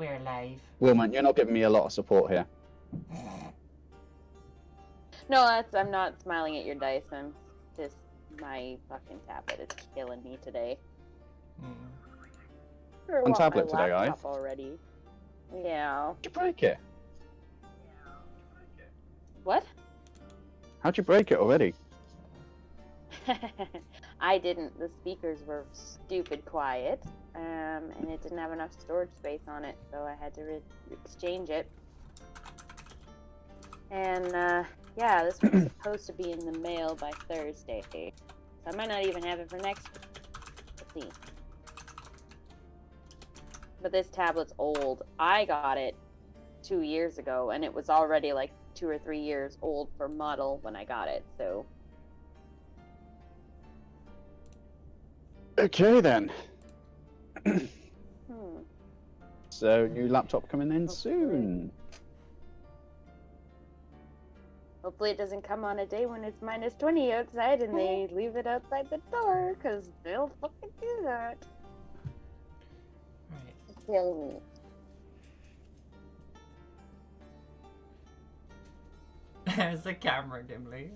We're alive. Wilman, you're not giving me a lot of support here. No, I'm not smiling at your dice. I'm just my fucking tablet is killing me today. On tablet today, guys. Already. Yeah. How'd you break it? What? How'd you break it already? I didn't. The speakers were stupid quiet, and it didn't have enough storage space on it, so I had to exchange it. And yeah, this was supposed to be in the mail by Thursday, so I might not even have it for next week. Let's see. But this tablet's old. I got it 2 years ago, and it was already like 2 or 3 years old for model when I got it, so... Okay then. So, new laptop coming in soon. Hopefully it doesn't come on a day when it's minus 20 outside and they leave it outside the door, because they'll fucking do that. Right. Kill me. There's the camera, Gimli.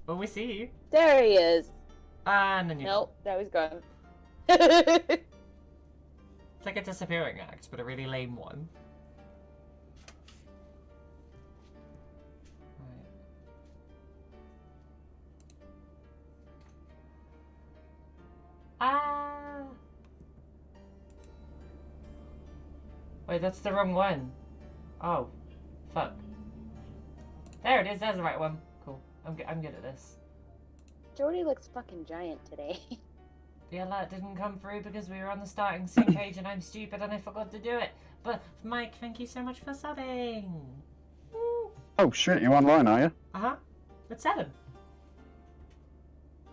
Well, we see you. There he is. And then you. Nope, that was gone. It's like a disappearing act, but a really lame one. Right. Ah! Wait, that's the wrong one. Oh, fuck. There it is. That's the right one. Cool. I'm good at this. Jodie looks fucking giant today. The alert didn't come through because we were on the starting scene page and I'm stupid and I forgot to do it. But Mike, thank you so much for subbing. Woo. Oh shit, you online, are you? Uh-huh. It's 7.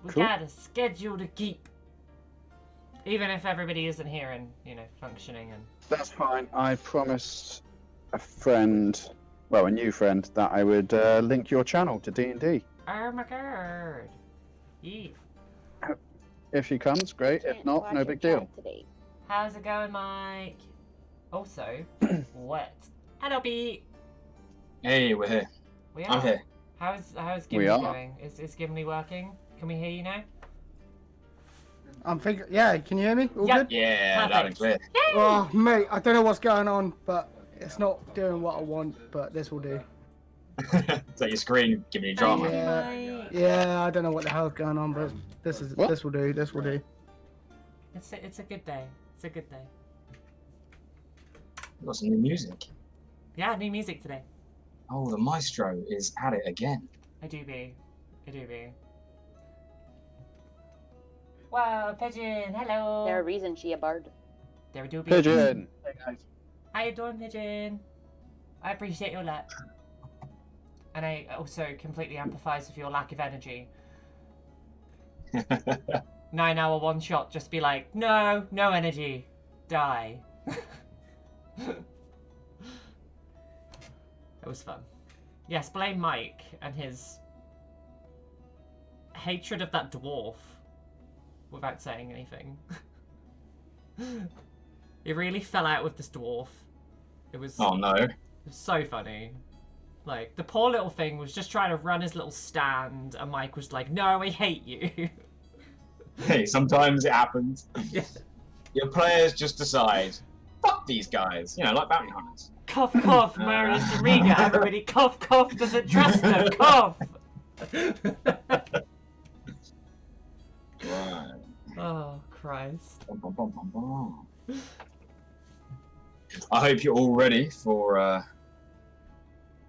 We Cool. got a schedule to keep. Even if everybody isn't here and, you know, functioning and... That's fine. I promised a friend, well, a new friend, that I would link your channel to D&D. Oh my god. Yeah. If he comes, great. If not, no big deal. Today. How's it going, Mike? Also, what? Hello, B. Hey, we're here. We are. I'm here. How's Gimli going? Is Gimli working? Can we hear you now? I'm thinking. Yeah, can you hear me? All good? Yeah, loud and clear. Oh, mate, I don't know what's going on, but it's not doing what I want. But this will do. Is that your screen giving you drama? Yeah, I don't know what the hell's going on, but this will do. This will do. It's a good day. It's a good day. Got some new music. Yeah, new music today. Oh, the maestro is at it again. I do be. Wow, Pigeon, hello. There's a reason she a bard. There do be. Pigeon! Hey guys. How you doing, Pigeon? I appreciate your luck. And I also completely empathise with your lack of energy. 9-hour one shot, just be like, no energy, die. It was fun. Yes, blame Mike and his hatred of that dwarf without saying anything. He really fell out with this dwarf. It was, Oh no. it was so funny. Like, the poor little thing was just trying to run his little stand, and Mike was like, no, I hate you. Hey, sometimes it happens. Yeah. Your players just decide, fuck these guys. You know, like bounty hunters. Cough, cough, Marius and Riga. Everybody cough, cough, doesn't trust them. Cough! Right. Oh, Christ. Bum, bum, bum, bum, bum. I hope you're all ready for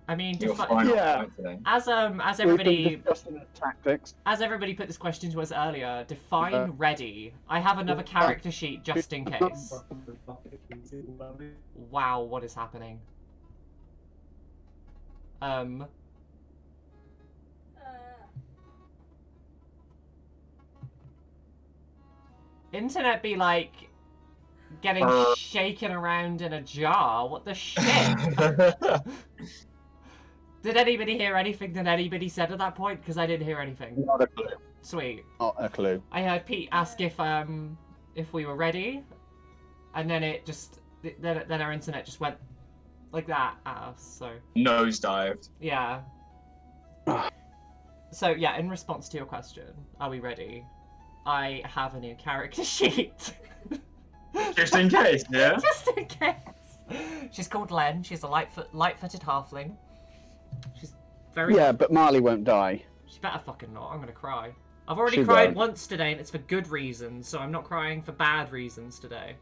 I mean, your final Yeah. fight today. as We've everybody been discussing the tactics. as everybody put this question to us earlier, define ready. I have another character sheet just in case. Wow, what is happening? Internet be like getting shaken around in a jar. What the shit? Did anybody hear anything that anybody said at that point? Because I didn't hear anything. Not a clue. Sweet. Not a clue. I heard Pete ask if we were ready, and then it just then our internet just went like that at us. So Nosedived. yeah. So yeah, in response to your question, are we ready? I have a new character sheet. Just in case, yeah? Just in case. She's called Len. She's a light-footed halfling. She's very... Yeah, but Marley won't die. She better fucking not. I'm gonna cry. I've already She cried won't. once today, and it's for good reasons, so I'm not crying for bad reasons today.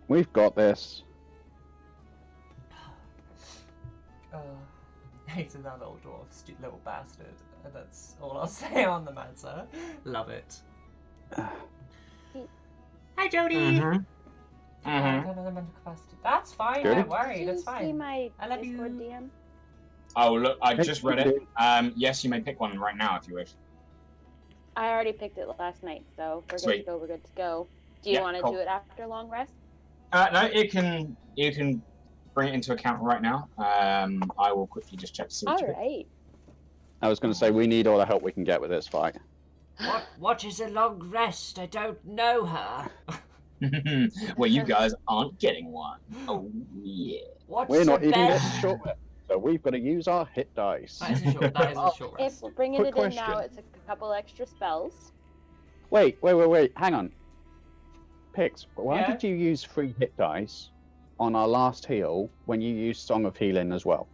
We've got this. Hated that old dwarf, stupid little bastard. And that's all I'll say on the matter. Love it. Hi, Jodie! Mm-hmm. I don't have the mental capacity. That's fine, Jodie? don't worry, Did that's you see fine. my I love Discord you. DM? Oh, look, I just read it. Yes, you may pick one right now if you wish. I already picked it last night, so we're good Sweet. to go. We're good to go. Do you Yeah, want to cool. do it after long rest? No, you can bring it into account right now. I will quickly just check to see what All you right. I was going to say, we need all the help we can get with this fight. What is a long rest? I don't know her. pick. Well, you guys aren't getting one. Oh, yeah. What's We're not a even bed? getting short rest, so we've got to use our hit dice. That is a short If rest. we're bringing Quick it in now, question. it's a couple extra spells. Wait, hang on. Pix, why Yeah? did you use 3 hit dice on our last heal when you used Song of Healing as well?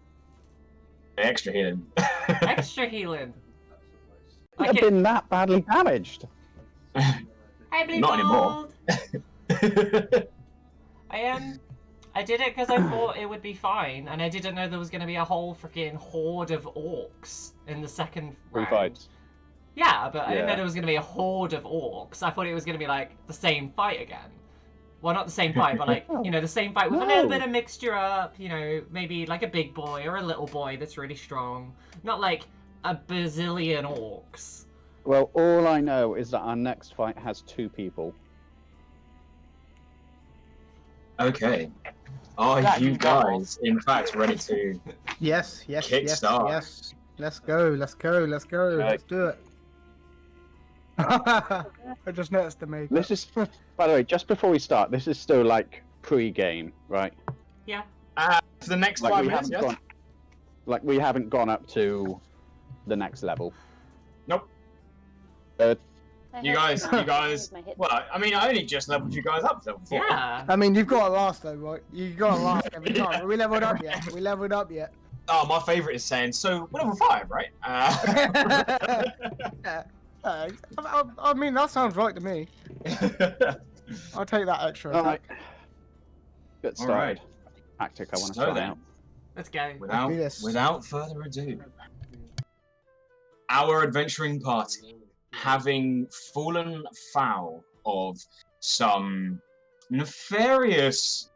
Extra healing. Extra healing. I've been that badly damaged. Hey, Blue Not anymore. Bald. I did it because I thought it would be fine, and I didn't know there was going to be a whole freaking horde of orcs in the second round. Fights. Yeah, but I didn't know Yeah. there was going to be a horde of orcs. I thought it was going to be like the same fight again. Well, not the same fight, but like, you know, the same fight with a little No. bit of mixture up, you know, maybe like a big boy or a little boy that's really strong. Not like a bazillion orcs. Well, all I know is that our next fight has 2 people. Okay. Are That you you got guys, in fact, ready to... Yes. Kickstart. Yes. Let's go. Let's do it. I just noticed the makeup. This is, by the way, just before we start, this is still like pre-game, right? Yeah. For the next Like 5 we minutes, haven't yes? gone, like we haven't gone up to the next level. Nope. You guys, well, I mean, I only just leveled you guys up to level 4. Yeah. I mean, you've got to last though, right? You got to last every time. Are we leveled up yet? We leveled up yet? Oh, my favourite is saying, so, we're level 5, right? I mean, that sounds right to me. I'll take that extra. All attack. right. Get All started. right. Tactic I want to So try then. out. Let's go. do this. Without further ado, our adventuring party, having fallen foul of some nefarious,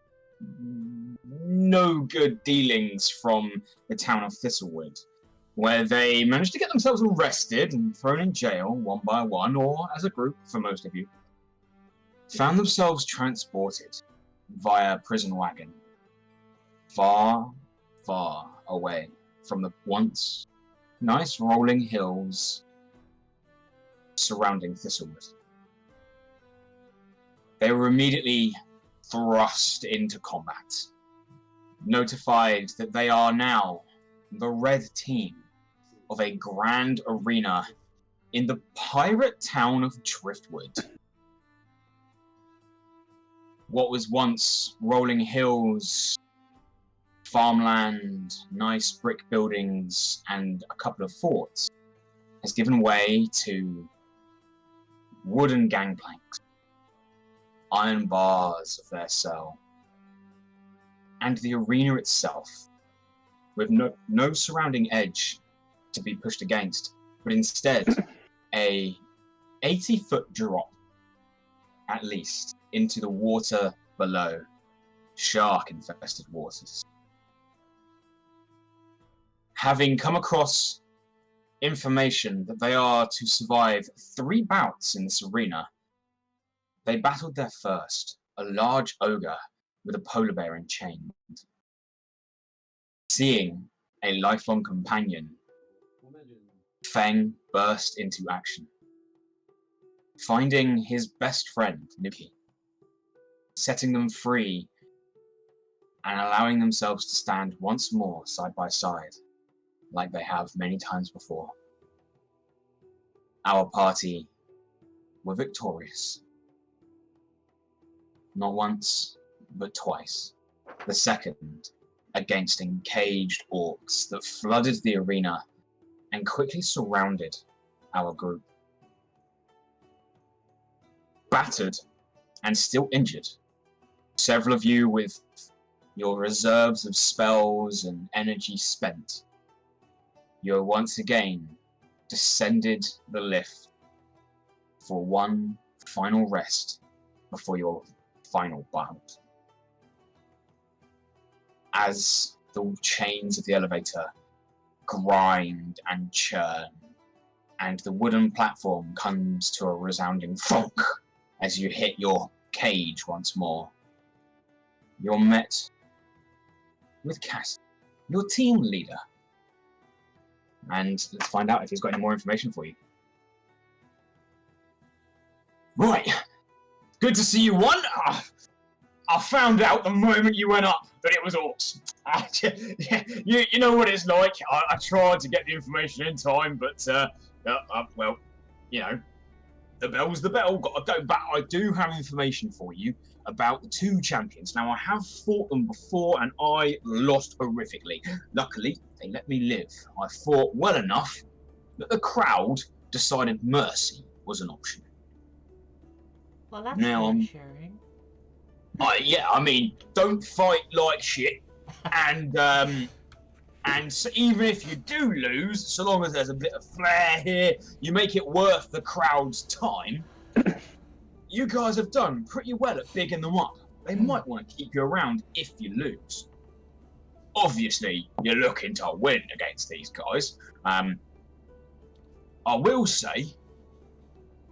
no good dealings from the town of Thistlewood, where they managed to get themselves arrested and thrown in jail one by one, or as a group for most of you, found themselves transported via prison wagon far, far away from the once nice rolling hills surrounding Thistlewood. They were immediately thrust into combat, notified that they are now the red team of a grand arena in the pirate town of Driftwood. What was once rolling hills, farmland, nice brick buildings, and a couple of forts has given way to wooden gangplanks, iron bars of their cell, and the arena itself, with no surrounding edge to be pushed against, but instead a 80-foot drop, at least, into the water below, shark-infested waters. Having come across information that they are to survive 3 bouts in this arena, they battled their first, a large ogre with a polar bear enchained. Seeing a lifelong companion, Feng burst into action, finding his best friend, Nuki, setting them free and allowing themselves to stand once more side by side, like they have many times before. Our party were victorious. Not once, but twice. The second, against encaged orcs that flooded the arena and quickly surrounded our group. Battered and still injured, several of you with your reserves of spells and energy spent, you are once again descended the lift for one final rest before your final bout. As the chains of the elevator grind and churn, and the wooden platform comes to a resounding thunk as you hit your cage once more, you're met with Cass, your team leader. And let's find out if he's got any more information for you. Right. Good to see you won. I found out the moment you went up that it was orcs. You know what it's like. I tried to get the information in time, but, well, you know, the bell's the bell. Got to go back. I do have information for you about the two champions. Now, I have fought them before, and I lost horrifically. Luckily, they let me live. I fought well enough that the crowd decided mercy was an option. Well, that's now, reassuring. Yeah, I mean, don't fight like shit, and so even if you do lose, so long as there's a bit of flair here, you make it worth the crowd's time. You guys have done pretty well at bigging them up. They might want to keep you around if you lose. Obviously, you're looking to win against these guys. I will say,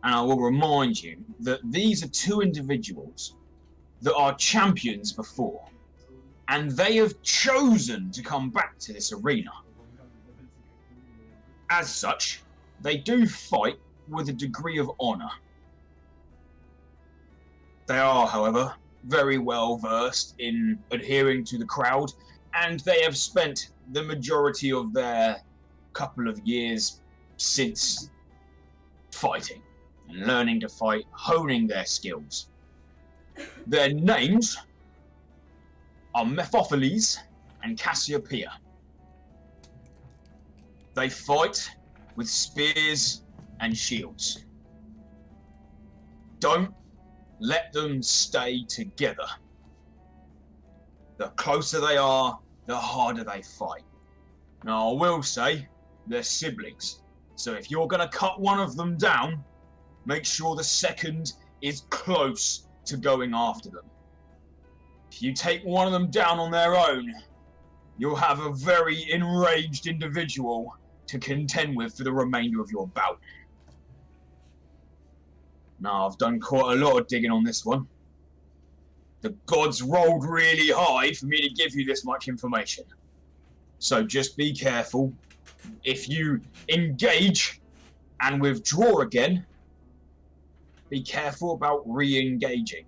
and I will remind you, that these are two individuals that are champions before, and they have chosen to come back to this arena. As such, they do fight with a degree of honour. They are, however, very well versed in adhering to the crowd, and they have spent the majority of their couple of years since fighting and learning to fight, honing their skills. Their names are Mephopheles and Cassiopeia. They fight with spears and shields. Don't let them stay together. The closer they are, the harder they fight. Now, I will say, they're siblings, so if you're going to cut one of them down, make sure the second is close to going after them. If you take one of them down on their own, you'll have a very enraged individual to contend with for the remainder of your bout. Now, I've done quite a lot of digging on this one. The gods rolled really high for me to give you this much information. So just be careful. If you engage and withdraw again, be careful about re-engaging.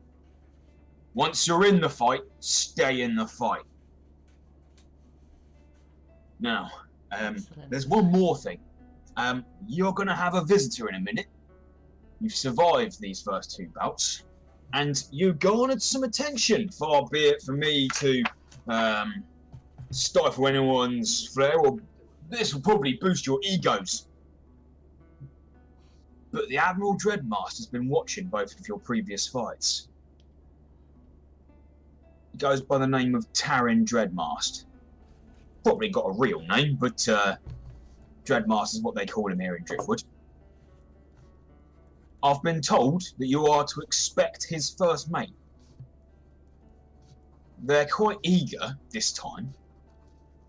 Once you're in the fight, stay in the fight. Now, there's one more thing. You're going to have a visitor in a minute. You've survived these first two bouts, and you garnered some attention, far be it for me to stifle anyone's flair, or this will probably boost your egos. But the Admiral Dreadmaster's been watching both of your previous fights. He goes by the name of Taran Dreadmaster. Probably got a real name, but Dreadmaster's what they call him here in Driftwood. I've been told that you are to expect his first mate. They're quite eager, this time,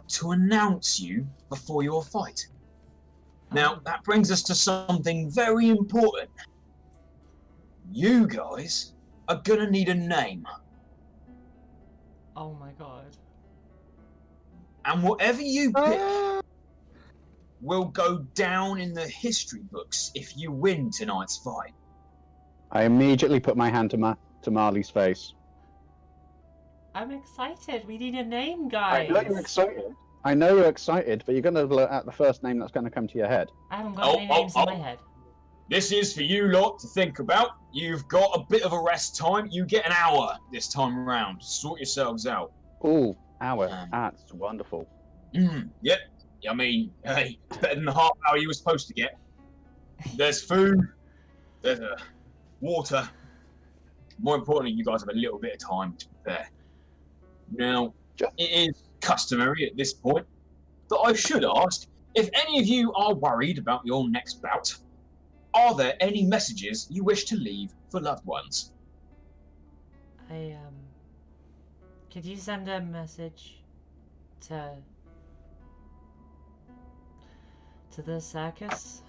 to announce you before your fight. Now, that brings us to something very important. You guys are gonna need a name. Oh my god. And whatever you pick will go down in the history books if you win tonight's fight. I immediately put my hand to Marley's face. I'm excited. We need a name, I guys. know you're excited. I know you're excited, but you're going to blurt out the first name that's going to come to your head. I haven't got any names in my head. This is for you lot to think about. You've got a bit of a rest time. You get an hour this time around. Sort yourselves out. Ooh, hour. That's wonderful. Yep. I mean, hey, it's better than the half hour you were supposed to get. There's food. There's water. More importantly, you guys have a little bit of time to prepare. Now, it is customary at this point that I should ask if any of you are worried about your next bout. Are there any messages you wish to leave for loved ones? Could you send a message to the circus,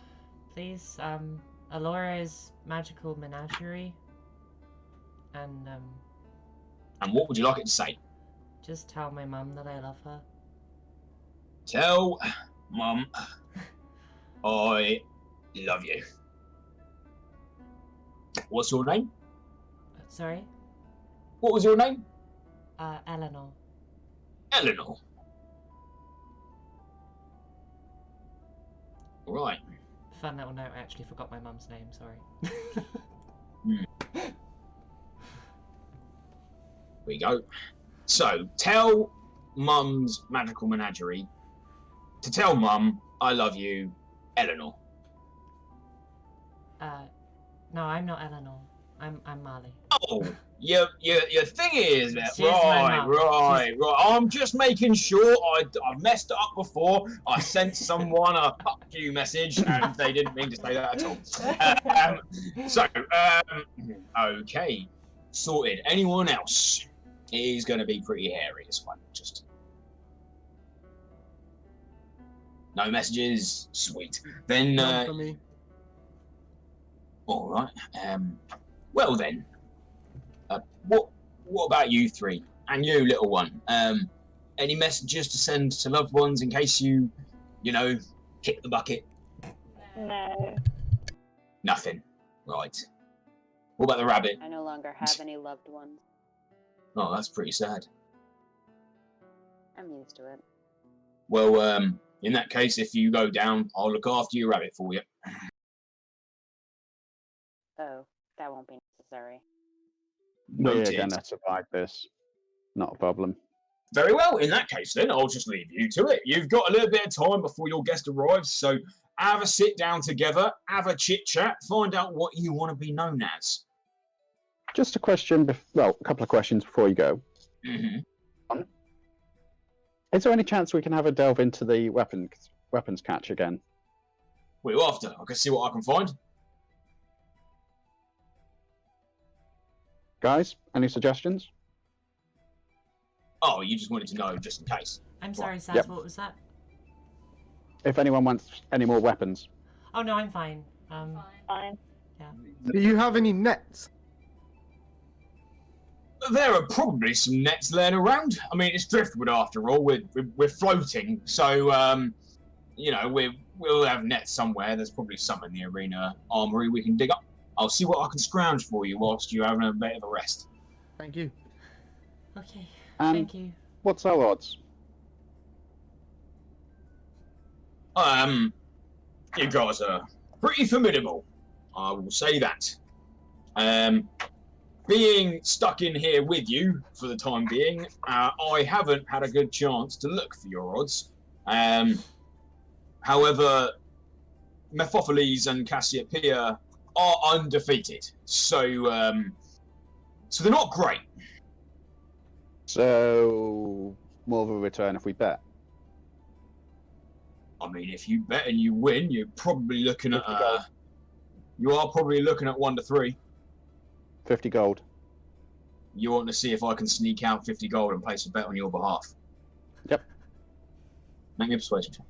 please? Alora's magical menagerie. And what would you like it to say? Just tell my mum that I love her. Tell Mum I love you. What's your name? Sorry? What was your name? Eleanor. Eleanor. Right. Fun little note, I actually forgot my mum's name, sorry. Here we go. So, tell Mum's magical menagerie to tell Mum I love you, Eleanor. No, I'm not Eleanor. I'm Marle. Oh, your thing is that She's my mum. right. I'm just making sure I've messed it up before. I sent someone a fuck you message and they didn't mean to say that at all. Okay, sorted. Anyone else? It is going to be pretty hairy this one. Just no messages. Sweet. Then None for me. all right. Well then, what about you three and you, little one? Any messages to send to loved ones in case you hit the bucket? No. Nothing. Right. What about the rabbit? I no longer have any loved ones. Oh, that's pretty sad. I'm used to it. Well, in that case, if you go down, I'll look after your rabbit for you. Oh, that won't be necessary. We're Noted. going to survive this. Not a problem. Very well, in that case then, I'll just leave you to it. You've got a little bit of time before your guest arrives, so have a sit down together, have a chit-chat, find out what you want to be known as. Just a question, a couple of questions before you go. Mm-hmm. Is there any chance we can have a delve into the weapons catch again? What are you after? I can see what I can find. Guys, any suggestions? Oh, you just wanted to know just in case. I'm sorry, Saz, Yep. what was that? If anyone wants any more weapons. Oh no, I'm fine. Fine. Do you have any nets? There are probably some nets laying around. I mean, it's driftwood after all. We're floating, so we'll have nets somewhere. There's probably some in the arena armory we can dig up. I'll see what I can scrounge for you whilst you're having a bit of a rest. Thank you. Okay, And thank you. what's our odds? You guys are pretty formidable. I will say that. Being stuck in here with you for the time being, I haven't had a good chance to look for your odds. However, Mephopheles and Cassiopeia are undefeated, so they're not great. So, more of a return if we bet. I mean, if you bet and you win, you're probably looking at 50 gold. you are probably looking at 1 to 3. 50 gold. You want to see if I can sneak out 50 gold and place a bet on your behalf? Yep. Make me a persuasion check.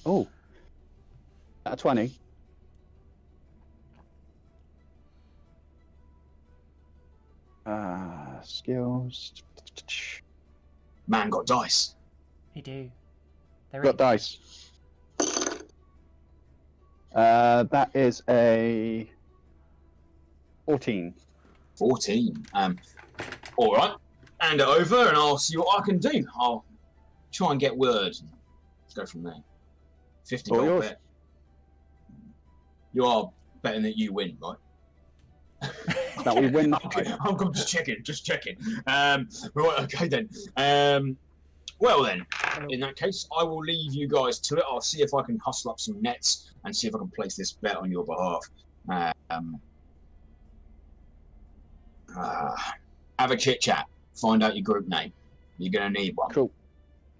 Oh. At 20. Skills. Man got dice. You do. They're Got dice. That is a 14. 14. All right. Hand it over, and I'll see what I can do. I'll try and get word. Go from there. 50 All gold yours. bet. You are betting that you win, right? That we win. Okay, I'm just checking. Right, okay then. Well then, in that case, I will leave you guys to it. I'll see if I can hustle up some nets and see if I can place this bet on your behalf. Have a chit chat. Find out your group name. You're gonna need one. Cool.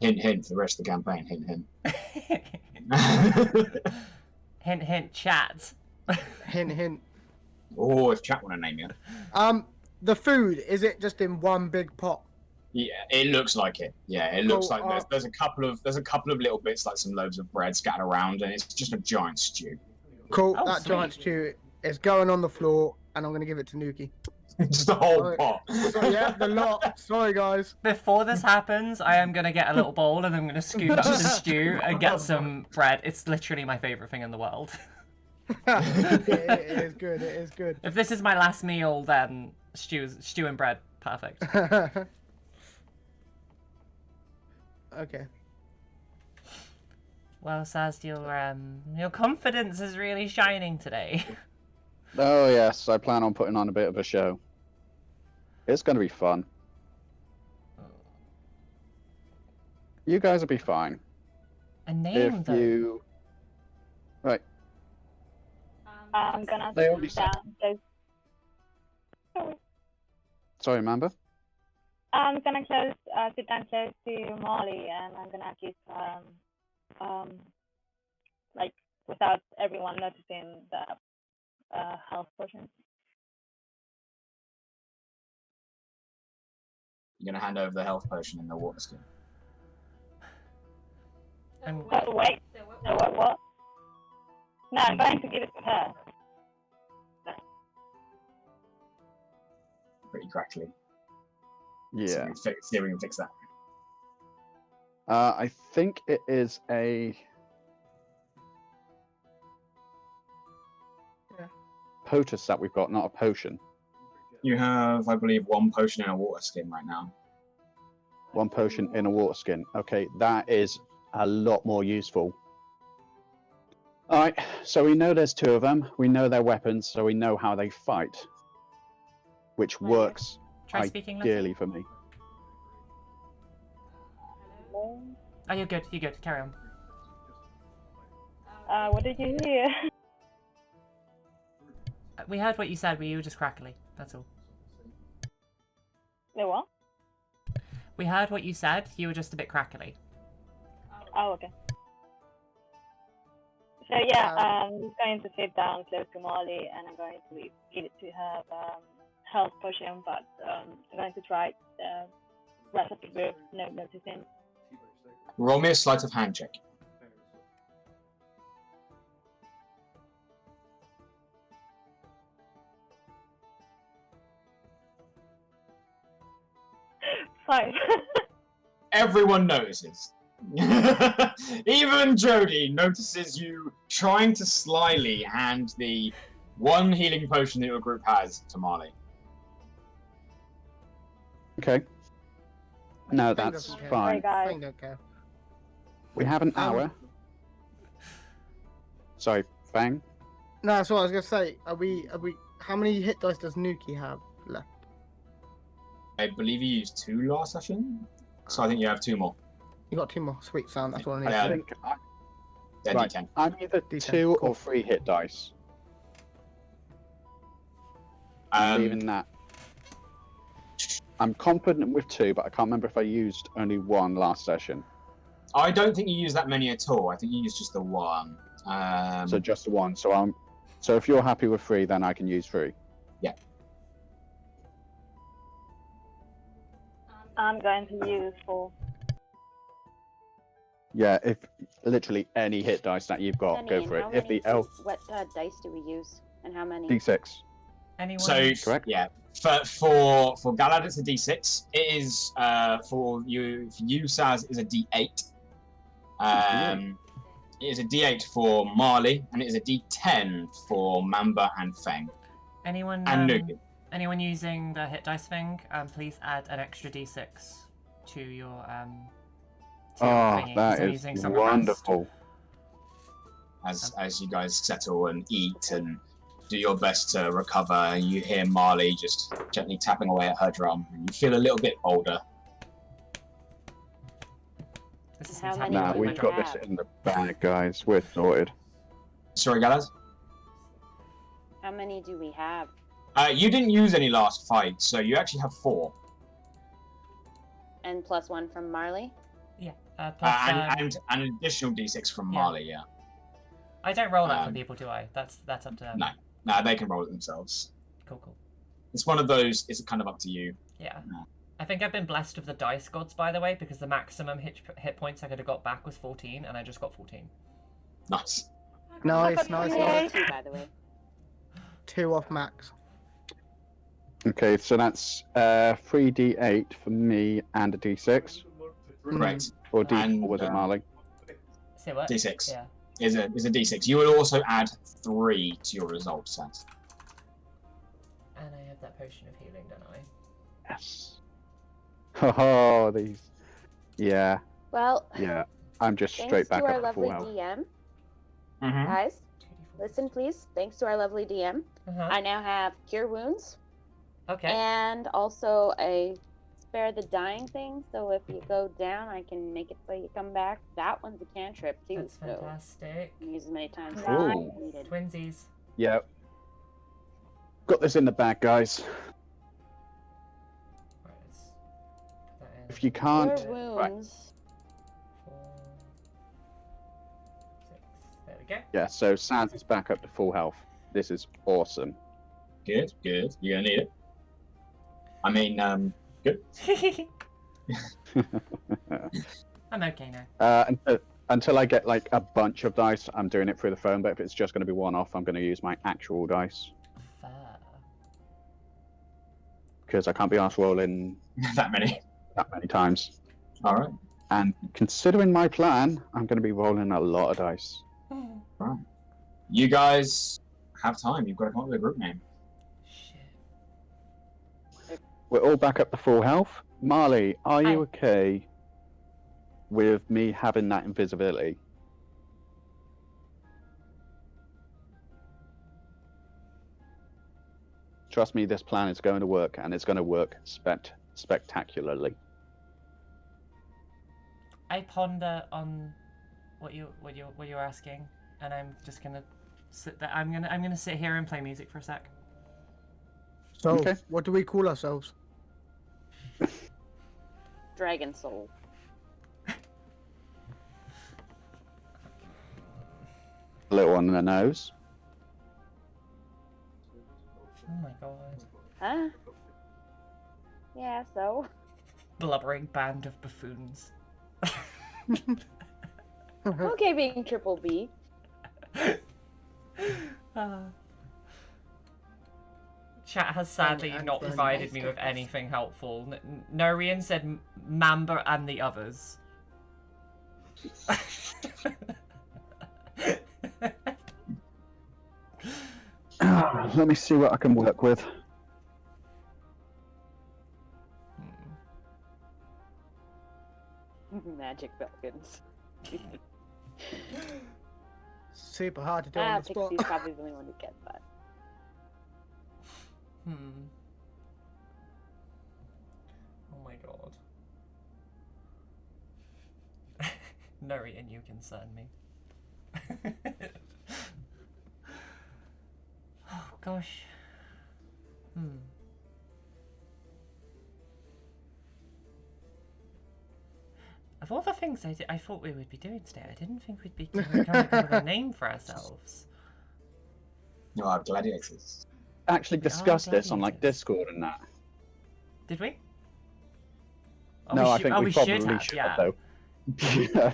Hint, hint for the rest of the campaign. Hint, hint. Hint, hint, chat. Hint, hint. Oh, if chat want to name you. The food, is it just in one big pot? Yeah, it looks like it. Yeah, it looks Cool, like there's a couple of little bits like some loaves of bread scattered around, and it's just a giant stew. Cool, Oh, that sweet. giant stew is going on the floor, and I'm going to give it to Nuki. Just a whole Alright. pot. So, yeah, the lot. Sorry, guys. Before this happens, I am gonna get a little bowl and I'm gonna scoop up some stew and get some bread. It's literally my favorite thing in the world. It is good. It is good. If this is my last meal, then stew and bread, perfect. Okay. Well, Saz, your confidence is really shining today. Oh yes, I plan on putting on a bit of a show. It's going to be fun. You guys will be fine. A name, If though. you... Right. I'm gonna They already sit down. Sorry, Mamba? I'm gonna sit down close to Marle, and I'm gonna keep like without everyone noticing the health potion. You're gonna hand over the health potion in the water skin. Wait, so what? No, I'm going to give it to her. Pretty crackly. Yeah. See if we can fix that. I think it is a... potus that we've got, not a potion. You have, I believe, one potion in a water skin right now. One potion in a water skin. Okay, that is a lot more useful. Alright, so we know there's two of them. We know their weapons, so we know how they fight. Which works Try speaking Latin. ideally for me. Oh, you're good. You're good. Carry on. What did you hear? We heard what you said, but you were just crackly. That's all. The what? We heard what you said. You were just a bit crackly. Oh, okay. So yeah, I'm just going to sit down close to Marle, and I'm going to give it to her health potion, but I'm going to try the rest of the group no noticing. Roll me a sleight of hand check. Fine. Everyone notices. Even Jodie notices you trying to slyly hand the one healing potion that your group has to Marle. Okay. No, Feng that's doesn't care. fine. Sorry, guys. Feng don't care. We have an hour. Sorry, Feng? No, that's what I was gonna say. Are we? How many hit dice does Nuki have left? I believe you used 2 last session, so I think you have 2 more. You got 2 more. Sweet sound. That's what I need. Yeah. I think Then Right. D10. I'm either D10, 2 cool. or 3 hit dice. I'm leaving that. I'm confident with 2, but I can't remember if I used only 1 last session. I don't think you used that many at all. I think you used just the 1. So just the 1. So if you're happy with 3, then I can use 3. I'm going to use 4. Yeah, if literally any hit dice that you've got, Penny, go and for it. how If many the elf what dice do we use, and how many? D6. Anyone? So, Correct. yeah, For Galad, it's a D6. It is for you Saz is a D8. It is a D8 for Marle, and it is a D10 for Mamba and Feng. Anyone And Nuki. anyone using the hit dice thing, please add an extra D6 to your thingy, 'cause that I'm is using some wonderful. As you guys settle and eat and do your best to recover, you hear Marle just gently tapping away at her drum, and you feel a little bit older. This is How what's many happening Nah, with my we've got drum. this in the bag, guys. We're sorted. Sorry, Galad? How many do we have? You didn't use any last fight, so you actually have 4. And plus 1 from Marley? Yeah. Plus, And an additional D6 from Yeah. Marle, yeah. I don't roll that for people, do I? That's up to them. No. Nah, they can roll it themselves. Cool. It's one of those, it's kind of up to you. Yeah. No. I think I've been blessed with the dice gods, by the way, because the maximum hit points I could have got back was 14, and I just got 14. Nice. Nice. I got 2, by the way. 2 off max. Okay, so that's 3d8 for me and a d6. Correct. Or d4 And, was it, Marley? Say what? D6. Yeah. Is a D6. You will also add 3 to your result set. And I have that potion of healing, don't I? Yes. Oh, these. Yeah, Well, yeah. I'm just thanks straight to back our up to full lovely health. DM. Mm-hmm. Guys, listen please. Thanks to our lovely DM. Uh-huh. I now have Cure Wounds Okay. and also a Spare the Dying thing. So if you go down, I can make it so you come back. That one's a cantrip too. That's so fantastic. you can use as many times as Ooh. needed. Twinsies. Yeah. Got this in the bag, guys. Right, let's put that in. If you Cure can't. Right. Wounds. 4, 6. There we go. Yeah, so Sans is back up to full health. This is awesome. Good. You're gonna need it. I mean, good. I'm okay now. Until I get like a bunch of dice, I'm doing it through the phone. But if it's just going to be one off, I'm going to use my actual dice Fair. because I can't be asked rolling That many. that many times. All right. And considering my plan, I'm going to be rolling a lot of dice. Right. You guys have time. You've got to come up with a group name. Shit. We're all back up to full health. Marley, are you Hi. okay with me having that invisibility? Trust me, this plan is going to work, and it's going to work spectacularly. I ponder on what you're asking, and I'm just gonna sit there. I'm gonna sit here and play music for a sec. So, Okay. what do we call ourselves? Dragon Soul. Little on the nose. Oh my god. Huh? Yeah, so. Blubbering band of buffoons. Okay, being triple B. Chat has sadly and not then provided me with stickers. anything helpful. Norian said Mamba and the others. Let me see what I can work with. Magic Falcons. Super hard to do on the spot. Pixie's probably the only one who gets that. Oh my god. Norian, you concern me. Oh gosh. Of all the things I thought we would be doing today, I didn't think we'd be coming up with a name for ourselves. You are gladiators. Actually discussed this on like gladiators. Discord and that. Did we? Oh, No, we I should- think oh, we we probably should have, should yeah. though. Yeah.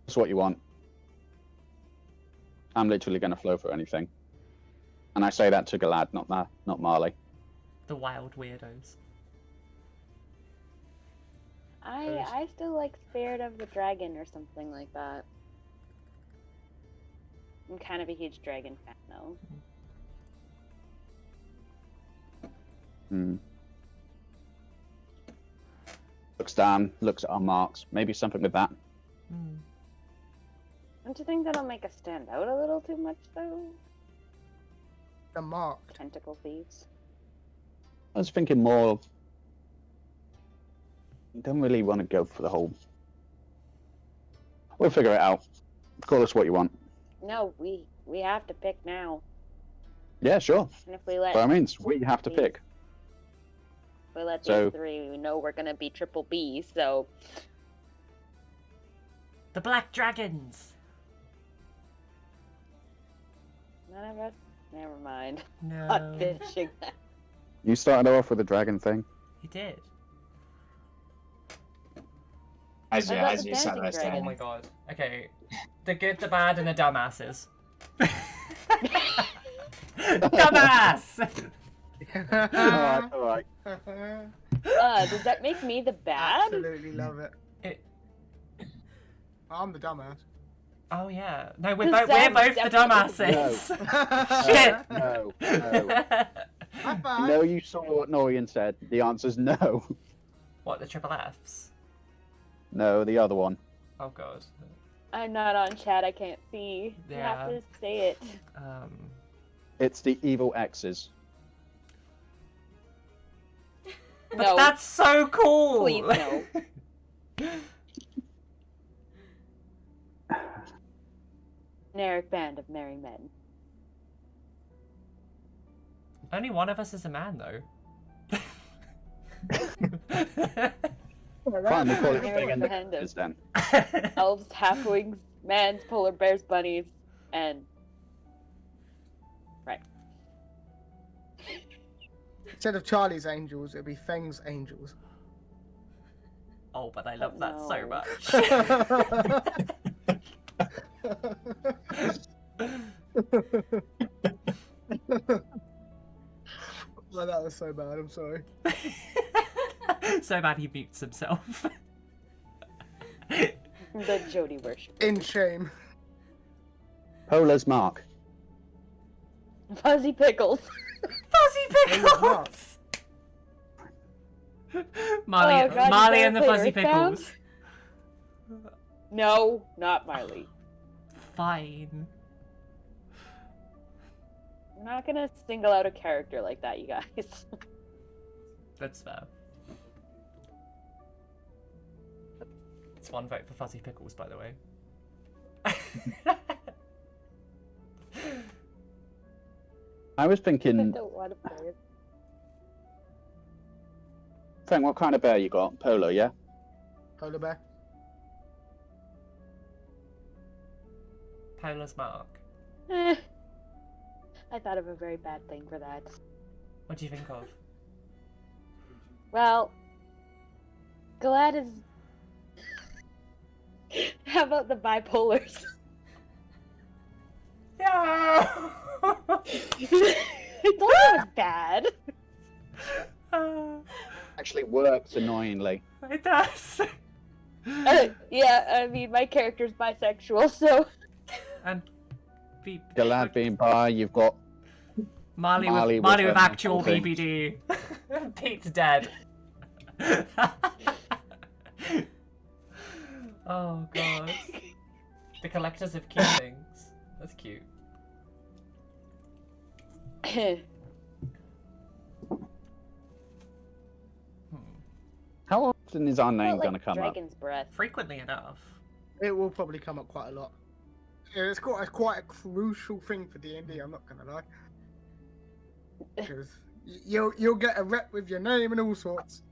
That's what you want. I'm literally going to flow for anything. And I say that to Galad, not Marley. The wild weirdos. I still like Spirit of the Dragon or something like that. I'm kind of a huge dragon fan, though. Looks down, looks at our marks. Maybe something with that. Don't you think that'll make us stand out a little too much, though? The mark. Tentacle thieves. I was thinking more. Don't really want to go for the whole. We'll figure it out. Call us what you want. No, we have to pick now. Yeah, sure. And if we let By all means, we have to pick. If we let So- these three, we know we're gonna be triple B. So The Black Dragons! none of us. Never mind. No. Not finishing that. You started off with the dragon thing. He did. As What about as the you sat dancing there dragon? Oh standing. my god. Okay. The good, the bad, and the dumbasses. Dumbass! Alright. Does that make me the bad? Absolutely love it. I'm the dumbass. Oh yeah. No, we're Does both we're that both the definitely- dumbasses. Shit. No. High five. No, you saw what Norian said. The answer's no. What, the triple Fs? No, the other one. Oh god. I'm not on chat. I can't see. You have Yeah. to say it. It's the evil X's. But No. that's so cool! Please no. Generic band of merry men. Only one of us is a man, though. Fine, we'll call it Generic Feng and the band of X's then. elves, halflings, mans, polar bears, bunnies, and right. Instead of Charlie's Angels, it'd be Feng's Angels. Oh, but I love that so no. much. Well, that was so bad. I'm sorry. So bad he mutes himself. The Jodie worship. In shame. Polar's mark. Fuzzy pickles. Fuzzy pickles! Marley, Oh, God, Marley you and the better play fuzzy Earthbound? pickles. No, not Marley. Fine. I'm not gonna single out a character like that, you guys. That's fair. It's one vote for fuzzy pickles, by the way. I was I thinking, don't want to play it. Frank, what kind of bear you got? Polo, yeah? Polar bear. Polar's mark. Eh. I thought of a very bad thing for that. What do you think of? Well, Galad is. How about the bipolars? Yeah. I thought it was bad. Actually works annoyingly. It does. Yeah, I mean, my character's bisexual, so. And be Galad being bi, you've got Marley Marley with with actual thing. BBD. Pete's dead. Oh god. The collectors of cute things. That's cute. How often is our name Felt like going to come Dragon's breath. Frequently enough. It will probably come up quite a lot. Yeah, it's quite a crucial thing for D&D. I'm not gonna lie. Because you'll get a rep with your name and all sorts.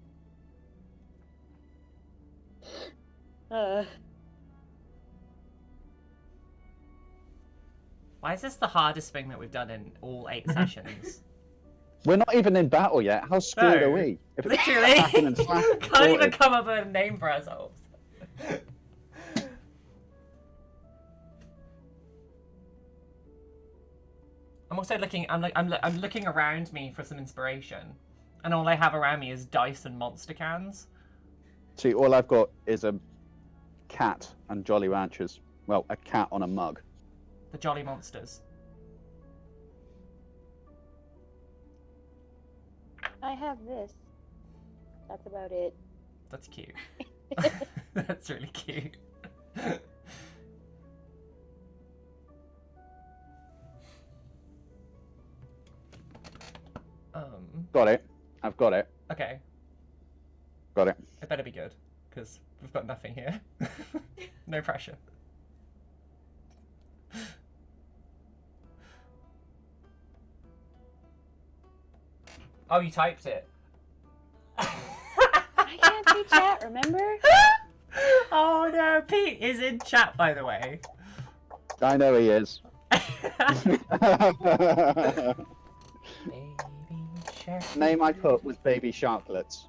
Why is this the hardest thing that we've done in all 8 sessions? up? We're not even in battle yet. How screwed No. are we? If it's Literally. slapping and slapping, Can't even sorted. come up with a name for ourselves. I'm also looking. I'm looking around me for some inspiration, and all I have around me is dice and monster cans. See, all I've got is a cat and Jolly Ranchers. Well, a cat on a mug. The Jolly Monsters. I have this. That's about it. That's cute. That's really cute. Got it. I've got it. Okay. Got it. It better be good, because we've got nothing here. No pressure. Oh, you typed it. I can't see chat, remember? Oh no, Pete is in chat, by the way. I know he is. Baby shark. Name I put was Baby Sharklets.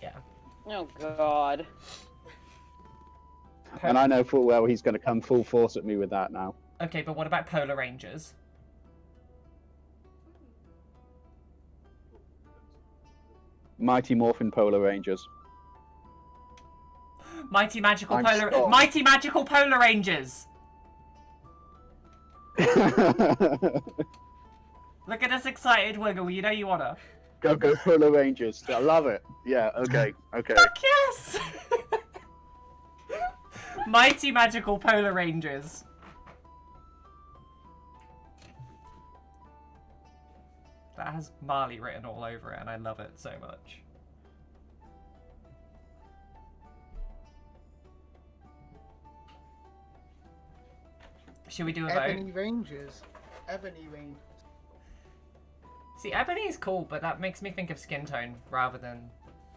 Yeah. Oh god. And I know full well he's going to come full force at me with that now. Okay, but what about Polar Rangers? Mighty Morphin Polar Rangers. Mighty Magical I'm Polar... strong. Mighty Magical Polar Rangers! Look at this excited wiggle, you know you wanna. Go Polar Rangers. I love it. Yeah, okay. Fuck yes! Mighty Magical Polar Rangers. That has Marle written all over it, and I love it so much. Should we do a vote? Ebony Rangers. Ebony Rangers. See, ebony is cool, but that makes me think of skin tone rather than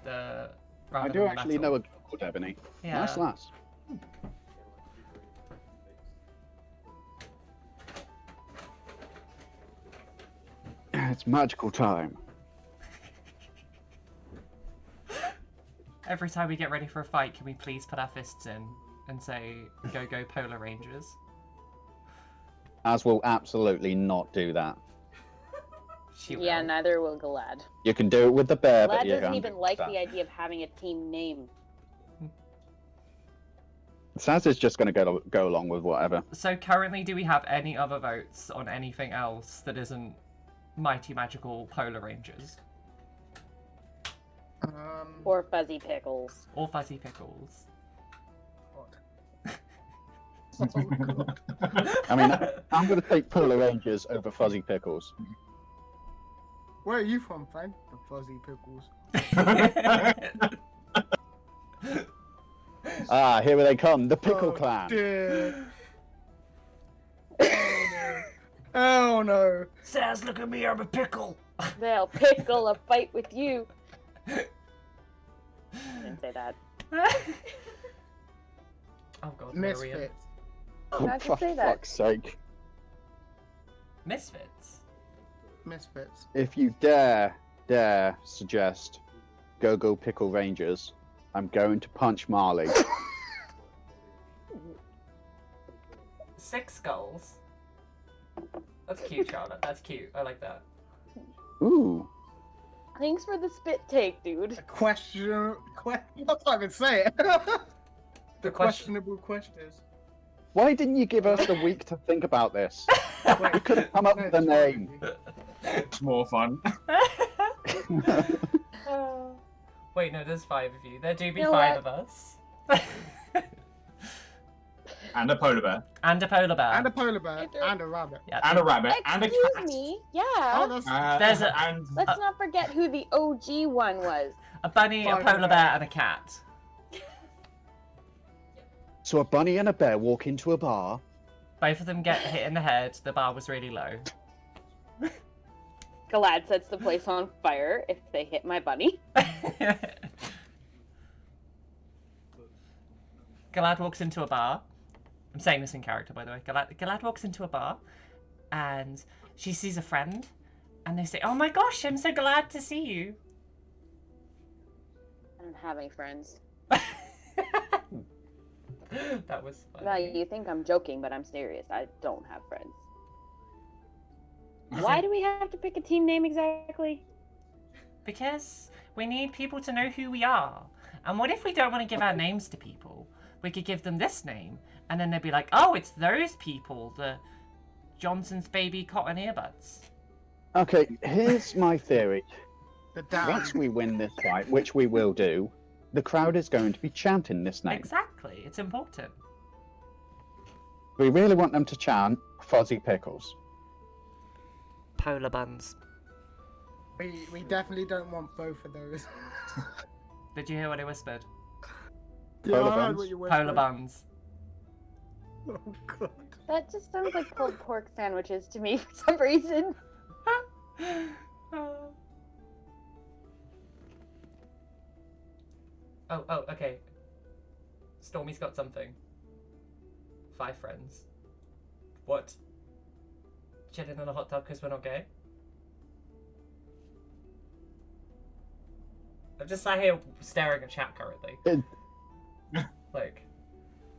the. I do actually know a girl called Ebony. Yeah. Nice lass. It's magical time. Every time we get ready for a fight, can we please put our fists in and say, go Polar Rangers? As will absolutely not do that. She will. Yeah, neither will Galad. You can do it with the bear, but Galad you doesn't can't even do like that. the idea of having a team name. Saz is just going to go along with whatever. So currently, do we have any other votes on anything else that isn't Mighty Magical Polar Rangers? Or Fuzzy Pickles. Or Fuzzy Pickles? Oh god. I mean, I'm going to take Polar Rangers over Fuzzy Pickles. Where are you from, Feng? The Fuzzy Pickles. Ah, here they come, the Pickle Oh, Clan. dear. Oh no. Oh no. Saz, look at me, I'm a pickle! They'll pickle a fight with you. I didn't say that. Oh god, Maria. Misfits. Oh, How'd you for say that? fuck's sake. Misfits? Misfits. If you dare suggest Go Pickle Rangers, I'm going to punch Marley. 6 skulls? That's cute, Charlotte. That's cute. I like that. Ooh. Thanks for the spit take, dude. A question. I can't even say it. The questionable questions. Why didn't you give us the week to think about this? Wait, We could have come up with a it's name. fine. It's more fun. Wait, no, there's 5 of you. There do be You know 5 what? of us. And a polar bear. And a polar bear. And a polar bear. And a rabbit. Yeah. And a rabbit. And a Excuse cat. me. Yeah. Oh, that's There's a- And Let's not forget who the OG one was. A bunny, a Fine, polar okay. bear, and a cat. So a bunny and a bear walk into a bar. Both of them get hit in the head. The bar was really low. Galad sets the place on fire if they hit my bunny. Galad walks into a bar. I'm saying this in character, by the way. Galad walks into a bar, and she sees a friend, and they say, "Oh my gosh, I'm so glad to see you." I don't have any friends. That was funny. Well, you think I'm joking, but I'm serious. I don't have friends. Why do we have to pick a team name exactly? Because we need people to know who we are. And what if we don't want to give our names to people? We could give them this name, and then they'd be like, oh, it's those people, the Johnson's baby cotton earbuds. Okay, here's my theory. The damn. Once we win this fight, which we will do, the crowd is going to be chanting this name. Exactly, it's important. We really want them to chant Fuzzy Pickles. Polar buns. We definitely don't want both of those. Did you hear what I whispered? Yeah, Polar I heard buns? what you Polar whispered. buns. Oh god. That just sounds like pulled pork sandwiches to me for some reason. Oh, okay. Stormy's got something. 5 friends. What? Chilling in a hot tub because we're not gay? I'm just sat here staring at chat currently. Like,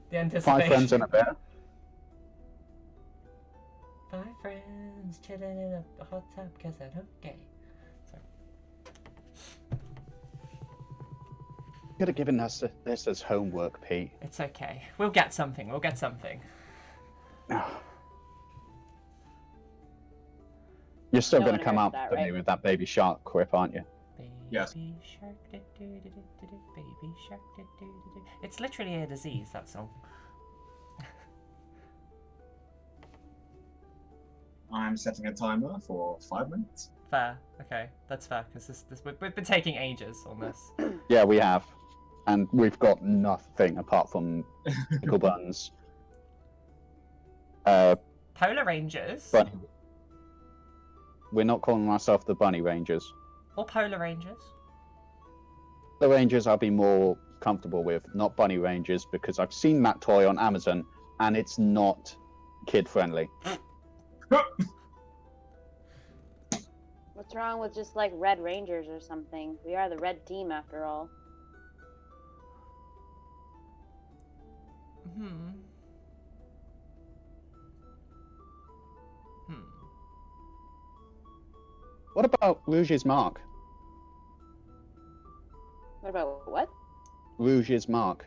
the anticipation. 5 friends and a bear. 5 friends chilling in a hot tub because they're not gay. Sorry. Could have given us this as homework, Pete. It's okay. We'll get something. We'll get something. You're still No going one to come heard out that, for me right? with that baby shark quip, aren't you? Baby Yes. shark, do-do-do-do-do-do, baby shark, do-do-do-do. It's literally a disease, that song. I'm setting a timer for 5 minutes. Fair. Okay, that's fair, because we've been taking ages on this. Yeah, we have. And we've got nothing apart from pickle buns. Polar Rangers. Bunny. We're not calling ourselves the Bunny Rangers. Or Polar Rangers. The Rangers I'll be more comfortable with, not Bunny Rangers, because I've seen that toy on Amazon and it's not kid friendly. What's wrong with just like Red Rangers or something? We are the red team after all. Hmm. What about Rouge's Mark? What about what? Rouge's Mark.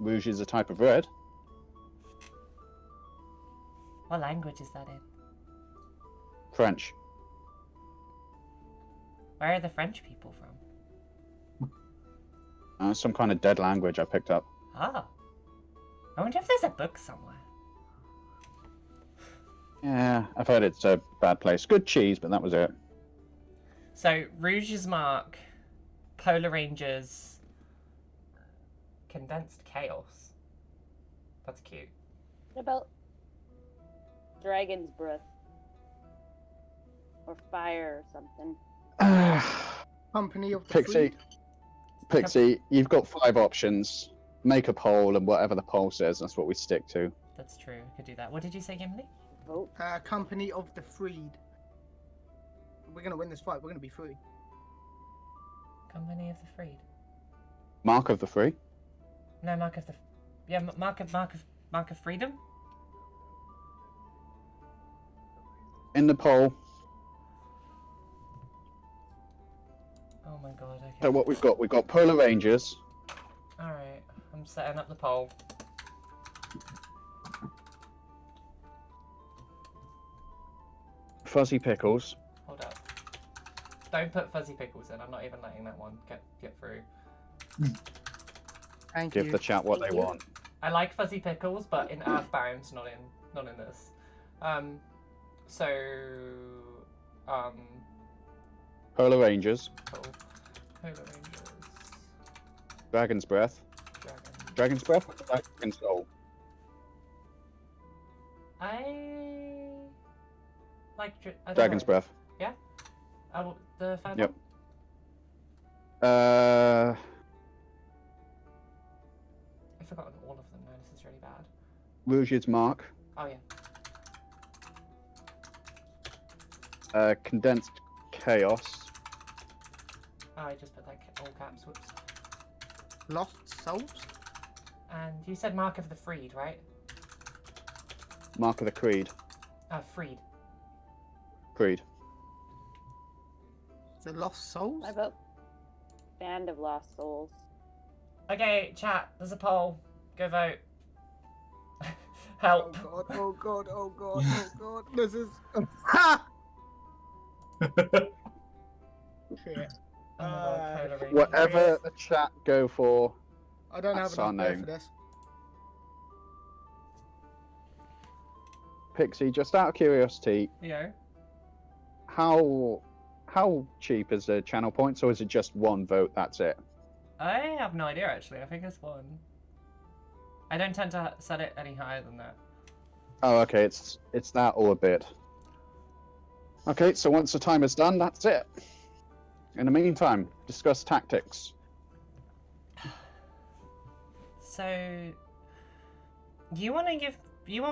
Rouge is a type of red. What language is that in? French. Where are the French people from? Some kind of dead language I picked up. Ah. I wonder if there's a book somewhere. Yeah, I've heard it's a bad place. Good cheese, but that was it. So, Rouge's Mark, Polar Rangers, Condensed Chaos. That's cute. What about Dragon's Breath? Or Fire or something? Company of the Pixie, Freed. Pixie, you've got 5 options. Make a poll, and whatever the poll says, that's what we stick to. That's true. I could do that. What did you say, Gimli? Vote. Company of the Freed. We're gonna win this fight. We're gonna be free. Company of the Freed. Mark of the Free? No, Mark of the... Yeah, Mark of Freedom? In the poll. Oh my god, okay. So what we've got Polar Rangers. Alright, I'm setting up the poll. Fuzzy Pickles. Hold up. Don't put Fuzzy Pickles in, I'm not even letting that one get through. Thank Give you. the chat what they want. I like Fuzzy Pickles, but in Earthbound, not in this. Polar Rangers. Cool. Polar Rangers. Dragon's Breath. Dragon's Breath or Dragon's Soul? I like I don't Dragon's know. Breath. Yeah. Oh, the fan Yep. one? I've forgotten all of them now. This is really bad. Rouge's Mark. Oh yeah. Condensed Chaos. Oh, I just put that all caps. Whoops. Lost Souls. And you said Mark of the Freed, right? Mark of the Creed. Freed. Creed. The Lost Souls? I vote Band of Lost Souls. Okay, chat. There's a poll. Go vote. Help. Oh god, oh god, oh god, oh god. This is. Ha! Shit. Oh my God, Polar Ranger. Whatever the chat go for, I don't That's have our enough beer name. for this. Pixie, just out of curiosity, Yeah. how cheap is the channel points, or is it just one vote, that's it? I have no idea actually. I think it's 1. I don't tend to set it any higher than that. Oh, okay, it's that or a bit. Okay, so once the time is done, that's it. In the meantime, discuss tactics. So, you want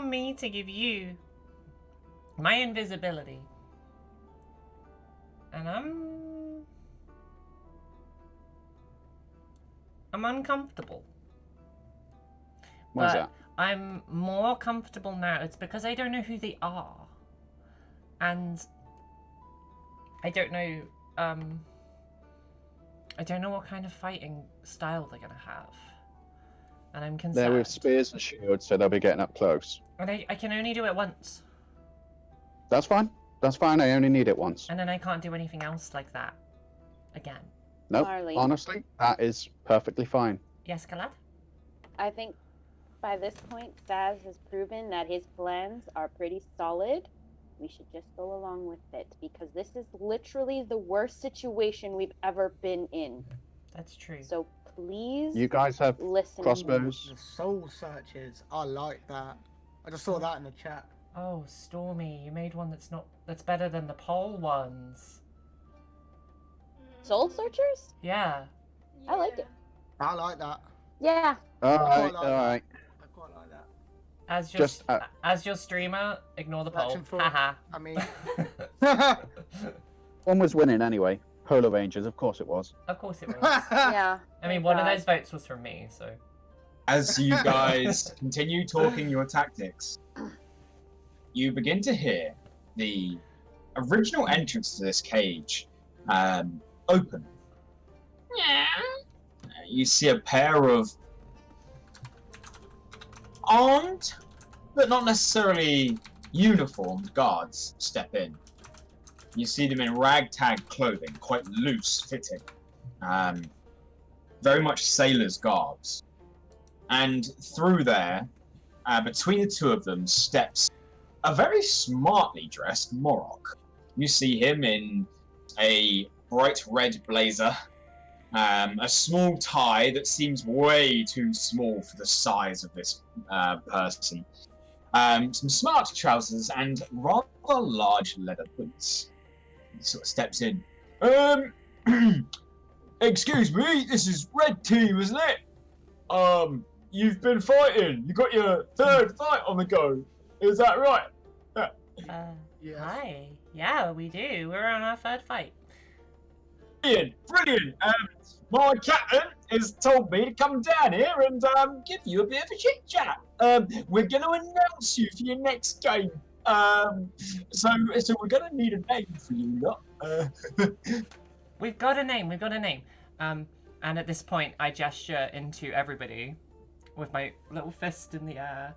me to give you my invisibility, and I'm uncomfortable. What's But that? I'm more comfortable now. It's because I don't know who they are, and I don't know. I don't know what kind of fighting style they're gonna have, and I'm concerned. They're with spears and shields, so they'll be getting up close. And I can only do it once, That's fine. That's fine. I only need it once. and then I can't do anything else like that again. Nope. Marley. Honestly, that is perfectly fine. Yes, Galad? I think by this point, Saz has proven that his plans are pretty solid. We should just go along with it, because this is literally the worst situation we've ever been in. That's true. So please You guys have listen. crossbows. The Soul Searchers. I like that. I just saw that in the chat. Oh, Stormy, you made one that's better than the pole ones. Soul Searchers? Yeah. I like it. I like that. Yeah. Alright, like alright. I quite like that. As your streamer, ignore the poll. Action for- Haha. I mean, One was winning anyway. Polar Rangers, of course it was. Of course it was. Yeah. I mean, Oh, one of God. those votes was from me, so. As you guys continue talking your tactics, you begin to hear the original entrance to this cage open. You see a pair of armed, but not necessarily uniformed guards step in. You see them in ragtag clothing, quite loose fitting, very much sailors' garbs. And through there, between the two of them, steps a very smartly dressed Morok. You see him in a bright red blazer, a small tie that seems way too small for the size of this person, some smart trousers, and rather large leather boots. He sort of steps in. Excuse me, this is Red Team, isn't it? You've been fighting. You got your third fight on the go. Is that right? yes. Hi. Yeah, we do. We're on our 3rd fight. Brilliant, brilliant. My captain has told me to come down here and give you a bit of a chit chat. We're going to announce you for your next game. So we're going to need a name for you lot. We've got a name. And at this point, I gesture into everybody with my little fist in the air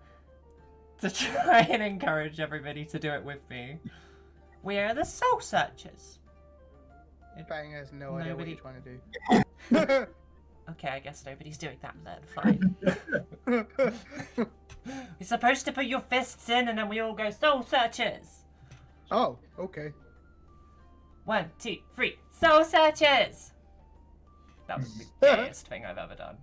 to try and encourage everybody to do it with me. We are the Soul Searchers. Bang has no idea what Nobody- you're trying to do. Okay, I guess nobody's doing that then. Fine. You're supposed to put your fists in and then we all go Soul Searchers. Oh, okay. 1, 2, 3. Soul Searchers! That was the gayest thing I've ever done.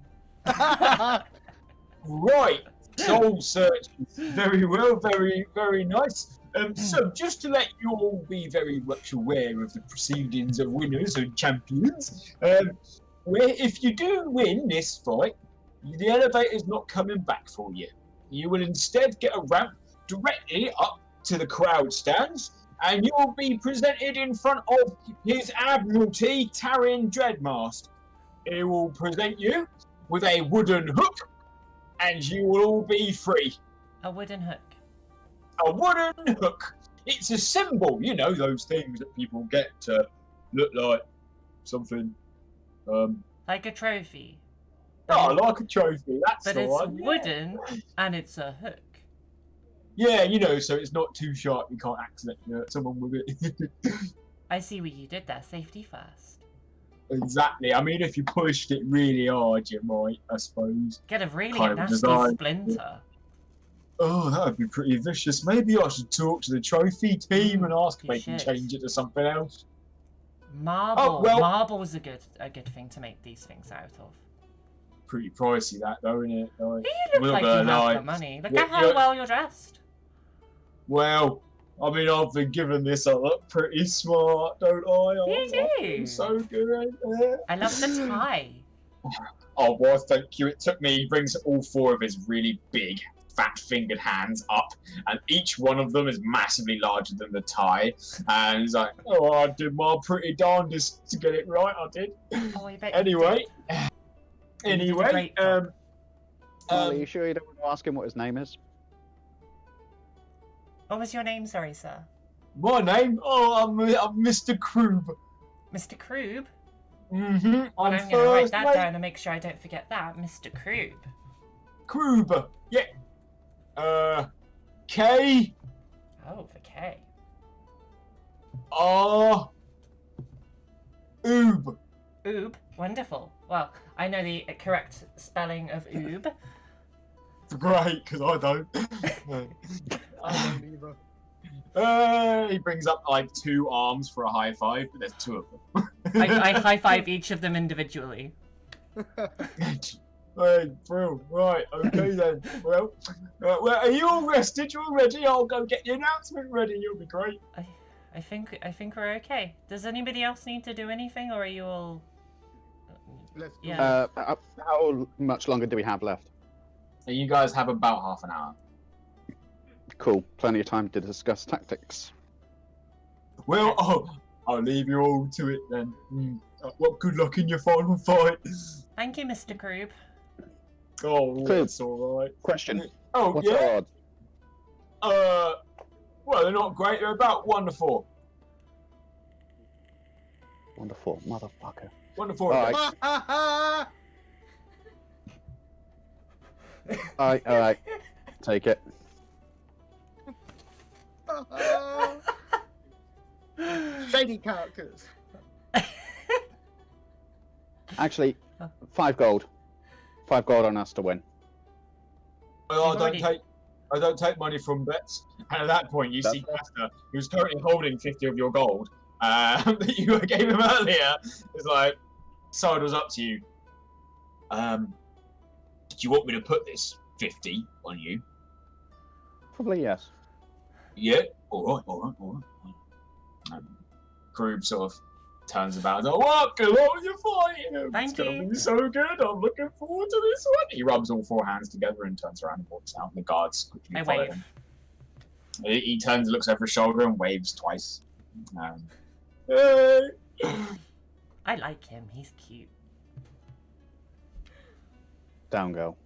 Right, soul search. Very well, very, very nice. So just to let you all be very much aware of the proceedings of winners and champions, where if you do win this fight, the elevator's not coming back for you. You will instead get a ramp directly up to the crowd stands, and you will be presented in front of His Admiralty Tarin Dreadmast. He will present you with a wooden hook, and you will all be free. A wooden hook. a wooden hook. It's a symbol, you know, those things that people get to look like something. Like a trophy. Oh, like a trophy. That's But the it's one. wooden and it's a hook. Yeah, you know, so it's not too sharp. You can't accidentally hurt someone with it. I see what you did there. Safety first. Exactly. I mean, if you pushed it really hard, you might, I suppose. Get a really Kind of nasty design. splinter. Oh, that would be pretty vicious. Maybe I should talk to the trophy team and ask if you they can should. change it to something else. Marble. Oh, well- Marble's a good thing to make these things out of. Pretty pricey, that though, isn't it? Like, You we're look not like you gonna have lie. the money. Look Yeah, at how yeah. well you're dressed. Well, I mean, I've been given this. I look pretty smart, don't I? You I do. feel so good, ain't there? I love the tie. Oh, well, thank you. It took me. He brings all four of his really big, fat-fingered hands up, and each one of them is massively larger than the tie. And he's like, "Oh, I did my pretty darndest to get it right. I did." Oh, I bet you Anyway, did. You did a anyway, great job. Marle, are you sure you don't want to ask him what his name is? What was your name, sorry, sir? my name? Oh, I'm Mr. Kroob. Mr. Kroob? Mm-hmm. Well, I'm going to write that down and make sure I don't forget that. Mr. Kroob. Kroob. Yeah. K. Oh, for K. R. Oob. Oob. Wonderful. Well, I know the correct spelling of oob. Great, because I don't. I don't either. He brings up like 2 arms for a high five, but there's 2 of them. I high five each of them individually. Hey, bro. Right, okay then. Well, are you all rested? You all ready? I'll go get the announcement ready. You'll be great. I think we're okay. Does anybody else need to do anything, or are you all? Let's do Yeah. How much longer do we have left? You guys have about half an hour. Cool. Plenty of time to discuss tactics. Well, I'll leave you all to it then. Well, good luck in your final fight. Thank you, Mr. Kroob. Oh, Cool. that's all right. Question. Oh, What's yeah. our odds? Well, they're not great. They're about 1 to 4. Wonderful, motherfucker. 1 to 4. All right. Alright. Take it. Shady characters. Actually, 5 gold. 5 gold on us to win. Well, You've already- I don't take money from bets. And at that point, you see Caster, who's currently holding 50 of your gold, that you gave him earlier, is like, sidles up to you. Did you want me to put this 50 on you? Probably yes. Yeah. All right. Kroob sort of turns about and says, "What? Good luck with your fight. Thank It's gonna you. be so good. I'm looking forward to this one." He rubs all 4 hands together and turns around and walks out. The guards quickly I follow wave. him. He turns, looks over his shoulder, and waves twice. Hey. I like him. He's cute. Down go.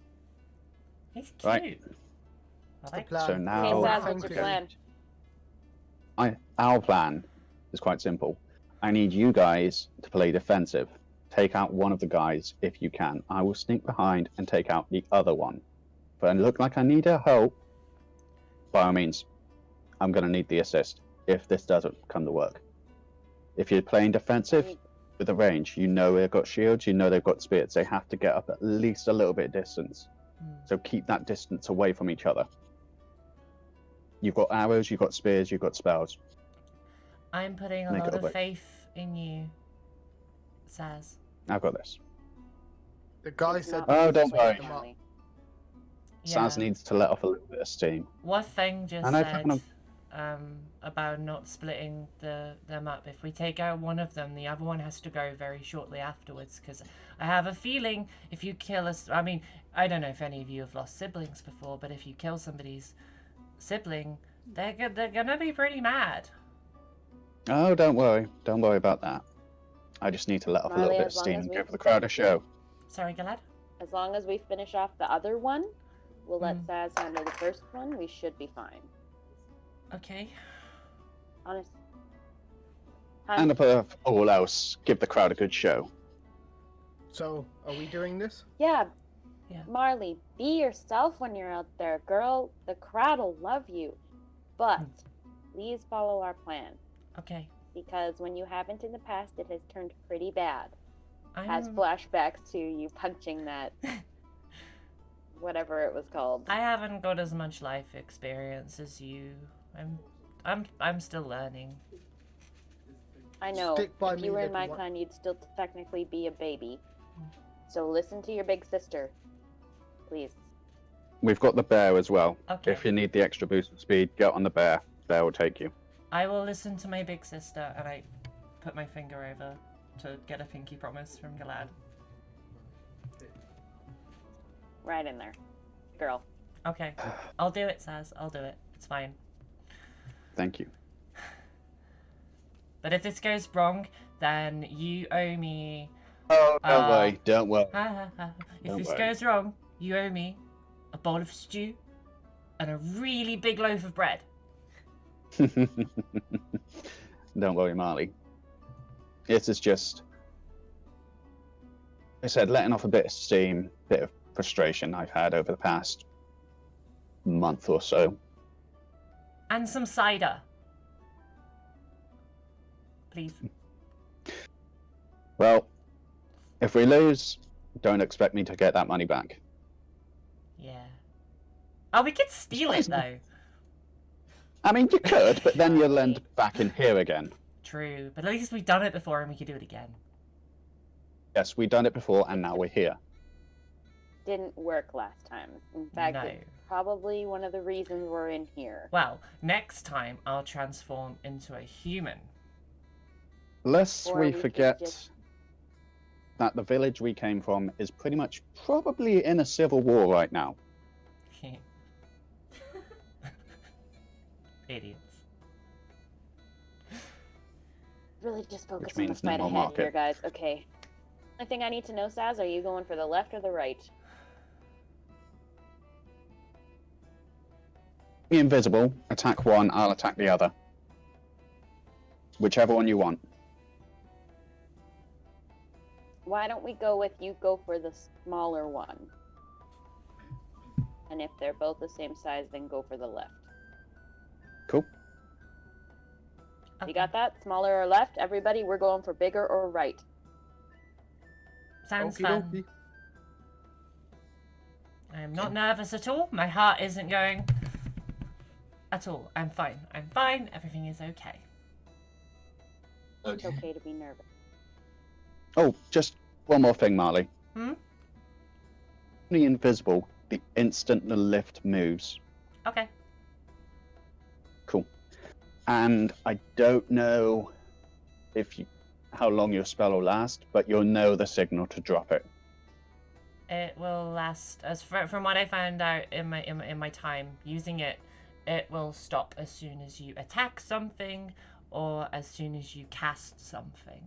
He's cute. Right. I like plan. So Okay, now Saz, what's your plan? our plan is quite simple. I need you guys to play defensive. Take out one of the guys if you can. I will sneak behind and take out the other one. If I look like I need a help, by all means, I'm going to need the assist if this doesn't come to work. If you're playing defensive with the range, you know they've got shields, you know they've got spears. They have to get up at least a little bit of distance. So keep that distance away from each other. You've got arrows, you've got spears, you've got spells. I'm putting a Make lot it of work. faith in you, Saz. I've got this. The guy It's said. not Oh, easy, don't worry. apparently. Saz needs to let off a little bit of steam. What Feng just And I said found about not splitting them up. If we take out one of them, the other one has to go very shortly afterwards. Because I have a feeling if you kill us, I mean, I don't know if any of you have lost siblings before, but if you kill somebody's sibling, they're gonna be pretty mad. Oh, don't worry. Don't worry about that. I just need to let off a little Marle, bit of as long steam as and we- give the crowd a show. Sorry, Galad. As long as we finish off the other one, we'll let Mm. Saz handle the first one. We should be fine. Okay. Honest. And above all else, give the crowd a good show. So, are we doing this? Yeah. Yeah. Marley, be yourself when you're out there, girl. The crowd'll love you. But please follow our plan. Okay. Because when you haven't in the past, it has turned pretty bad. Has I'm... flashbacks to you punching that whatever it was called. I haven't got as much life experience as you. I'm still learning. I know. Stick by If me, you were in little my one. clan, you'd still technically be a baby. So listen to your big sister. Please. We've got the bear as well. Okay. If you need the extra boost of speed, get on the bear. Bear will take you. I will listen to my big sister, and I put my finger over to get a pinky promise from Galad. Right in there. Girl. Okay. I'll do it, Saz. I'll do it. It's fine. Thank you. But if this goes wrong, then you owe me... Oh, don't worry. Don't worry. If Don't this worry. goes wrong, you owe me a bowl of stew and a really big loaf of bread. Don't worry, Marley. This is just, I said, letting off a bit of steam, bit of frustration I've had over the past month or so. And some cider. Please. Well, if we lose, don't expect me to get that money back. Yeah. Oh, we could steal it, though. I mean, you could, but then you'll end back in here again. True, but at least we've done it before and we could do it again. Yes, we've done it before, and now we're here. Didn't work last time. In fact, No. it's probably one of the reasons we're in here. Well, next time I'll transform into a human. Lest Or we we could forget just- that the village we came from is pretty much probably in a civil war right now. Idiots. Really just focus Which on the means fight no ahead more here, market. guys. Okay. I think I need to know, Saz, are you going for the left or the right? Be invisible, attack one, I'll attack the other. Whichever one you want. Why don't we go with you go for the smaller one? And if they're both the same size, then go for the left. Cool. Okay. You got that? Smaller or left? Everybody, we're going for bigger or right. Sounds Okie fun. dokie. I am not nervous at all. My heart isn't going at all. I'm fine. I'm fine. Everything is okay. It's Okay. okay to be nervous. Oh, just one more thing, Marley. Hmm? Only invisible the instant the lift moves. Okay. Cool. And I don't know how long your spell will last, but you'll know the signal to drop it. It will last from what I found out in my time using it. It will stop as soon as you attack something or as soon as you cast something.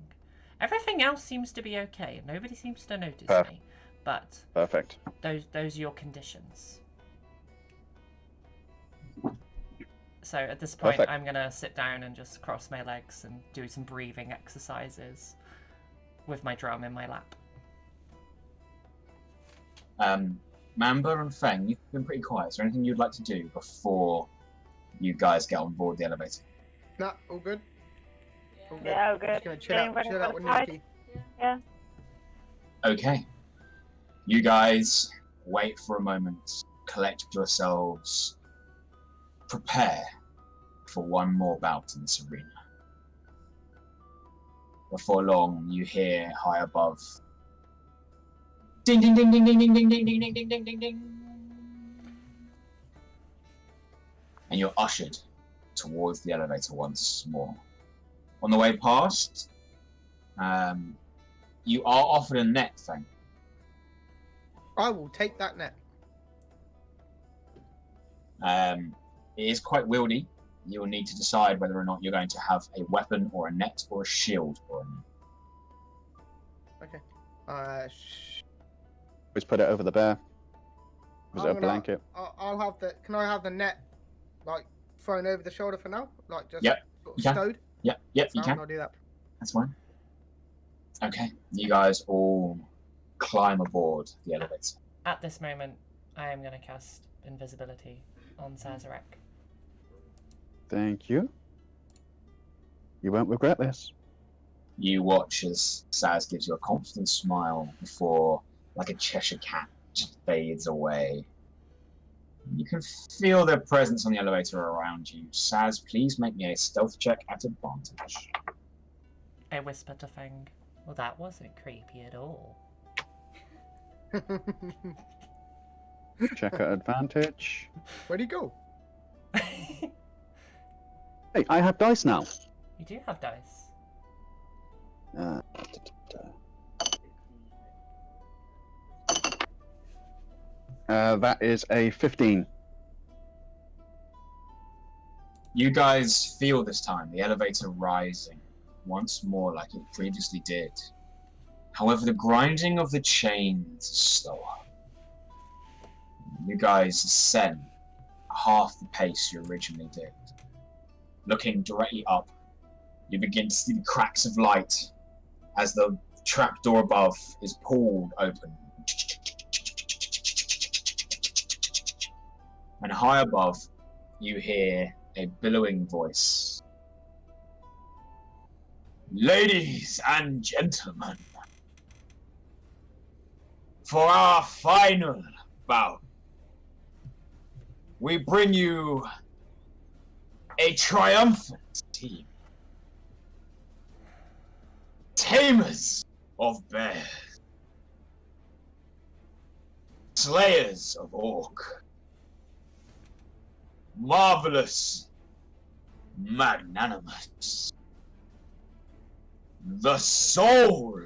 Everything else seems to be okay. Nobody seems to notice me. But Perfect. those are your conditions. So at this point, Perfect. I'm gonna sit down and just cross my legs and do some breathing exercises with my drum in my lap. Mamba and Feng, you've been pretty quiet. Is there anything you'd like to do before you guys get on board the elevator? Nah, all good. All good. Yeah, all good. Just gonna Getting ready chill for out the with fight. Nikki. Yeah. Okay. You guys wait for a moment, collect yourselves, prepare for one more bout in this arena. Before long, you hear high above, ding ding ding ding ding ding ding ding ding ding ding ding ding ding, and you're ushered towards the elevator once more. On the way past, you are offered a net, Feng. I will take that net. It is quite wieldy. You will need to decide whether or not you're going to have a weapon or a net or a shield or a net. Okay. Just put it over the bear. Was it I'm a gonna- blanket? I'll have the. Can I have the net, like thrown over the shoulder for now? Like just Yep, sort you of can. stowed? Yep, That's you fine, can. I'll do that. That's fine. Okay, you guys all climb aboard the elevator. At this moment, I am going to cast invisibility on Sazarac. Thank you. You won't regret this. You watch as Saz gives you a confident smile before, like a Cheshire cat, just fades away. You can feel their presence on the elevator around you. Saz, please make me a stealth check at advantage. I whisper to Feng, well, that wasn't creepy at all. Check at advantage. Where'd he go? Hey, I have dice now. You do have dice. That is a 15. You guys feel this time the elevator rising once more like it previously did. However, the grinding of the chains is slower. You guys ascend half the pace you originally did. Looking directly up, you begin to see the cracks of light as the trapdoor above is pulled open. And high above, you hear a billowing voice. Ladies and gentlemen, for our final bout, we bring you a triumphant team. Tamers of bears. Slayers of orc. Marvelous. Magnanimous. The soul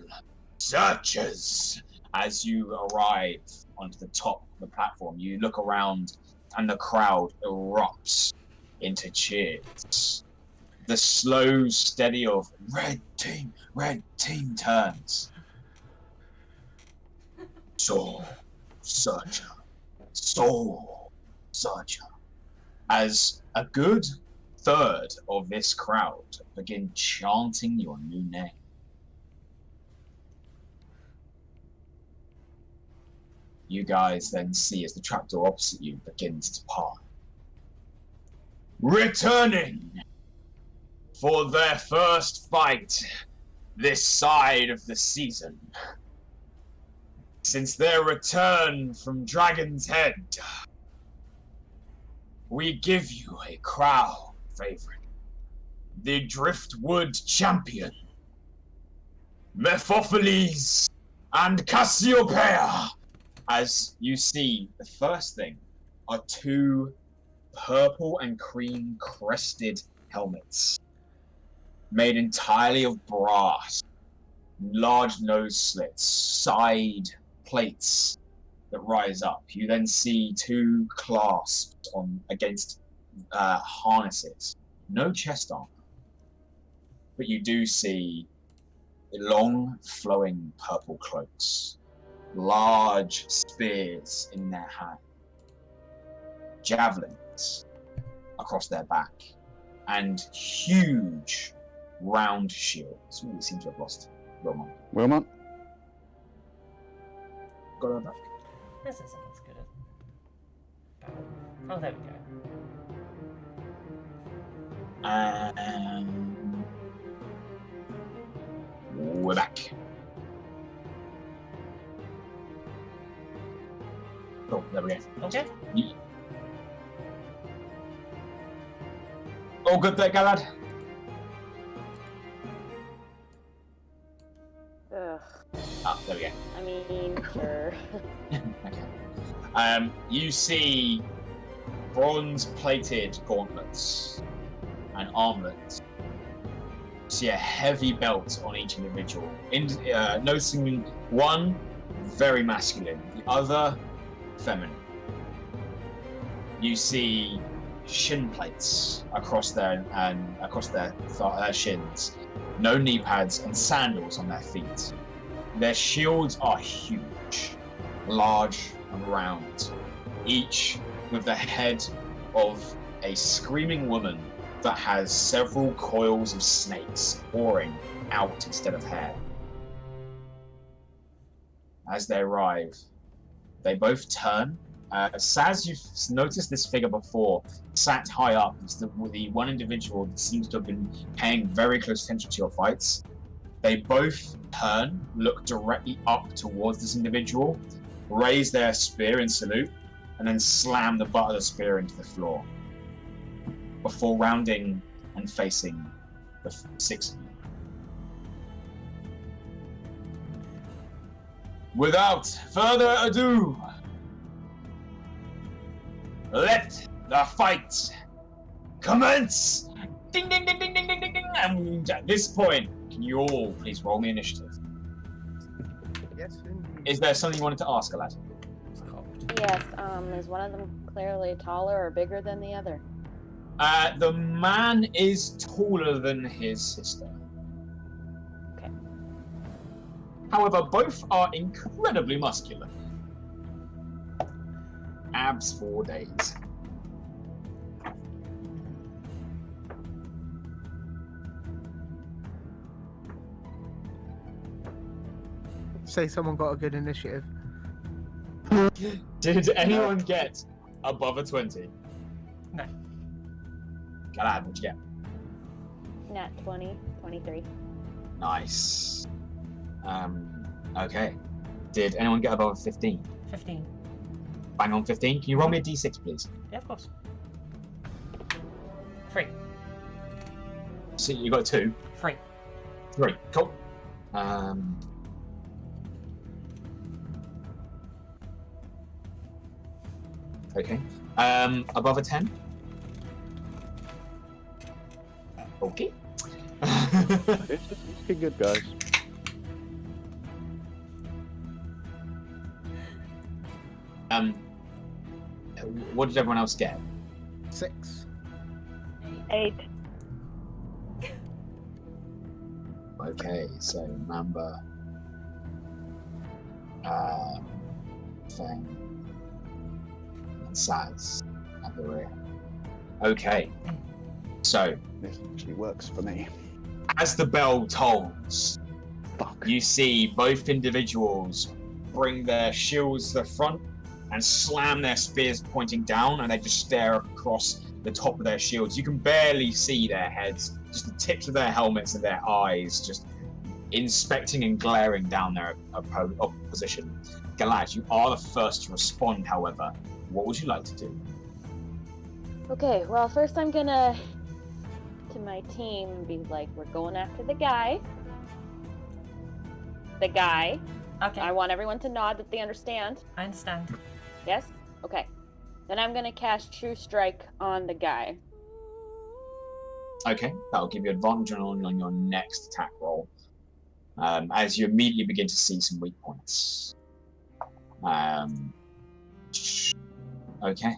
searchers. As you arrive onto the top of the platform, you look around and the crowd erupts into cheers. The slow, steady of red team turns. Soul searcher. Soul searcher. As a good third of this crowd begin chanting your new name. You guys then see as the trapdoor opposite you begins to part. Returning for their first fight this side of the season. Since their return from Dragon's Head, we give you a crowd favorite. The Driftwood champion, Mephopheles and Cassiopeia. As you see, the first thing are two purple and cream crested helmets made entirely of brass, large nose slits, side plates that rise up. You then see two clasps on against harnesses. No chest armor, but you do see long flowing purple cloaks, large spears in their hand, javelins across their back, and huge round shields. Ooh, we seem to have lost Wilmot. Wilmot? Got her back. This isn't as good as... Oh, there we go. We're back. Oh, there we go. Okay. All good there, Galad? Ugh. Ah, there we go. I mean, sure. Okay. You see bronze-plated gauntlets and armlets. You see a heavy belt on each individual. Noticing one very masculine, the other feminine. You see shin plates across their shins, no knee pads, and sandals on their feet. Their shields are huge, large and round, each with the head of a screaming woman that has several coils of snakes pouring out instead of hair. As they arrive, they both turn. Saz, you've noticed this figure before, sat high up. It's the one individual that seems to have been paying very close attention to your fights. They both turn, look directly up towards this individual, raise their spear in salute, and then slam the butt of the spear into the floor before rounding and facing the 6 of you. Without further ado, let the fight commence! Ding, ding, ding, ding, ding, ding, ding, ding. And at this point, can you all please roll me initiative? Yes, indeed. Is there something you wanted to ask, Alad? Yes, is one of them clearly taller or bigger than the other? The man is taller than his sister. Okay. However, both are incredibly muscular. Abs for days. Say someone got a good initiative. Did anyone get above a 20? No. Galad, what'd you get? Nat 20, 23. Nice. Okay. Did anyone get above a 15? 15. Bang on 15. Can you roll me a d6, please? Yeah, of course. 3. So you got 2. 3. 3. Cool. Okay. Above a 10? Okay. It's good, guys. What did everyone else get? 6. 8. Okay, so Mamba, Feng, and Saz at the rear. Okay, so This actually works for me. as the bell tolls, Fuck. you see both individuals bring their shields to the front and slam their spears pointing down, and they just stare across the top of their shields. You can barely see their heads, just the tips of their helmets and their eyes just inspecting and glaring down their opposition. Galad, you are the first to respond, however. What would you like to do? Okay, well, first I'm gonna to my team and be like, we're going after the guy. The guy. Okay, I want everyone to nod that they understand. I understand. Yes? Okay. Then I'm gonna cast True Strike on the guy. Okay, that'll give you advantage on your next attack roll, as you immediately begin to see some weak points. Okay.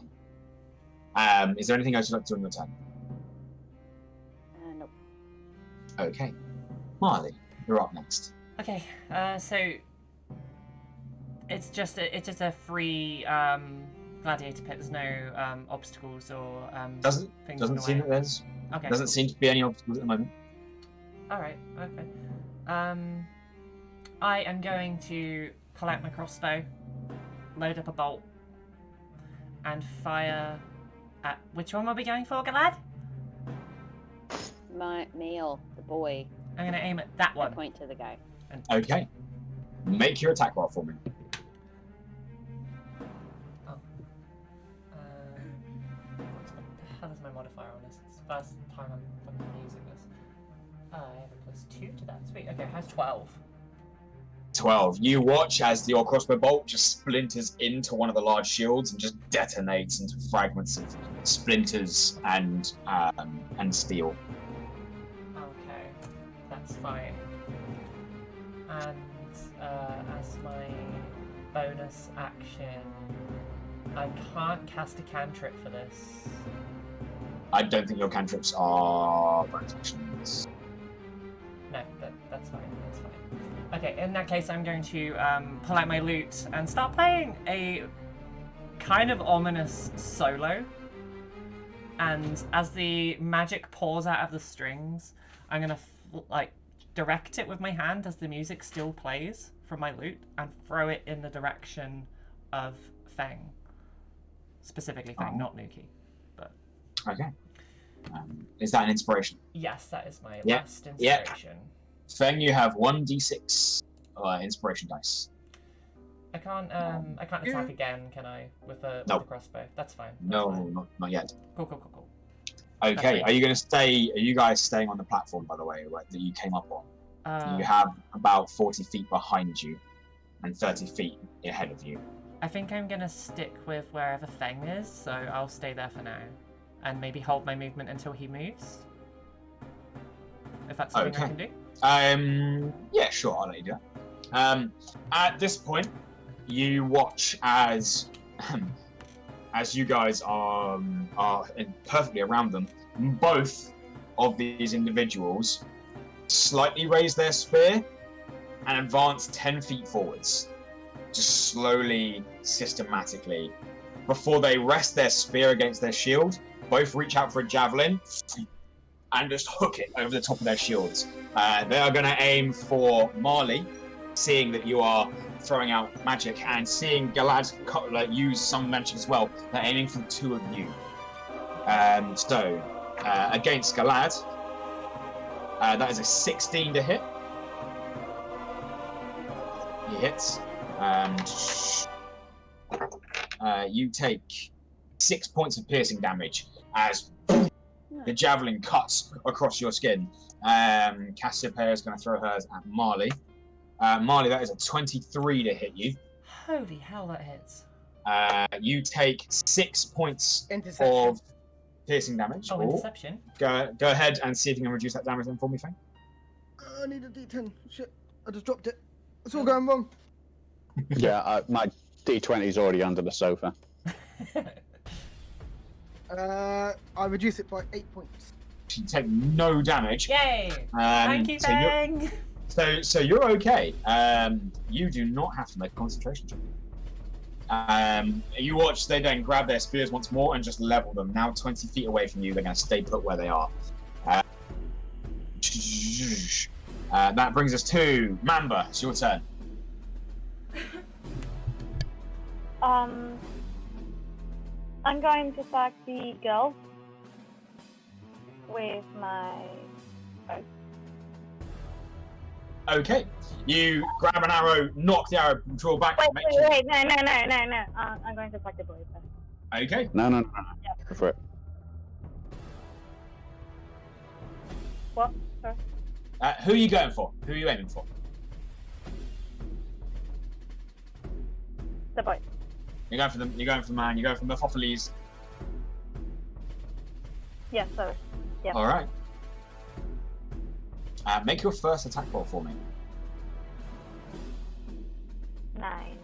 Is there anything else you'd like to do on your turn? Nope. Okay. Marle, you're up next. Okay, so it's just a free gladiator pit. There's no obstacles or things in Doesn't the seem way. that there's Okay. doesn't seem to be any obstacles at the moment. All right. Okay. I am going to pull out my crossbow, load up a bolt, and fire at which one are we going for, Galad? My male, the boy. I'm going to aim at that I one. point to the guy. Okay. Make your attack roll for me. What the hell is my modifier on this? It's the first time I'm fucking using this. I have a +2 to that. Sweet. Okay, how's 12? 12. You watch as your crossbow bolt just splinters into one of the large shields and just detonates into fragments of splinters and steel. Okay, that's fine. And as my bonus action, I can't cast a cantrip for this. I don't think your cantrips are bonus actions. No, that's fine. That's fine. Okay, in that case, I'm going to pull out my lute and start playing a kind of ominous solo. And as the magic pours out of the strings, I'm gonna direct it with my hand as the music still plays from my lute and throw it in the direction of Feng. Specifically Feng, not Nuki. But Okay. Is that an inspiration? yes, that is my Yep. last inspiration. Feng, you have 1d6 inspiration dice. I can't attack again, can I? With the crossbow. That's fine. That's fine. Not yet. Cool. Okay, fine. are you guys staying on the platform, by the way, that you came up on? You Uh, have about 40 feet behind you and 30 feet ahead of you. I think I'm gonna stick with wherever Feng is, so I'll stay there for now. And maybe hold my movement until he moves. If that's something I can do. Yeah, sure, I'll let you do that. At this point, you watch as you guys are perfectly around them, both of these individuals slightly raise their spear and advance 10 feet forwards, just slowly, systematically. Before they rest their spear against their shield, both reach out for a javelin and just hook it over the top of their shields. They are going to aim for Marle, seeing that you are throwing out magic, and seeing Galad use some magic as well. They're aiming for the two of you. Against Galad, that is a 16 to hit. He hits. You take 6 points of piercing damage as the javelin cuts across your skin. Cassiopeia is going to throw hers at Marle. Marle, that is a 23 to hit you. Holy hell, that hits. You take 6 points of piercing damage. Oh, interception. Go ahead and see if you can reduce that damage then for me, Feng. I need a D10. Shit, I just dropped it. It's all going wrong. Yeah, my D20 is already under the sofa. I reduce it by 8 points. You take no damage. Yay! Thank you, Feng! So you're okay. You do not have to make a concentration check. You watch they then grab their spears once more and just level them. Now 20 feet away from you, they're going to stay put where they are. That brings us to Mamba. It's your turn. I'm going to attack the girl with my bow. Okay. You grab an arrow, knock the arrow, draw back. Wait, no. I'm going to attack the boy first. Okay. No. Yeah. Go for it. What? Sorry. Who are you going for? Who are you aiming for? The boy. You're going for the man. You're going for Mephopheles. Yeah, sorry. Yeah. All right. Make your first attack roll for me. 9.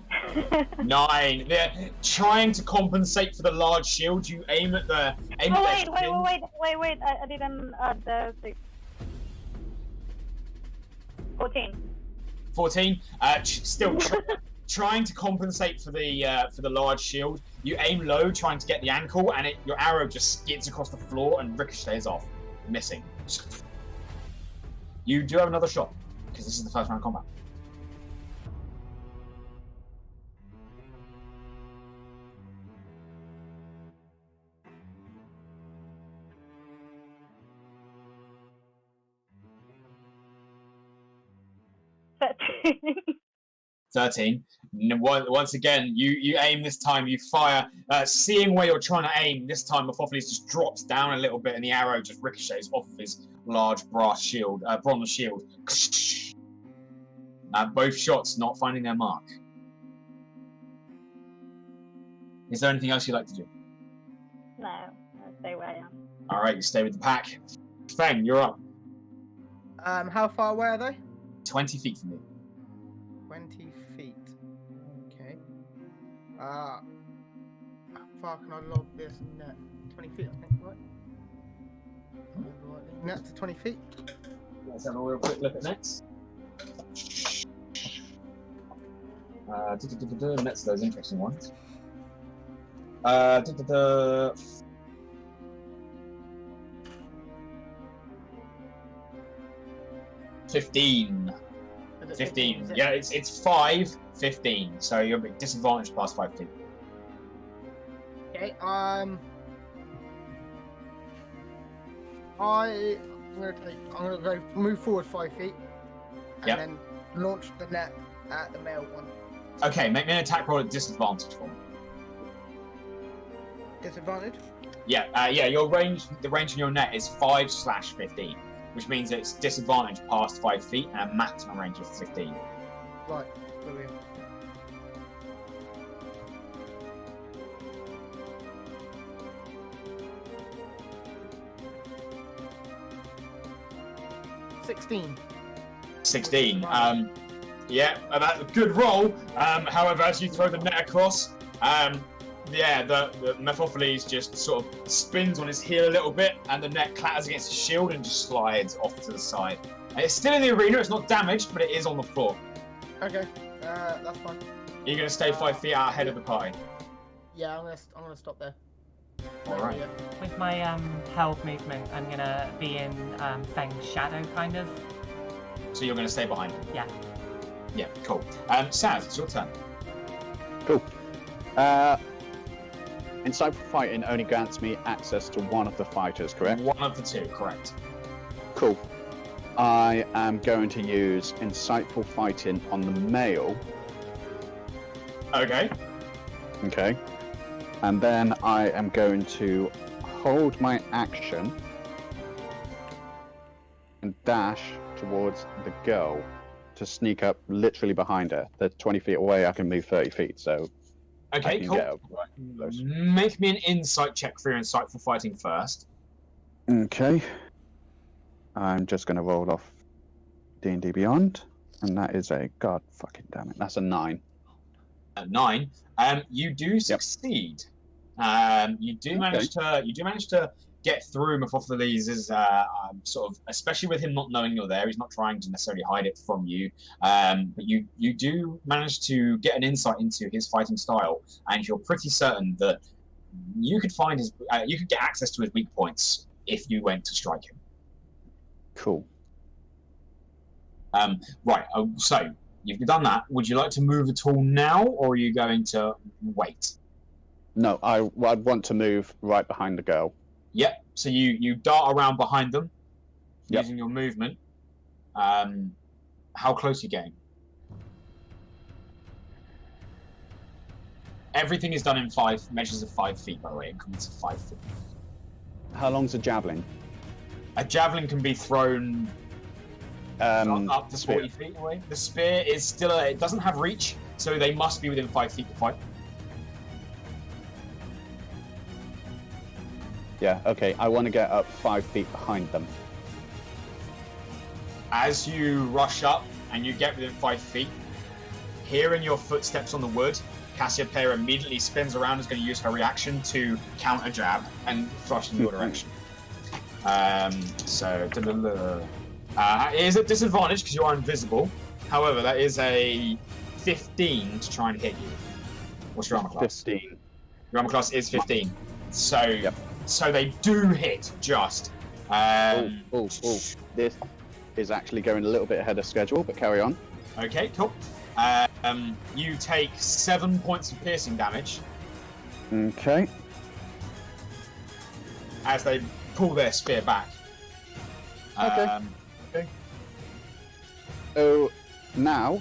9. They're trying to compensate for the large shield. You aim at the. Wait! I didn't add the 6. 14. 14. Still trying to compensate for the large shield. You aim low, trying to get the ankle, and your arrow just skids across the floor and ricochets off, missing. You do have another shot because this is the first round of combat. But 13. Once again, you aim this time, you fire. Seeing where you're trying to aim, this time Mephopheles just drops down a little bit and the arrow just ricochets off of his large bronze shield. Both shots not finding their mark. Is there anything else you'd like to do? no, I'll stay where I am. Alright, you stay with the pack. Feng, you're up. How far away are they? 20 feet from you. 20 feet. Okay. How far can I log this net? 20 feet, I think, right? Net to 20 feet. Let's have a real quick look at nets. Nets, those interesting ones. 15. Is it 15. is it? Yeah, it's 5, 15. So you're disadvantaged past 5 feet. Okay. I'm gonna go move forward 5 feet, and Yep. then launch the net at the male one. Okay, make me an attack roll at disadvantage for me. Disadvantage. Yeah, your range. The range in your net is 5/15, which means it's disadvantage past 5 feet and a maximum range of 15. Right. Brilliant. $16. 16. Yeah, that's a good roll. However, as you throw the net across, the Mephistopheles just sort of spins on his heel a little bit, and the net clatters against his shield and just slides off to the side. And it's still in the arena. It's not damaged, but it is on the floor. Okay. That's fine. You're gonna stay 5 feet out ahead of the party. Yeah, I'm gonna stop there. All right. Yeah. With my held movement, I'm gonna be in Feng's shadow, kind of. So you're gonna stay behind him. Yeah. Yeah, cool. Saz, it's your turn. Cool. Insightful Fighting only grants me access to one of the fighters, correct? One of the two, correct. Cool. I am going to use Insightful Fighting on the male. Okay. Okay. And then I am going to hold my action and dash towards the girl to sneak up literally behind her. They're 20 feet away, I can move 30 feet, so I Okay, can cool. get up close. Make me an insight check for your insightful fighting first. Okay. I'm just going to roll off D&D Beyond, and that is a, god fucking damn it, that's a 9. At 9, you do succeed. You do manage to get through Mephistopheles' sort of, especially with him not knowing you're there. He's not trying to necessarily hide it from you. But you do manage to get an insight into his fighting style, and you're pretty certain that you could find his, you could get access to his weak points if you went to strike him. Cool. Right. So you've done that. Would you like to move at all now, or are you going to wait? No, I'd want to move right behind the girl. Yep. So you dart around behind them Yep. using your movement. How close are you getting? Everything is done in measures of 5 feet, by the way, increments of 5 feet. How long's a javelin? A javelin can be thrown up to spear. 40 feet away. The spear is still it doesn't have reach, so they must be within 5 feet to fight. Yeah, okay, I want to get up 5 feet behind them. As you rush up and you get within 5 feet, hearing your footsteps on the wood, Cassiopeia immediately spins around and is going to use her reaction to counter jab and thrust in your direction. It is at disadvantage because you are invisible. However, that is a 15 to try and hit you. What's your armor class? 15. Your armor class is 15. So, Yep. so they do hit just. This is actually going a little bit ahead of schedule, but carry on. Okay, cool. You take 7 points of piercing damage Okay. as they pull their spear back. Okay. So now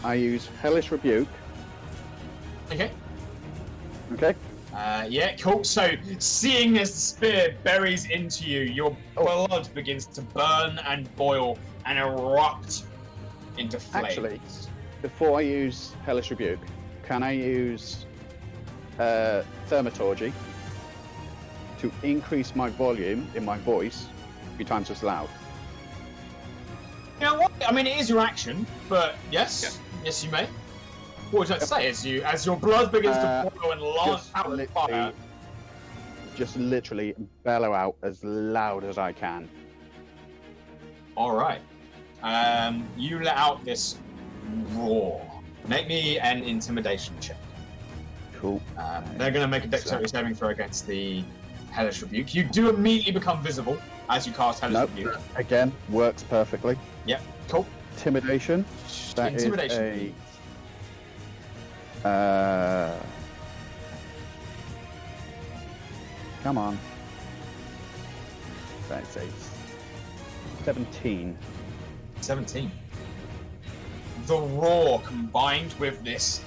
I use Hellish Rebuke. Okay. Okay. Yeah, cool. So, seeing as the spear buries into you, your blood begins to burn and boil and erupt into flames. Actually, before I use Hellish Rebuke, can I use Thaumaturgy to increase my volume in my voice 3 times as loud? You know what? I mean, it is your action, but yes, yes, you may. What would you like to say as your blood begins to boil and launch out of fire? Just literally bellow out as loud as I can. All right. You let out this roar. Make me an intimidation check. Cool. They're going to make a dexterity saving throw against the Hellish Rebuke. You do immediately become visible as you cast Hellish Rebuke. Again, works perfectly. Yep, cool. Intimidation. That Intimidation. Is a... Come on. That's a 17. 17. The roar combined with this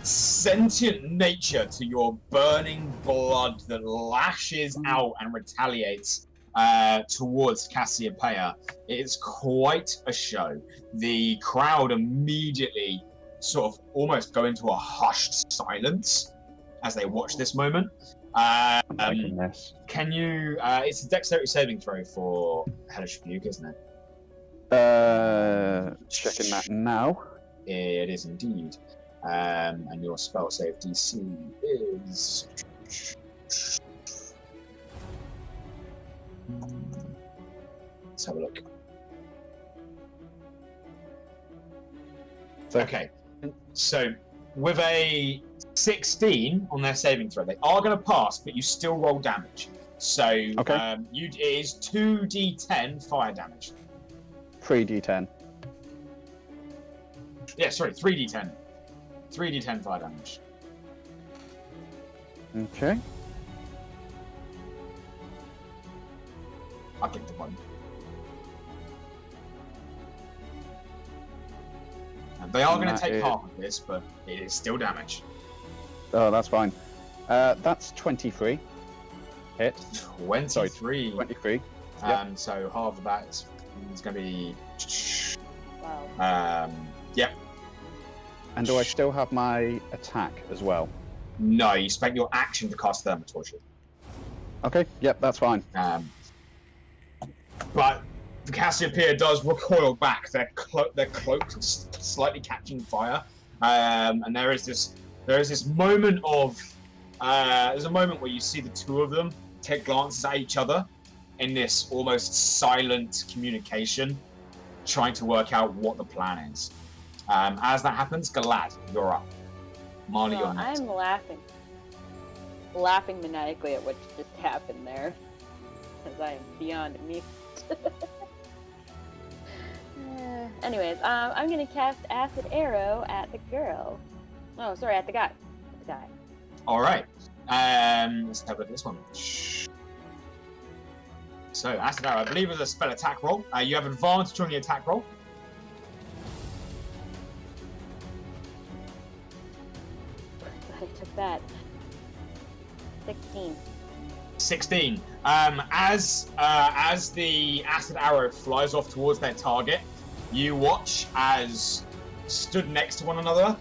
sentient nature to your burning blood that lashes out and retaliates towards Cassiopeia. It is quite a show. The crowd immediately sort of almost go into a hushed silence as they watch this moment. I'm liking this. Can you... it's a dexterity saving throw for Hellish Rebuke, isn't it? Checking that now. It is indeed. And your spell save DC is... Let's have a look. Okay. So, with a 16 on their saving throw, they are going to pass, but you still roll damage. So, it is 2d10 fire damage. 3d10. Yeah, sorry, 3d10. 3d10 fire damage. Okay. I clicked the button. And they are going to take half of this, but it is still damage. Oh, that's fine. That's 23. Hit. 23. Sorry, 23. Yep. So half of that is going to be... Wow. Yep. And do I still have my attack as well? No, you spent your action to cast Thermatorture. Okay, yep, that's fine. But the Cassiopeia does recoil back. Their cloak is slightly catching fire, and there is this moment of there's a moment where you see the two of them take glances at each other in this almost silent communication, trying to work out what the plan is. As that happens, Galad, you're up. Marle, you're next. I'm laughing maniacally at what just happened there, because I am beyond amused. Anyways, I'm gonna cast Acid Arrow at the girl. Oh, sorry, at the guy. All right. Let's have a look at this one. So, Acid Arrow, I believe is a spell attack roll. You have advantage on the attack roll. I took that. 16. 16. As the acid arrow flies off towards their target, you watch as, stood next to one another,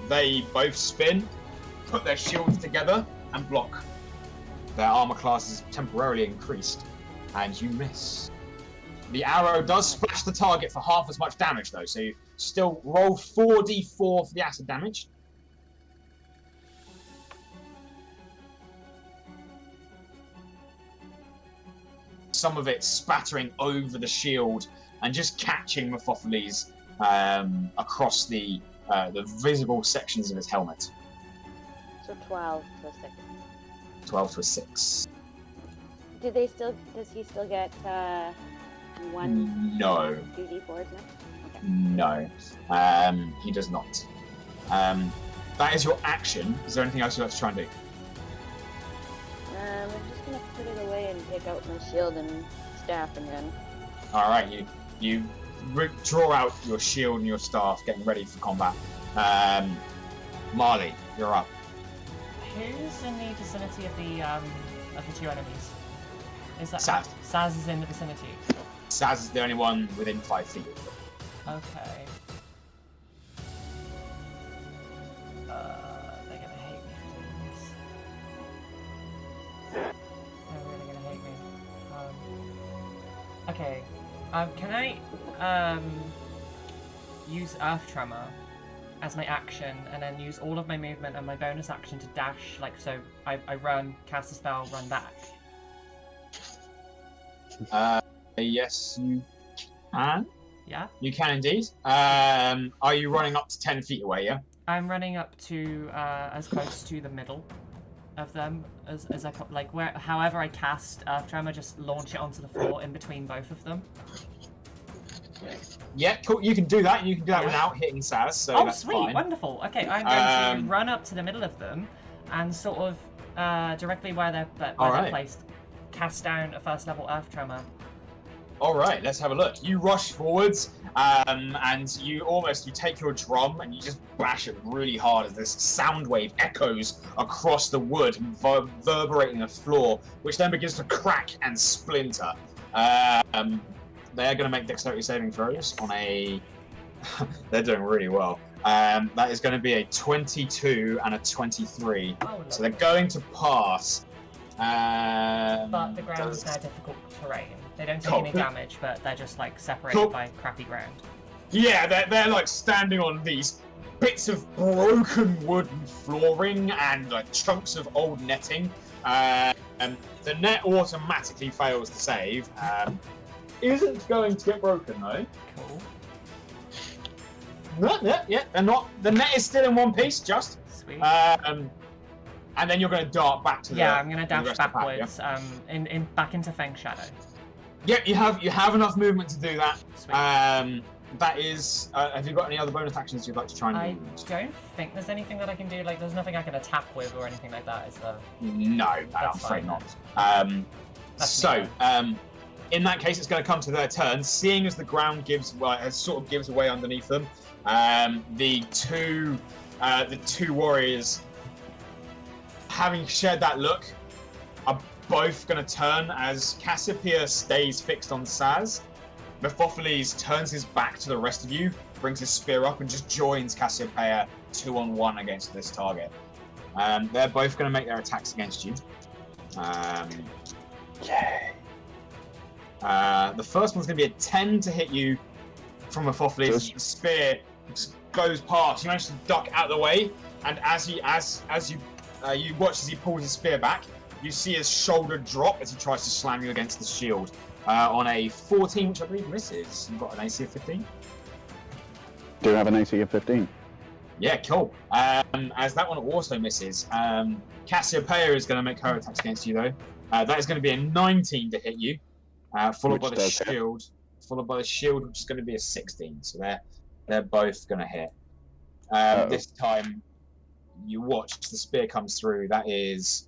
they both spin, put their shields together, and block. Their armor class is temporarily increased, and you miss. The arrow does splash the target for half as much damage, though, so you still roll 4d4 for the acid damage. Some of it spattering over the shield and just catching Mephistopheles across the visible sections of his helmet. So 12 to 6. 12 to a 6. Does he still get 1? No. 2d4s now? Okay. No. He does not. That is your action. Is there anything else you'd like to try and do? I'm just gonna put it away and take out my shield and staff again. All right, you draw out your shield and your staff, getting ready for combat. Marle, you're up. Who's in the vicinity of the two enemies? Is that Saz. Saz is in the vicinity. Saz is the only one within 5 feet. Okay. They're gonna hate me for doing this. They're really gonna hate me. Okay. Can I use Earth Tremor as my action, and then use all of my movement and my bonus action to dash? Like, so I run, cast a spell, run back. Yes, you can. Yeah. You can indeed. Are you running up to 10 feet away? Yeah. I'm running up to as close to the middle. of them as I like however I cast Earth Tremor, just launch it onto the floor in between both of them. Yeah, cool. You can do that. You can do that without hitting Saz, so Oh, that's sweet, fine. wonderful. Okay, I'm going to run up to the middle of them and sort of directly where they're placed, cast down a first level Earth Tremor. All right, let's have a look. You rush forwards, and you take your drum and you just bash it really hard as this sound wave echoes across the wood, reverberating the floor, which then begins to crack and splinter. They're going to make dexterity saving throws on a... They're doing really well. That is going to be a 22 and a 23. So they're going to pass. But the ground is now difficult terrain. They don't take any damage, but they're just like separated by crappy ground. Yeah, they're like standing on these bits of broken wooden flooring and like chunks of old netting. The net automatically fails to save. Isn't going to get broken though. Cool. No, yeah, they're not. The net is still in one piece, just. Sweet. And then you're going to dart back to the. Yeah, I'm going to dash backwards. Pack, yeah? Back into Feng's shadow. Yep, you have enough movement to do that. Sweet. That is. Have you got any other bonus actions you'd like to try and use? I don't think there's anything that I can do. Like, there's nothing I can attack with or anything like that. Is there? No, I'm afraid not. In that case, it's going to come to their turn. Seeing as the ground gives away underneath them, the two warriors, having shared that look, are both going to turn as Cassiopeia stays fixed on Saz. Mephopheles turns his back to the rest of you, brings his spear up, and just joins Cassiopeia 2-on-1 against this target. They're both going to make their attacks against you. Yay. The first one's going to be a 10 to hit you from Mephopheles. The spear goes past. You manage to duck out of the way, and as you watch as he pulls his spear back, you see his shoulder drop as he tries to slam you against the shield. On a 14, which I believe misses. You've got an AC of 15. Do you have an AC of 15? Yeah, cool. As that one also misses. Cassiopeia is going to make her attacks against you, though. That is going to be a 19 to hit you. Followed by the shield, which is going to be a 16. So they're both going to hit. This time, you watch the spear comes through. That is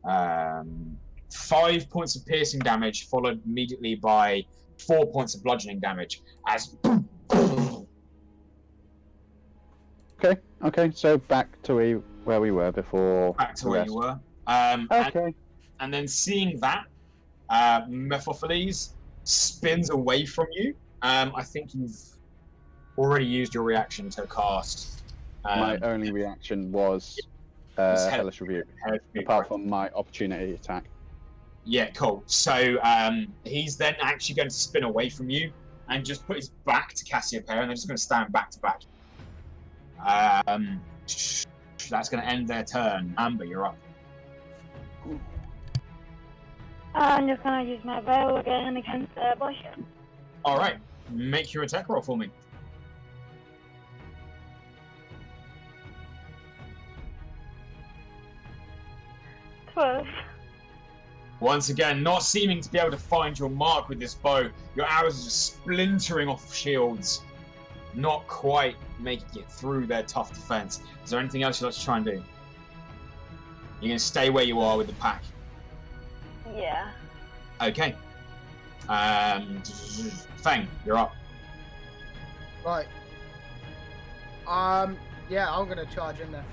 5 points of piercing damage, followed immediately by 4 points of bludgeoning damage. As okay. So back to where we were before. Back to where you were. Okay. And then seeing that, Mephopheles spins away from you. I think you've already used your reaction to cast. My only reaction was Hellish Rebuke, apart from my opportunity attack. Yeah, cool. So he's then actually going to spin away from you and just put his back to Cassiopeia, and they're just going to stand back to back. That's going to end their turn. Amber, you're up. I'm just gonna use my bow again against Bosha. Alright, make your attack roll for me. Once again, not seeming to be able to find your mark with this bow, your arrows are just splintering off shields, not quite making it through their tough defense. Is there anything else you'd like to try and do? You're going to stay where you are with the pack? Yeah. Okay. Feng, you're up. Right. Yeah, I'm gonna charge in there.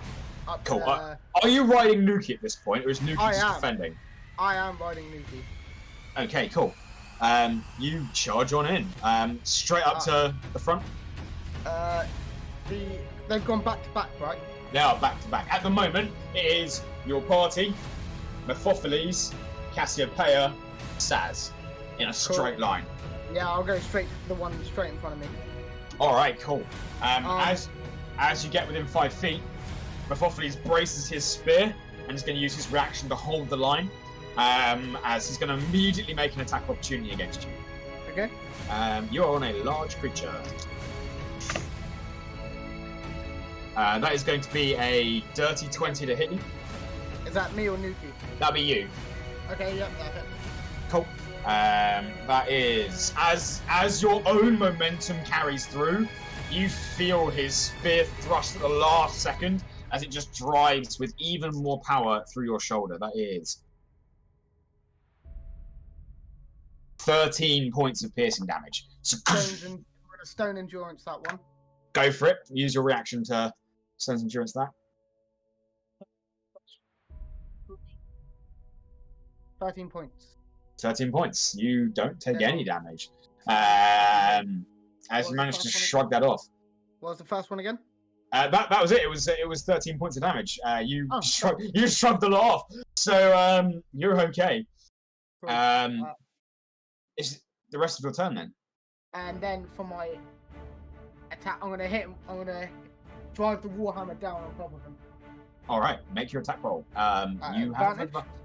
Cool. Are you riding Nuki at this point, or is Nuki just defending? I am riding Nuki. Okay, cool. You charge on in. Straight up to the front. They've gone back to back, right? They are back to back. At the moment, it is your party, Mephopheles, Cassiopeia, Saz, in a straight line. Yeah, I'll go straight to the one straight in front of me. All right, cool. As you get within 5 feet, Mephopheles braces his spear and is going to use his reaction to hold the line, as he's going to immediately make an attack opportunity against you. Okay. You are on a large creature. That is going to be a dirty 20 to hit you. Is that me or Nuki? That'll be you. Okay, yep, that hits. Cool. That is as your own momentum carries through, you feel his spear thrust at the last second as it just drives with even more power through your shoulder. That is 13 points of piercing damage. So Stone endurance, that one. go for it. Use your reaction to Stone's endurance. That 13 points. 13 points. You don't take any damage. As you manage to shrug that off. What was the first one again? That was it. It was 13 points of damage. You shrugged a lot off. So you're okay. Cool. It's the rest of your turn then. And then for my attack, I'm gonna hit him. I'm gonna drive the warhammer down on top of him. All right, make your attack roll.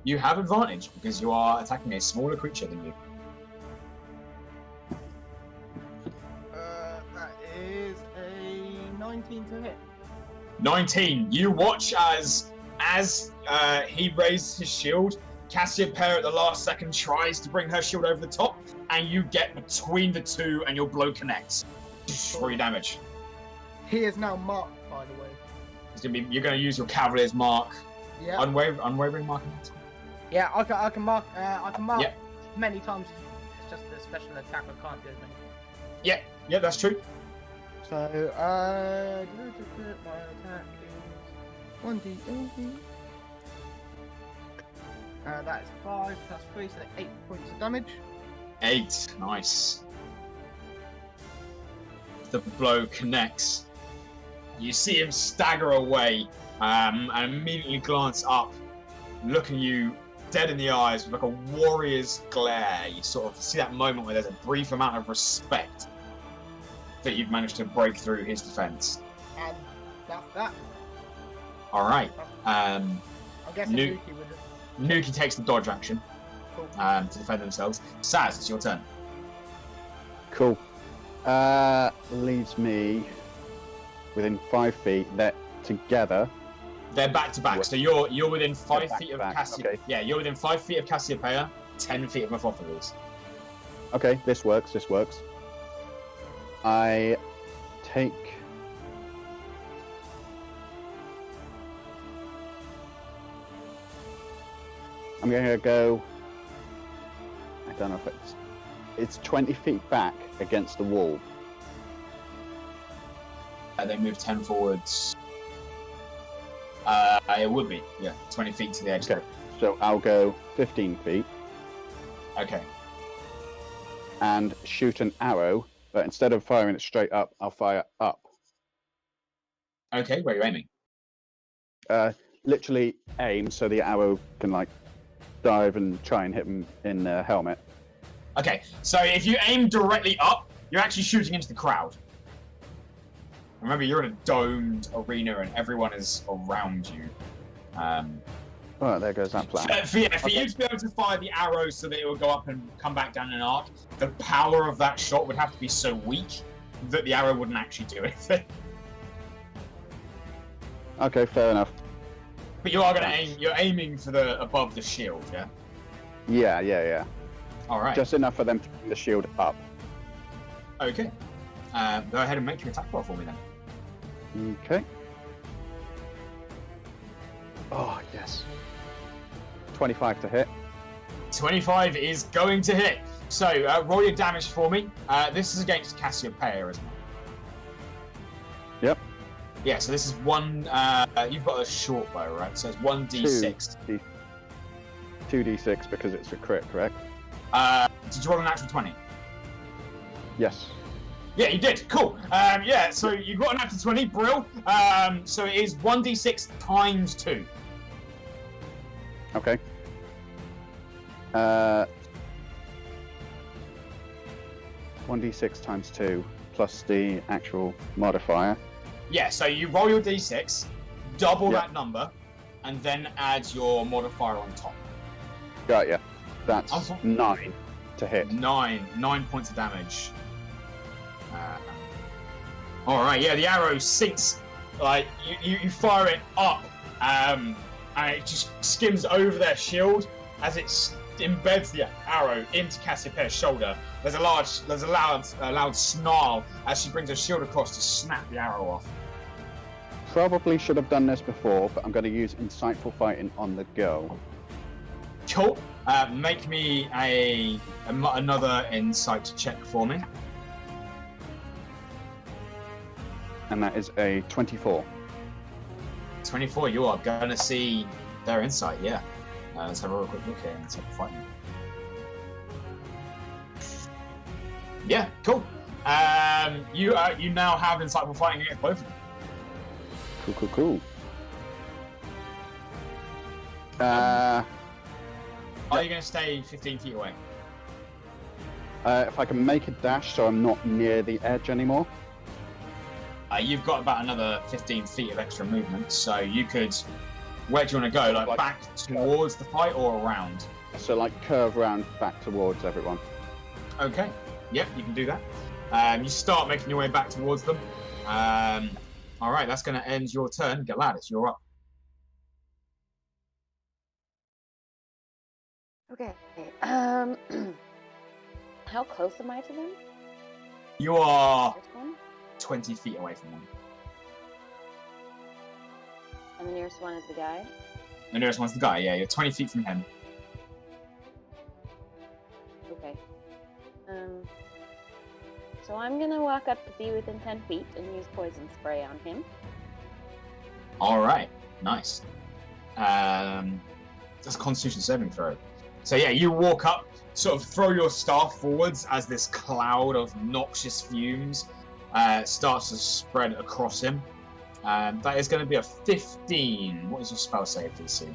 You have advantage because you are attacking a smaller creature than you. That is a 19 to hit. 19. You watch as he raises his shield. Cassiopeia at the last second tries to bring her shield over the top, and you get between the two, and your blow connects. For your damage. He is now marked, by the way. You're going to use your Cavalier's mark. Yeah. Unwavering mark. Yeah, I can mark. Yep. Many times. It's just the special attack. I can't do as many. Yeah, that's true. So, my attack is 1d8. That is 5 plus 3, so 8 points of damage. 8, nice. The blow connects. You see him stagger away, and immediately glance up, looking you dead in the eyes with like a warrior's glare. You sort of see that moment where there's a brief amount of respect that you've managed to break through his defense. And that's that. All right. I'm guessing Nuki would. Nuki takes the dodge action Cool. to defend themselves. Saz, it's your turn. Cool. Leaves me within 5 feet. They're together. They're back to back, so you're within 5 back feet to of back, Cassiopeia. okay. Yeah, you're within 5 feet of Cassiopeia, 10 feet of Mephistopheles. Okay, this works. I take. I'm going to go. I don't know if it's 20 feet back against the wall. They move 10 forwards. It would be, 20 feet to the edge. Okay, so I'll go 15 feet. Okay. And shoot an arrow, but instead of firing it straight up, I'll fire up. Okay, where are you aiming? Literally aim so the arrow can dive and try and hit him in the helmet. Okay, so if you aim directly up, you're actually shooting into the crowd. Remember, you're in a domed arena and everyone is around you. Oh, there goes that plan. For you to be able to fire the arrow so that it will go up and come back down in an arc, the power of that shot would have to be so weak that the arrow wouldn't actually do anything. Okay, fair enough. But you are going to aim. You're aiming for the above the shield, yeah. Yeah. All right. Just enough for them to bring the shield up. Okay. Go ahead and make your attack roll for me then. Okay. Oh yes. 25 to hit. 25 is going to hit. So roll your damage for me. This is against Cassiopeia, isn't it? Yep. Yeah. So this is one. You've got a short bow, right? So it's 1d6. 2d6 because it's a crit, correct? Did you roll a natural 20? Yes. Yeah, you did. Cool. So you got an natural 20, brill. So it is 1d6 times 2. Okay. 1d6 times 2 plus the actual modifier. Yeah, so you roll your d6, double Yep. that number, and then add your modifier on top. Got ya. That's 9 to hit. 9 points of damage. All right, yeah, the arrow sinks like you fire it up, and it just skims over their shield as it embeds the arrow into Cassiopeia's shoulder. There's a loud snarl as she brings her shield across to snap the arrow off. Probably should have done this before, but I'm going to use insightful fighting on the go. Cool. Make me another insight check for me. And that is a 24. 24. You are gonna see their insight. Yeah. Let's have a real quick look here and start fighting. Yeah. Cool. You now have insightful fighting against both of them. Cool. Are you going to stay 15 feet away? If I can make a dash so I'm not near the edge anymore. You've got about another 15 feet of extra movement, so you could... Where do you want to go? Like back towards the fight or around? So like curve round back towards everyone. Okay. Yep, you can do that. You start making your way back towards them. Alright, that's going to end your turn. Galadesis, you're up. Okay. How close am I to them? You are This one? 20 feet away from them. And the nearest one is the guy? The nearest one's the guy, yeah. You're 20 feet from him. Okay. So I'm gonna walk up to be within 10 feet and use poison spray on him. Alright, nice. That's a Constitution saving throw. So yeah, you walk up, sort of throw your staff forwards as this cloud of noxious fumes starts to spread across him. That is going to be a 15. What is your spell save, DC?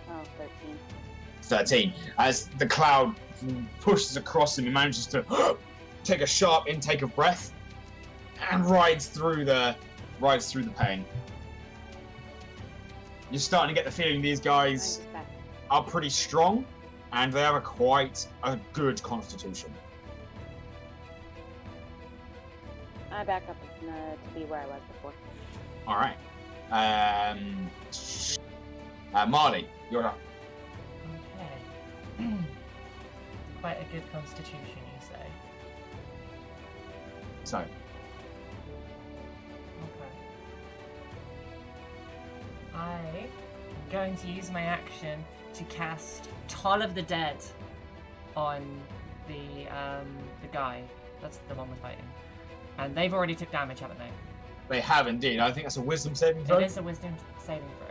Oh, 13. 13. As the cloud pushes across him, he manages to take a sharp intake of breath and rides through the pain. You're starting to get the feeling these guys are pretty strong, and they have quite a good constitution. I back up to be where I was before. All right. Marle, you're up. Okay. Quite a good constitution, you say. So, Okay. I'm going to use my action to cast Toll of the Dead on the guy. That's the one we're fighting. And they've already took damage, haven't they? they have indeed. I think that's a wisdom saving throw. It is a wisdom saving throw.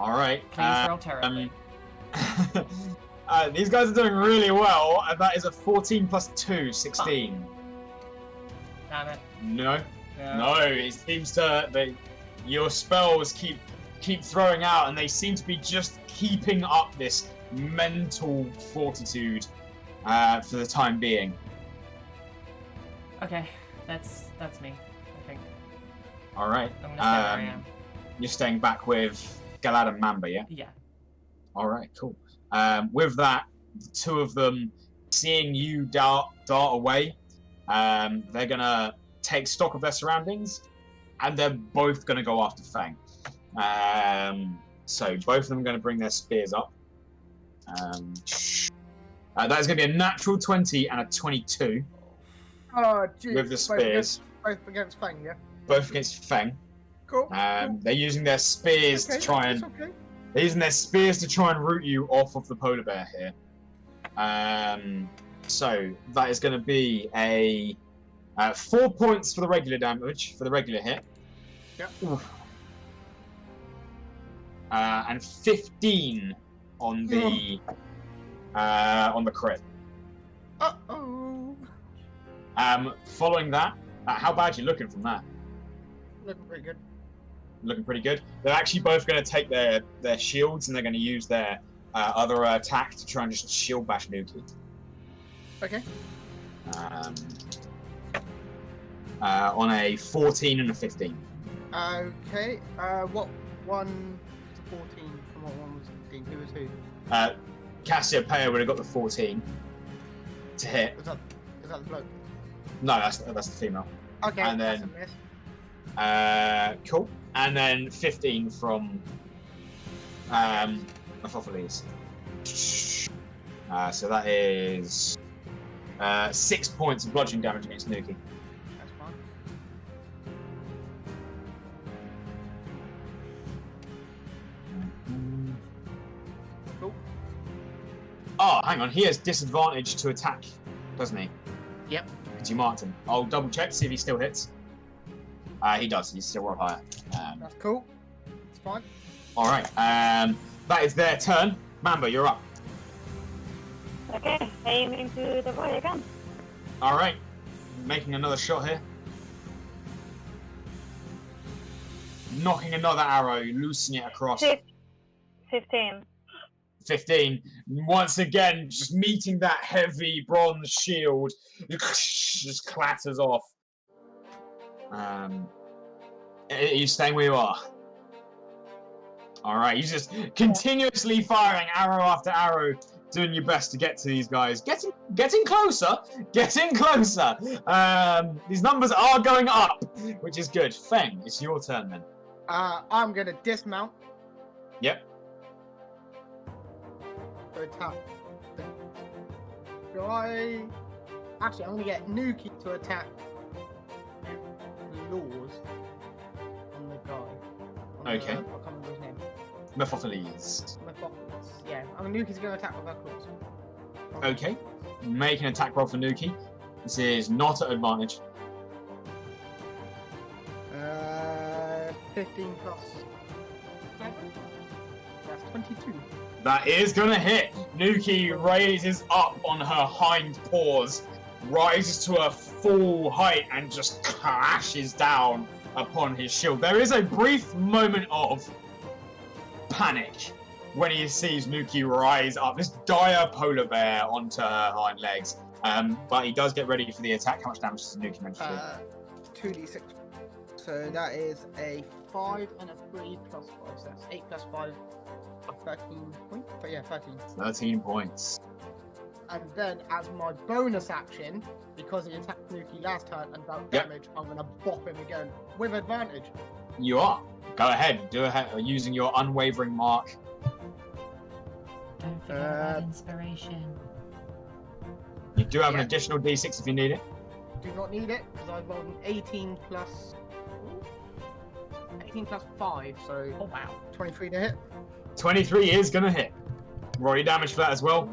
All right. Please roll terribly. These guys are doing really well, and that is a 14 plus 2, 16. Damn it. No, it seems to your spells keep throwing out, and they seem to be just keeping up this mental fortitude for the time being. Okay, that's me, I think. All right. I'm gonna stay where I am. You're staying back with Galad and Mamba, yeah? Yeah. All right, cool. With that, the two of them seeing you dart away, they're gonna take stock of their surroundings, and they're both gonna go after Feng. So both of them are gonna bring their spears up. That is gonna be a natural 20 and a 22. Oh, geez. With the spears. Both against Feng, yeah? Both against Feng. Cool. They're using their spears to try and. They're using their spears to try and root you off of the polar bear here. So that is going to be a 4 points for the regular damage, for the regular hit. Yep. And 15 on the crit. Uh-oh. Following that, how bad are you looking from that? Looking pretty good. Looking pretty good. They're actually both going to take their shields, and they're going to use their other attack to try and just shield bash Nuki. Okay. On a 14 and a 15. Okay. What one was 14 and what one was 15? Who was who? Cassiopeia would have got the 14 to hit. Is that the bloke? No, that's the female. Okay. And that's then- a miss. Cool. And then 15 from Mephopheles. So that is 6 points of bludgeoning damage against Nuki. That's fine. Cool. Oh, hang on. He has disadvantage to attack, doesn't he? Yep. Because you marked him. I'll double check, see if he still hits. He does. He's still roll higher. That's cool. It's fine. All right. That is their turn. Mamba, you're up. Okay, aiming to the boy again. All right. Making another shot here. Knocking another arrow, loosing it across. 15. 15. Once again, just meeting that heavy bronze shield, just clatters off. Are you staying where you are? Alright, you're just continuously firing arrow after arrow, doing your best to get to these guys. Getting closer! Getting closer! These numbers are going up, which is good. Feng, it's your turn then. I'm gonna dismount. Yep. To attack. Do I? Actually, I'm gonna get Nuki to attack Laws on the guy. Okay. I can't remember his name. Mephopheles. Yeah, Nuki's gonna attack with her claws. Okay. Make an attack roll for Nuki. This is not at advantage. 15 plus 7. That's 22. That is gonna hit. Nuki raises up on her hind paws, rises to a full height, and just crashes down upon his shield. There is a brief moment of panic when he sees Nuki rise up, this dire polar bear, onto her hind legs. But he does get ready for the attack. How much damage does Nuki manage to do? 2d6. So that is a 5 and a 3 plus 5. So that's 8 plus 5. 13 points? But yeah, 13. 13 points. And then, as my bonus action, because he attacked Nuki last turn and dealt Yep. damage, I'm going to bop him again with advantage. You are. Go ahead. Do it using your unwavering mark. Don't forget about inspiration. You do have an Yeah. additional d6 if you need it. Do not need it, because I rolled an 18 plus 5, so Oh wow. 23 to hit. 23 is going to hit. Roll your damage for that as well.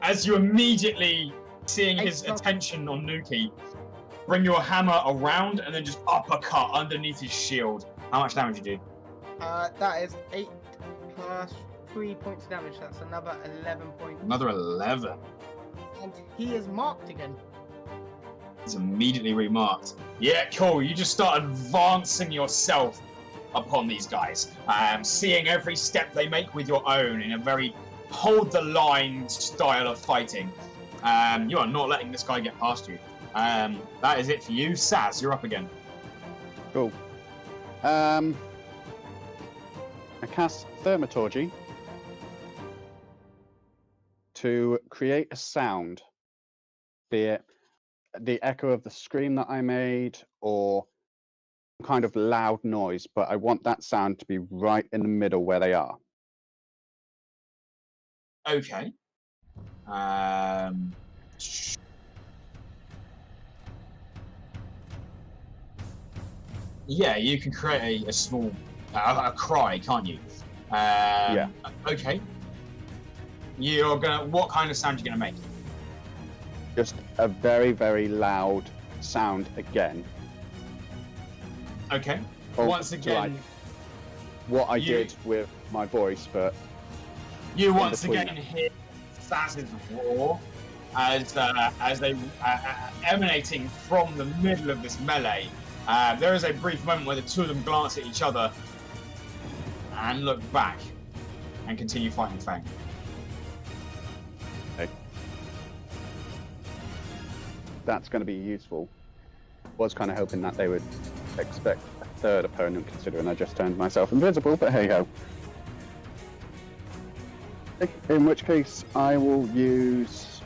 As you immediately, seeing his attention on Nuki, bring your hammer around and then just uppercut underneath his shield. How much damage you do? That is 8 plus 3 points of damage. That's another 11 points. Another 11. And he is marked again. He's immediately remarked. Yeah, cool. You just start advancing yourself upon these guys, seeing every step they make with your own in a very hold the line style of fighting. You are not letting this guy get past you. That is it for you. Saz, you're up again. Cool. I cast Thaumaturgy to create a sound, be it the echo of the scream that I made or kind of loud noise, but I want that sound to be right in the middle where they are. Okay. Yeah, you can create a small a cry, can't you? Yeah. Okay. You're gonna. What kind of sound are you gonna make? Just a very, very loud sound again. Okay. Or Once again, like what I you- did with my voice, but you in once between. again hear Saz's roar as they emanating from the middle of this melee. There is a brief moment where the two of them glance at each other and look back and continue fighting Feng. That's going to be useful. Was kind of hoping that they would expect a third opponent, considering I just turned myself invisible, but hey ho. In which case, I will use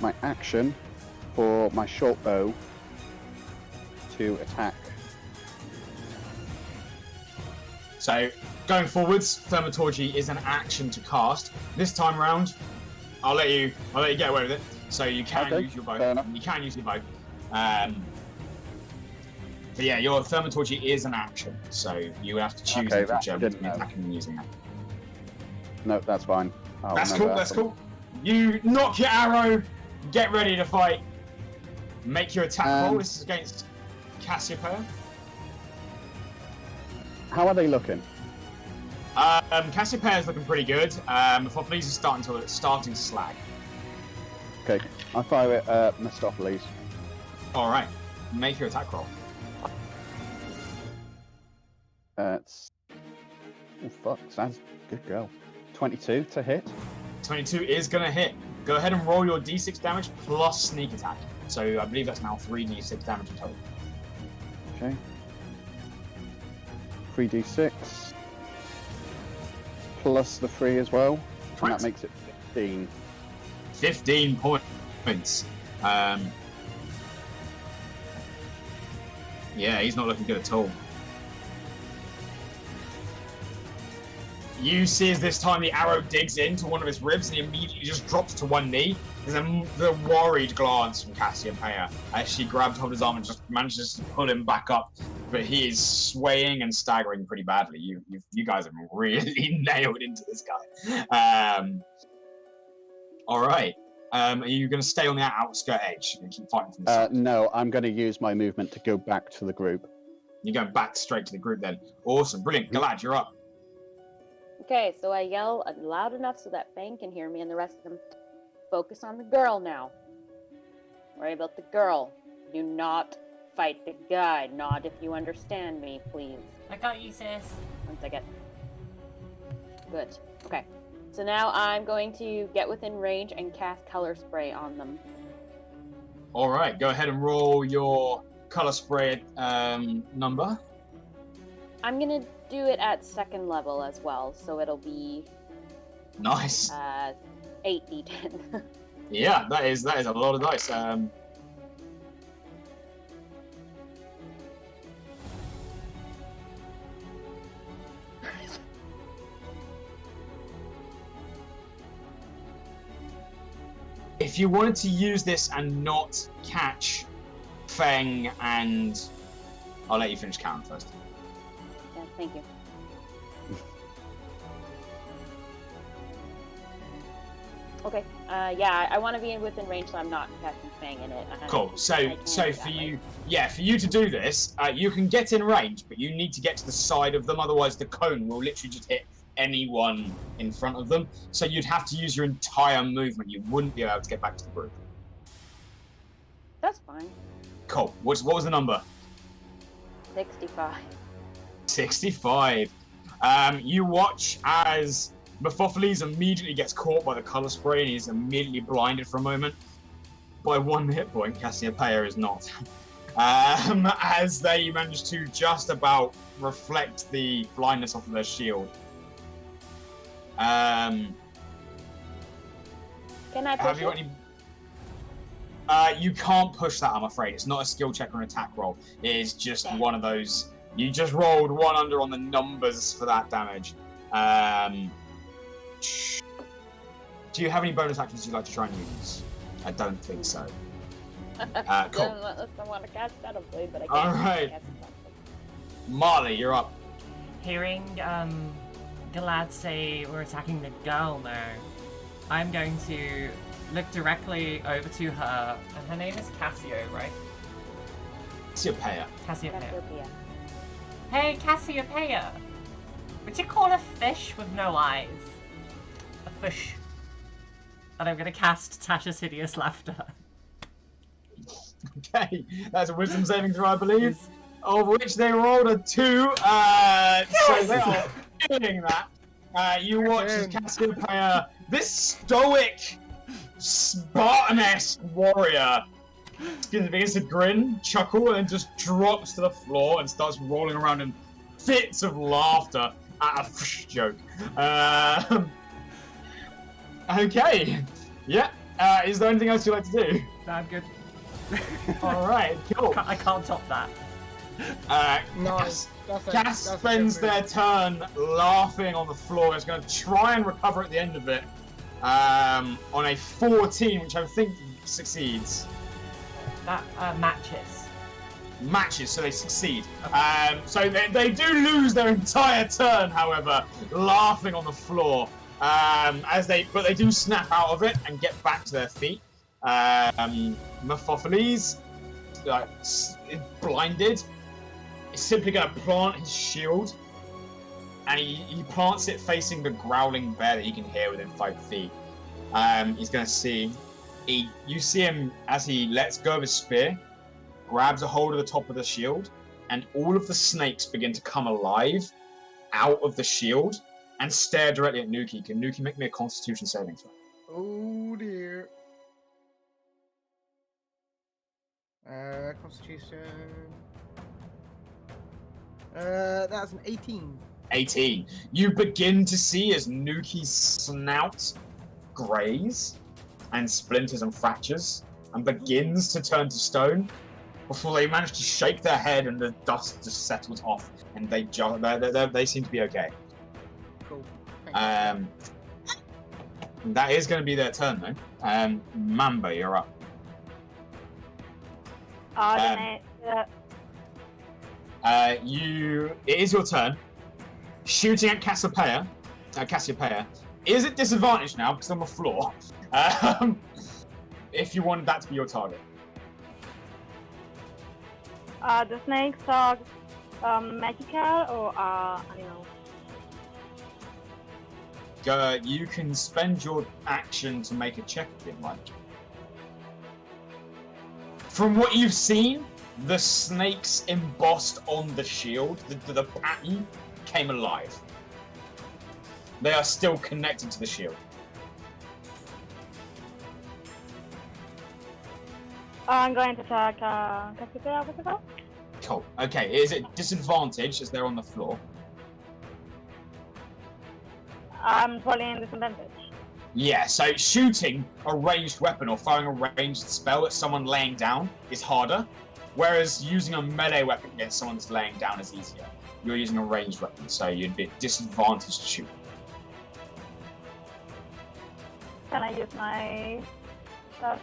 my action for my short bow to attack. So, going forwards, Thaumaturgy is an action to cast. This time round, I'll let you get away with it. So you can use your bow. fair enough. You can use your bow. But yeah, your Thaumaturgy is an action, so you have to choose Okay, which that I didn't know. attacking and using it. No, that's fine. That's cool. That's cool. You knock your arrow. Get ready to fight. Make your attack roll. This is against Cassiopeia. How are they looking? Cassiopeia is looking pretty good. Mephistopheles is starting to slag. Okay, I fire at Mephistopheles. All right, make your attack roll. It's... Oh, fuck, that's good girl. 22 to hit. 22 is gonna hit. Go ahead and roll your d6 damage plus sneak attack. So I believe that's now 3d6 damage in total. Okay. 3d6. Plus the 3 as well. And that makes it 15. 15 points. Yeah, he's not looking good at all. You see as this time the arrow digs into one of his ribs and he immediately just drops to one knee. There's the worried glance from Cassiopeia as she grabs hold of his arm and just manages to pull him back up. But he is swaying and staggering pretty badly. You guys have really nailed into this guy. All right. Are you going to stay on the outskirt edge and keep fighting from the side? No, I'm going to use my movement to go back to the group. You're going back straight to the group then. Awesome. Brilliant. Galad, you're up. Okay, so I yell loud enough so that Feng can hear me and the rest of them. Focus on the girl now. Worry about the girl. Do not fight the guy. Not if you understand me, please. I got you, sis. 1 second. Good. Okay. So now I'm going to get within range and cast color spray on them. All right. Go ahead and roll your color spray number. I'm gonna do it at 2nd level as well, so it'll be Nice. 8d10. Yeah, that is a lot of dice. If you wanted to use this and not catch Feng and... I'll let you finish counting first. Yeah, thank you. Okay. Yeah, I want to be within range, so I'm not catching Feng in it. Cool. So for you, for you to do this, you can get in range, but you need to get to the side of them. Otherwise, the cone will literally just hit anyone in front of them. So you'd have to use your entire movement. You wouldn't be able to get back to the group. That's fine. Cool. What was the number? 65. 65. You watch as Mephistopheles immediately gets caught by the color spray and he's immediately blinded for a moment. By 1 hit point, Cassiopeia is not. As they manage to just about reflect the blindness off of their shield. Can I push Have you got any... you can't push that, I'm afraid. It's not a skill check or an attack roll. It is just one of those... You just rolled 1 under on the numbers for that damage. Do you have any bonus actions you'd like to try and use? I don't think so. Cool. Unless I want to cast Shadowblade, but I can't. All right. Marle, you're up. Hearing Galad say we're attacking the girl now, I'm going to look directly over to her, and her name is Cassio, right? Cassiopeia. Cassiopeia. Hey, Cassiopeia! Would you call a fish with no eyes a fish? And I'm gonna cast Tasha's Hideous Laughter. Okay, that's a wisdom saving throw, I believe, of which they rolled a 2. So they are feeling that. You watch as Cassiopeia, this stoic, Spartan-esque warrior, begins to grin, chuckle, and then just drops to the floor and starts rolling around in fits of laughter at a joke. Okay. Yeah. Is there anything else you'd like to do? No, I'm good. All right, cool. I can't top that. Nice. Cass spends their turn laughing on the floor. Is going to try and recover at the end of it on a 14, which I think succeeds. That matches. Matches, so they succeed. So they do lose their entire turn, however, laughing on the floor. But they do snap out of it and get back to their feet. Mephistopheles, blinded, is simply going to plant his shield, and he plants it facing the growling bear that he can hear within 5 feet. He's going to see. You see him as he lets go of his spear, grabs a hold of the top of the shield, and all of the snakes begin to come alive out of the shield and stare directly at Nuki. Can Nuki make me a Constitution saving throw? Oh dear. Constitution. That's an 18. 18. You begin to see as Nuki's snout grays and splinters and fractures and begins to turn to stone before they manage to shake their head and the dust just settles off and they seem to be okay. Cool. That is going to be their turn though. Mamba, you're up. It is your turn. Shooting at Cassiopeia is at disadvantage now because I'm on the floor. If you wanted that to be your target. The snakes are magical or animals? You can spend your action to make a check if you'd like. From what you've seen, the snakes embossed on the shield, the pattern, came alive. They are still connected to the shield. I'm going to attack Cassiopeia. What's it called? Cool. Okay, is it disadvantage as they're on the floor? I'm rolling disadvantage. Yeah, so shooting a ranged weapon or firing a ranged spell at someone laying down is harder, whereas using a melee weapon against someone that's laying down is easier. You're using a ranged weapon, so you'd be disadvantaged to shoot. Can I use my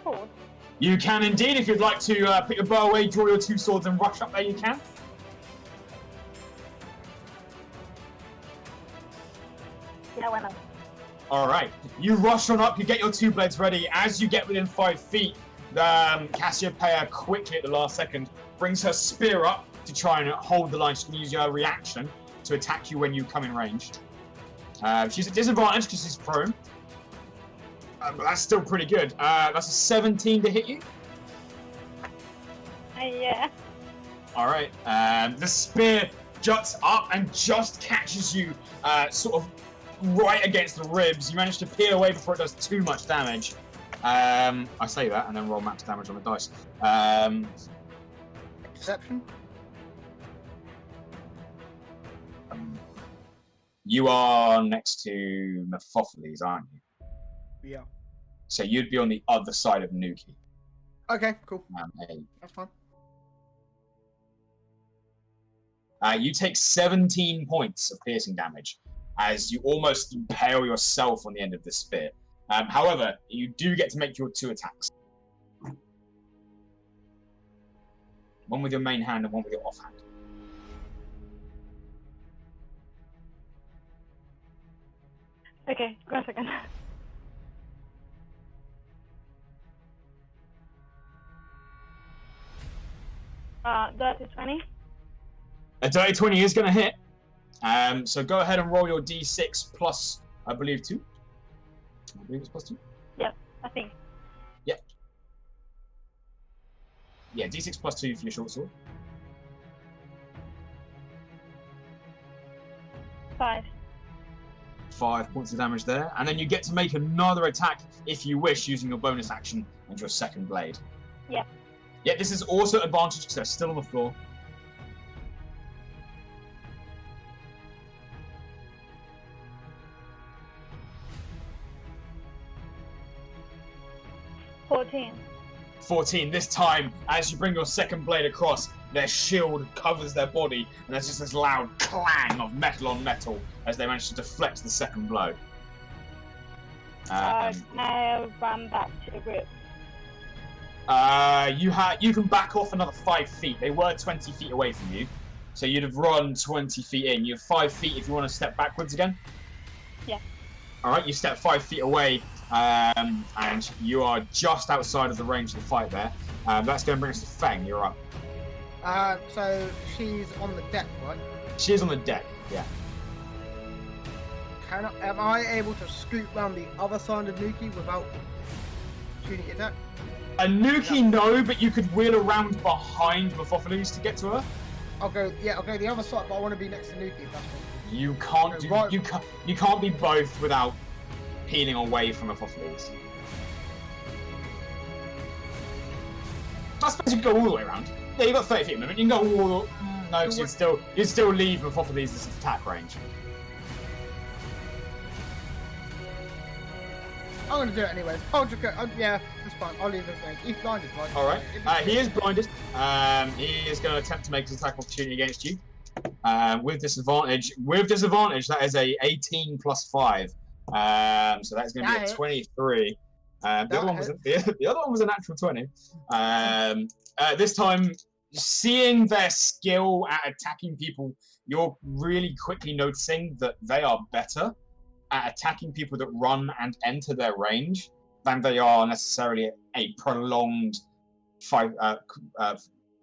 sword? You can indeed. If you'd like to put your bow away, draw your 2 swords and rush up there, you can. Yeah, why not? Alright, you rush on up, you get your 2 blades ready. As you get within 5 feet, Cassiopeia quickly at the last second brings her spear up to try and hold the line. She can use your reaction to attack you when you come in range. She's at disadvantage because she's prone. But that's still pretty good. That's a 17 to hit you. Yeah. Alright, the spear juts up and just catches you sort of right against the ribs. You manage to peel away before it does too much damage. I say that and then roll max damage on the dice. Deception? You are next to Mephistopheles, aren't you? Yeah. So you'd be on the other side of Nuki. Okay, cool. Hey. That's fine. You take 17 points of piercing damage as you almost impale yourself on the end of the spear. However, you do get to make your 2 attacks. One with your main hand and one with your offhand. Okay, go a second. Dirty 20. A dirty 20 is going to hit. So go ahead and roll your d6 plus, I believe, 2. I believe it's plus 2. Yep, I think. Yep. Yeah, d6 plus 2 for your short sword. 5. 5 points of damage there. And then you get to make another attack if you wish using your bonus action and your second blade. Yep. Yeah, this is also advantage because they're still on the floor. 14. This time, as you bring your second blade across, their shield covers their body, and there's just this loud clang of metal on metal as they manage to deflect the second blow. I ran back to the group. You can back off another 5 feet. They were 20 feet away from you, so you'd have run 20 feet in. You have 5 feet if you want to step backwards again. Yeah. All right, you step 5 feet away, and you are just outside of the range of the fight there. That's going to bring us to Feng. You're up. So she's on the deck, right? She is on the deck. Yeah. Am I able to scoot round the other side of Nuki without shooting it at? A Nuki, no, but you could wheel around behind Mephophilus to get to her. I'll go the other side, but I want to be next to Nuki. If that's possible. You can't do. Right. You can't be both without peeling away from Mephophilus. I suppose you can go all the way around. Yeah, you got 30 feet a minute. You can go all. No, you'd still leave Mephophilus' attack range. I'm gonna do it anyways. I'll just go. Yeah, that's fine. I'll leave this range. He's blinded, right? All right. He is blinded. He is going to attempt to make his attack opportunity against you. With disadvantage. That is a 18 plus 5. So that's going to be a 23. The other one was a natural 20. This time, seeing their skill at attacking people, you're really quickly noticing that they are better at attacking people that run and enter their range than they are necessarily a prolonged fight,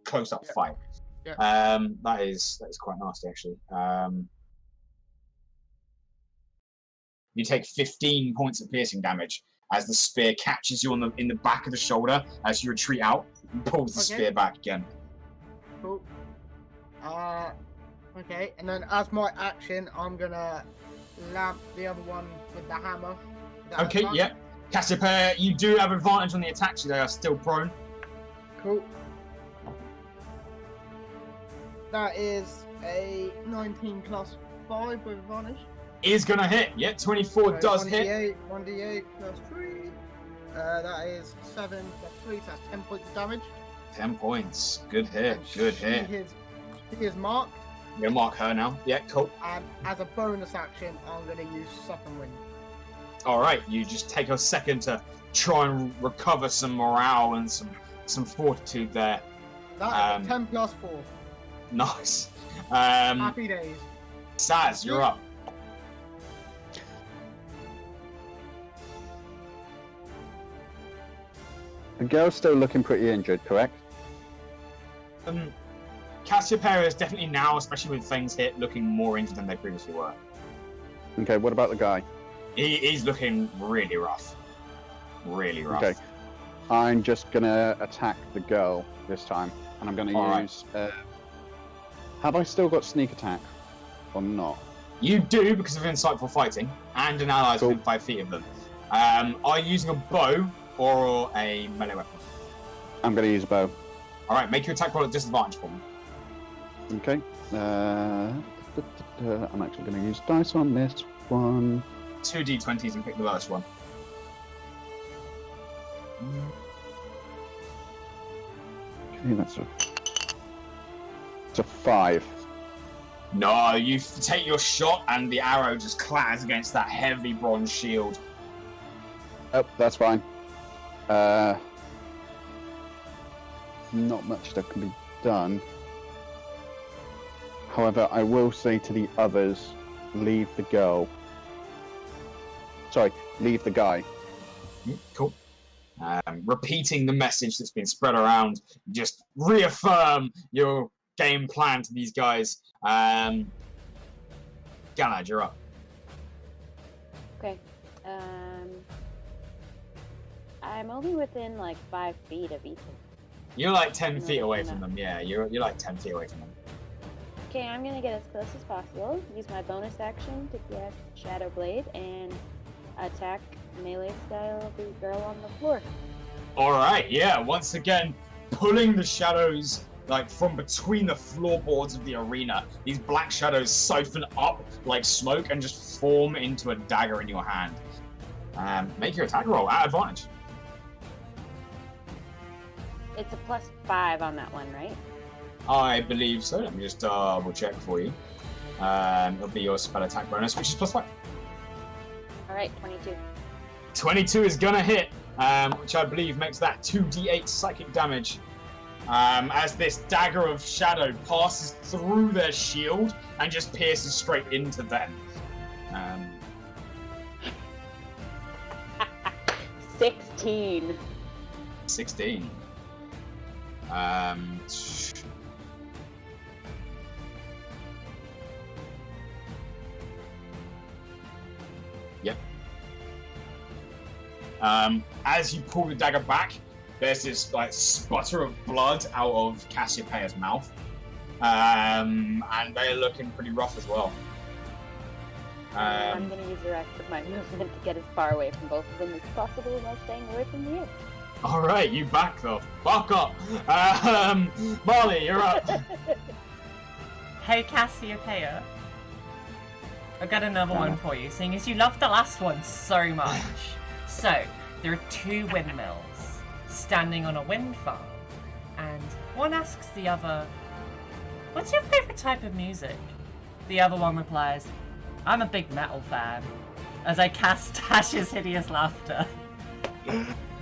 close-up fight. Yeah. That is quite nasty, actually. You take 15 points of piercing damage as the spear catches you in the back of the shoulder as you retreat out and pulls the spear back again. Cool. Okay, and then as my action, I'm gonna lamp the other one with the hammer. Okay, yeah. Cassiopeia, you do have advantage on the attacks. They are still prone. Cool. That is a 19 plus 5 with advantage. Is gonna hit. Yeah, 24 does hit. 1d8 plus 3. That is 7 plus 3, so that's 10 points of damage. 10 points. Good hit. Good hit. She is marked. You'll mark her now. Yeah, cool. And as a bonus action, I'm going to use Second Wind. Alright, you just take a second to try and recover some morale and some fortitude there. That is 10 plus 4. Nice. Happy days. Saz, you're up. The girl's still looking pretty injured, correct? Cassiopeia is definitely now, especially with things hit, looking more injured than they previously were. Okay, what about the guy? He's looking really rough. Really rough. Okay. I'm just gonna attack the girl this time, and I'm gonna use... have I still got sneak attack, or not? You do, because of insightful fighting, and an ally within 5 feet of them. Are you using a bow or a melee weapon? I'm gonna use a bow. Alright, make your attack roll at disadvantage for me. Okay. I'm actually going to use dice on this one. 2 d20s and pick the lowest one. Okay, it's a 5. No, you take your shot and the arrow just clatters against that heavy bronze shield. Oh, that's fine. Not much that can be done. However, I will say to the others, leave the girl. Sorry, leave the guy. Cool. Repeating the message that's been spread around, just reaffirm your game plan to these guys. Galad, you're up. Okay. I'm only within like 5 feet of each of them. You're like 10 feet away from them. Yeah, you're like 10 feet away from them. Okay, I'm gonna get as close as possible. Use my bonus action to get Shadow Blade and attack melee style the girl on the floor. All right, yeah. Once again, pulling the shadows like from between the floorboards of the arena. These black shadows siphon up like smoke and just form into a dagger in your hand. Make your attack roll at advantage. It's a +5 on that one, right? I believe so. Let me just double check for you. It'll be your spell attack bonus, which is +5. All right, 22. 22 is gonna hit, which I believe makes that 2d8 psychic damage. As this dagger of shadow passes through their shield and just pierces straight into them. 16. 16. Yep. As you pull the dagger back, there's this like sputter of blood out of Cassiopeia's mouth, and they're looking pretty rough as well. I'm going to use the rest of my movement to get as far away from both of them as possible while staying away from you. All right, you back the fuck up. Marle, you're up. Hey, Cassiopea. I've got another one for you, seeing as you loved the last one so much. So, there are 2 windmills standing on a wind farm, and one asks the other, "What's your favourite type of music?" The other one replies, "I'm a big metal fan," as I cast Tash's hideous laughter.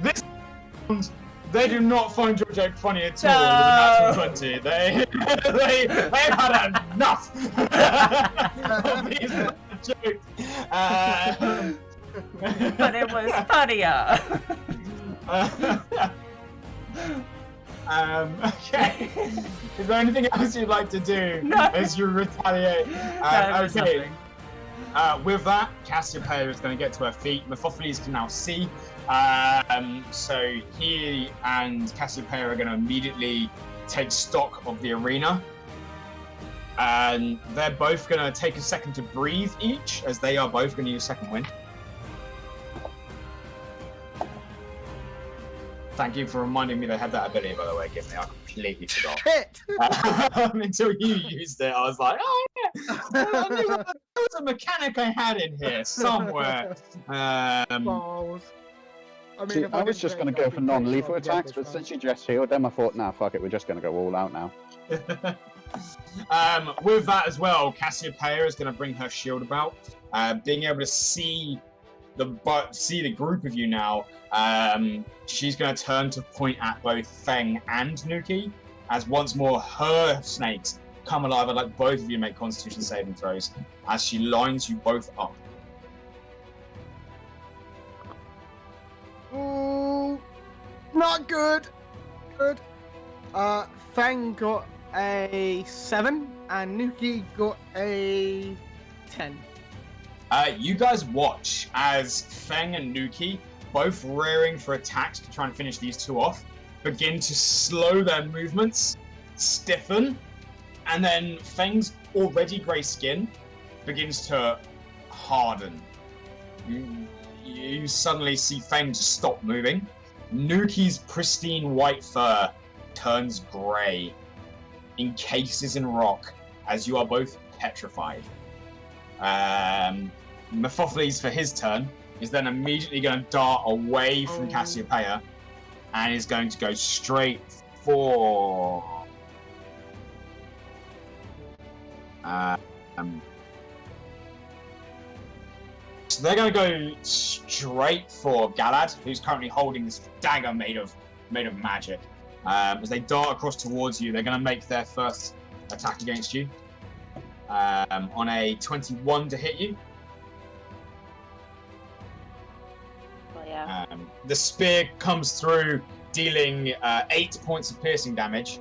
This they do not find your joke funny at all with a natural 20. They've had enough of these jokes. But it was funnier. Okay. Is there anything else you'd like to do as you retaliate? Okay. With that, Cassiopeia is going to get to her feet. Mephistopheles can now see. So he and Cassiopeia are going to immediately take stock of the arena. And they're both going to take a second to breathe each, as they are both going to use second wind. Thank you for reminding me they had that ability, by the way, given I completely forgot. Shit! Until you used it, I was like, oh yeah, I knew there was a mechanic I had in here somewhere. Balls. See, I was just going to go for non-lethal attacks, but since you just healed them, I thought, nah, fuck it, we're just going to go all out now. With that as well, Cassiopeia is going to bring her shield about, being able to see the group of you now. She's going to turn to point at both Feng and Nuki, as once more her snakes come alive. I'd like both of you to make Constitution saving throws as she lines you both up. Ooh, not good. Good. Feng got a 7 and Nuki got a 10. You guys watch as Feng and Nuki, both rearing for attacks to try and finish these two off, begin to slow their movements, stiffen, and then Feng's already grey skin begins to harden. You suddenly see Feng just stop moving. Nuki's pristine white fur turns grey, encases in rock, as you are both petrified. Mephistopheles, for his turn, is then immediately going to dart away from Cassiopeia and is going to go straight for... So they're going to go straight for Galad, who's currently holding this dagger made of magic. As they dart across towards you, they're going to make their first attack against you. On a 21 to hit you. Well, yeah. The spear comes through, dealing 8 points of piercing damage.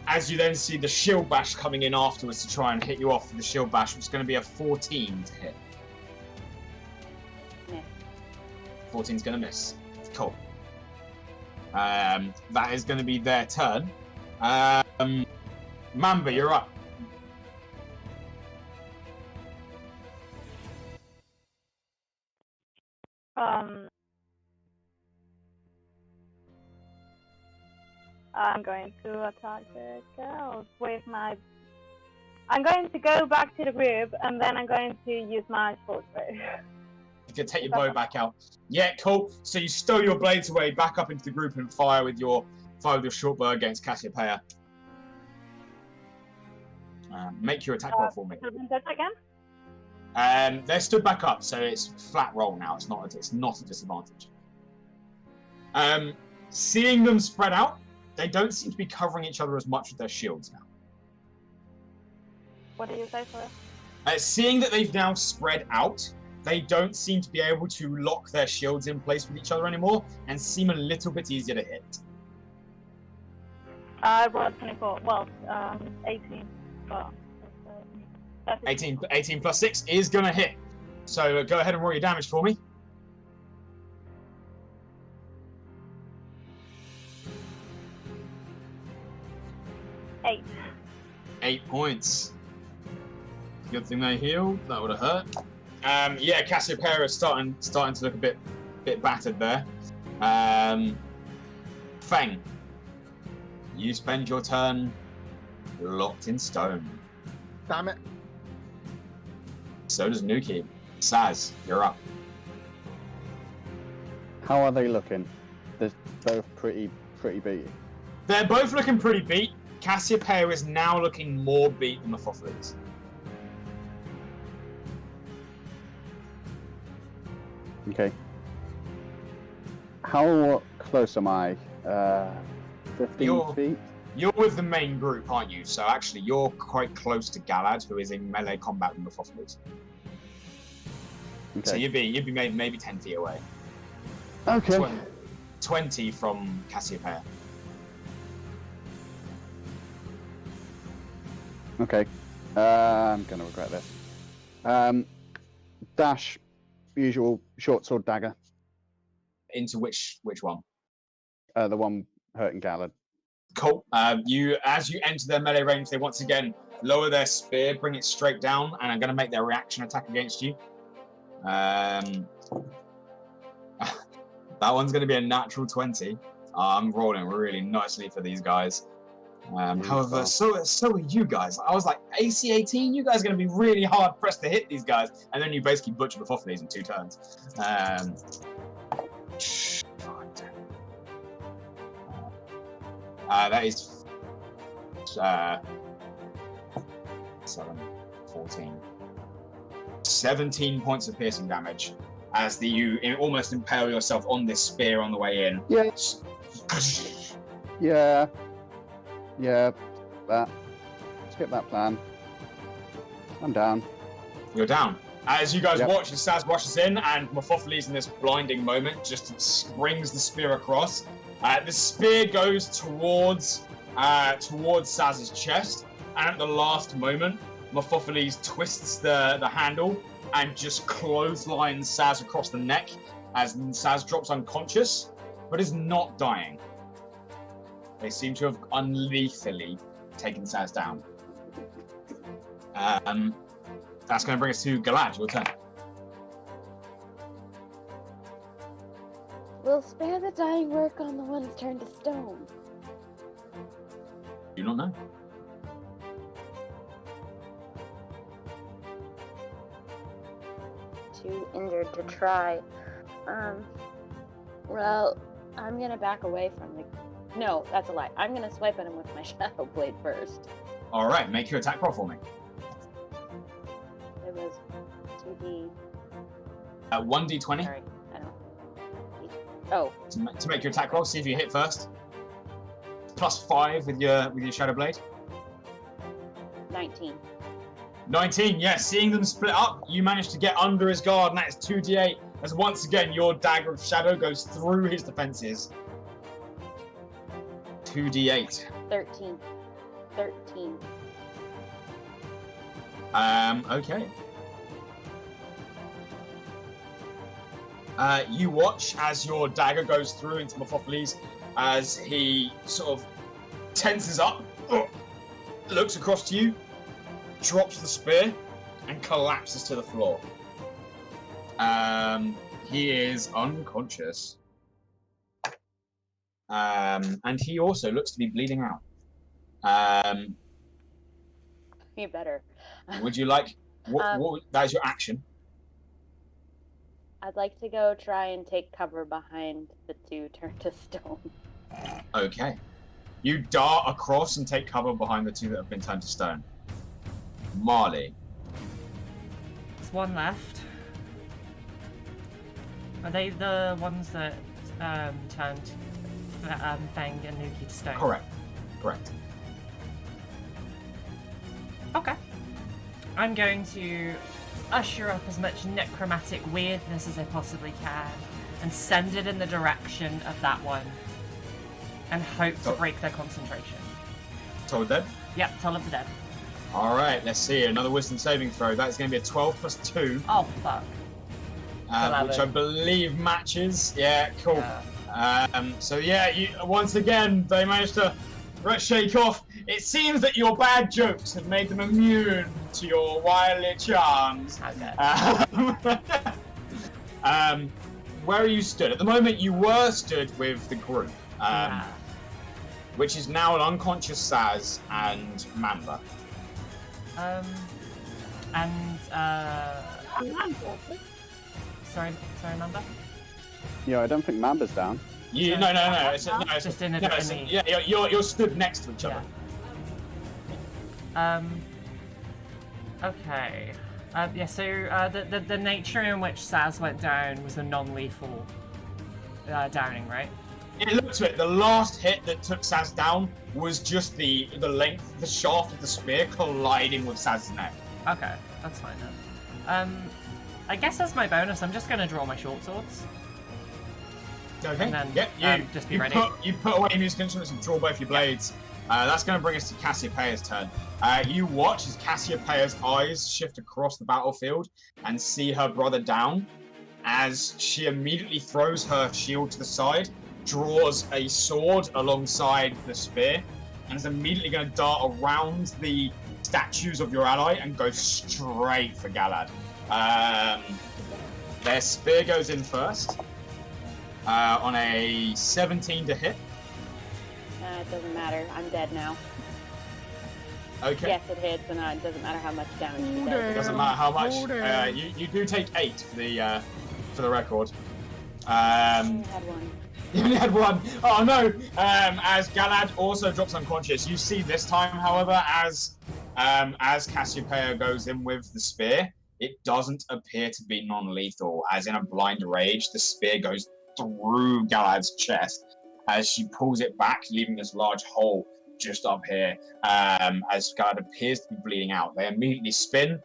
As you then see the shield bash coming in afterwards to try and hit you off with the shield bash, which is going to be a 14 to hit. Miss. 14's going to miss. Cool. That is going to be their turn. Mamba, you're up. I'm going to attack the girls with my... I'm going to go back to the group, and then I'm going to use my sword bow. You can take your bow back out. Yeah, cool. So you stow your blades away, back up into the group, and fire with your Fire with your short bow against Cassiopeia. Make your attack roll for me. Again? They're stood back up, so it's flat roll now. It's not a disadvantage. Seeing them spread out, they don't seem to be covering each other as much with their shields now. What did you say for it? Seeing that they've now spread out, they don't seem to be able to lock their shields in place with each other anymore, and seem a little bit easier to hit. I rolled 24. Well, 18. But 18 plus 6 is going to hit. So go ahead and roll your damage for me. 8. 8 points. Good thing they healed. That would have hurt. Yeah, Cassiopeia is starting to look a bit battered there. Feng, you spend your turn locked in stone. Damn it. So does Nuki. Saz, you're up. How are they looking? They're both pretty beaten. They're both looking pretty beat. Cassiopeia is now looking more beat than Mephistopheles. Okay. How close am I? 15 feet? You're with the main group, aren't you? So actually, you're quite close to Galad, who is in melee combat with Mephistopheles. Okay. So you'd be maybe 10 feet away. Okay. 20 from Cassiopeia. Okay. I'm gonna regret this. Dash, usual short sword dagger. Into which one? The one hurting Galad. Cool. As you enter their melee range, they once again lower their spear, bring it straight down, and I'm going to make their reaction attack against you. That one's going to be a natural 20. I'm rolling really nicely for these guys. However, so are you guys. I was like, AC 18, you guys are going to be really hard pressed to hit these guys, and then you basically butcher Mephistopheles in 2 turns. That is 7, 14, 17 points of piercing damage as you almost impale yourself on this spear on the way in. Yeah. Yeah. Yeah. That. Skip that plan. I'm down. You're down. As you guys watch, as Saz rushes in, and Mephistopheles in this blinding moment just springs the spear across. The spear goes towards Saz's chest, and at the last moment, Mephistopheles twists the handle and just clotheslines Saz across the neck as Saz drops unconscious, but is not dying. They seem to have unlethally taken Saz down. That's going to bring us to Galad. Your turn. We'll spare the dying work on the ones turned to stone. Do not know. Too injured to try. Well, I'm gonna back away from the... No, that's a lie. I'm gonna swipe at him with my Shadow Blade first. Alright, make your attack roll for me. It was 2D... 1d20. Sorry, I don't... Oh. To make your attack roll, see if you hit first. +5 with your Shadow Blade. 19. 19, yes. Seeing them split up, you manage to get under his guard, and that is 2d8. As once again, your dagger of shadow goes through his defenses. 2d8. 13. Okay. You watch as your dagger goes through into Mephistopheles as he sort of tenses up, looks across to you, drops the spear, and collapses to the floor. He is unconscious. And he also looks to be bleeding out. You better. Would you like... that is your action. I'd like to go try and take cover behind the 2 turned to stone. Okay. You dart across and take cover behind the two that have been turned to stone. Marle. There's one left. Are they the ones that turned Feng and Nuki to stone? Correct. Okay. I'm going to usher up as much necromantic weirdness as I possibly can and send it in the direction of that one and hope to break their concentration. Told dead? Yep, Toll of the Dead. Alright, let's see. Another wisdom saving throw. That's going to be a 12 plus 2. Oh, fuck. Which I believe matches. Yeah, cool. So yeah, once again, they managed to shake off. It seems that your bad jokes have made them immune to your wily charms. Okay. Where are you stood? At the moment, you were stood with the group, which is now an unconscious Saz and Mamba. Sorry, Mamba? Yeah, I don't think Mamba's down. No. Just in yeah, you're stood next to each other. Okay. So the nature in which Saz went down was a non-lethal downing, right? It looked at it. The last hit that took Saz down was just the length, the shaft of the spear colliding with Saz's neck. Okay, that's fine then. I guess as my bonus, I'm just going to draw my short swords. Okay. And then just be ready. You put away your music instruments and draw both your blades. That's going to bring us to Cassiopeia's turn. You watch as Cassiopeia's eyes shift across the battlefield and see her brother down, as she immediately throws her shield to the side, draws a sword alongside the spear, and is immediately going to dart around the statues of your ally and go straight for Galad. Their spear goes in first on a 17 to hit. It doesn't matter. I'm dead now. Okay. Yes, it hits, and it doesn't matter how much damage she does. It doesn't matter how much. You do take 8 for the record. I only had one. You only had one. Oh no! As Galad also drops unconscious, you see this time, however, as Cassiopeia goes in with the spear, it doesn't appear to be non-lethal. As in a blind rage, the spear goes through Galad's chest as she pulls it back, leaving this large hole just up here. As Galad appears to be bleeding out, they immediately spin.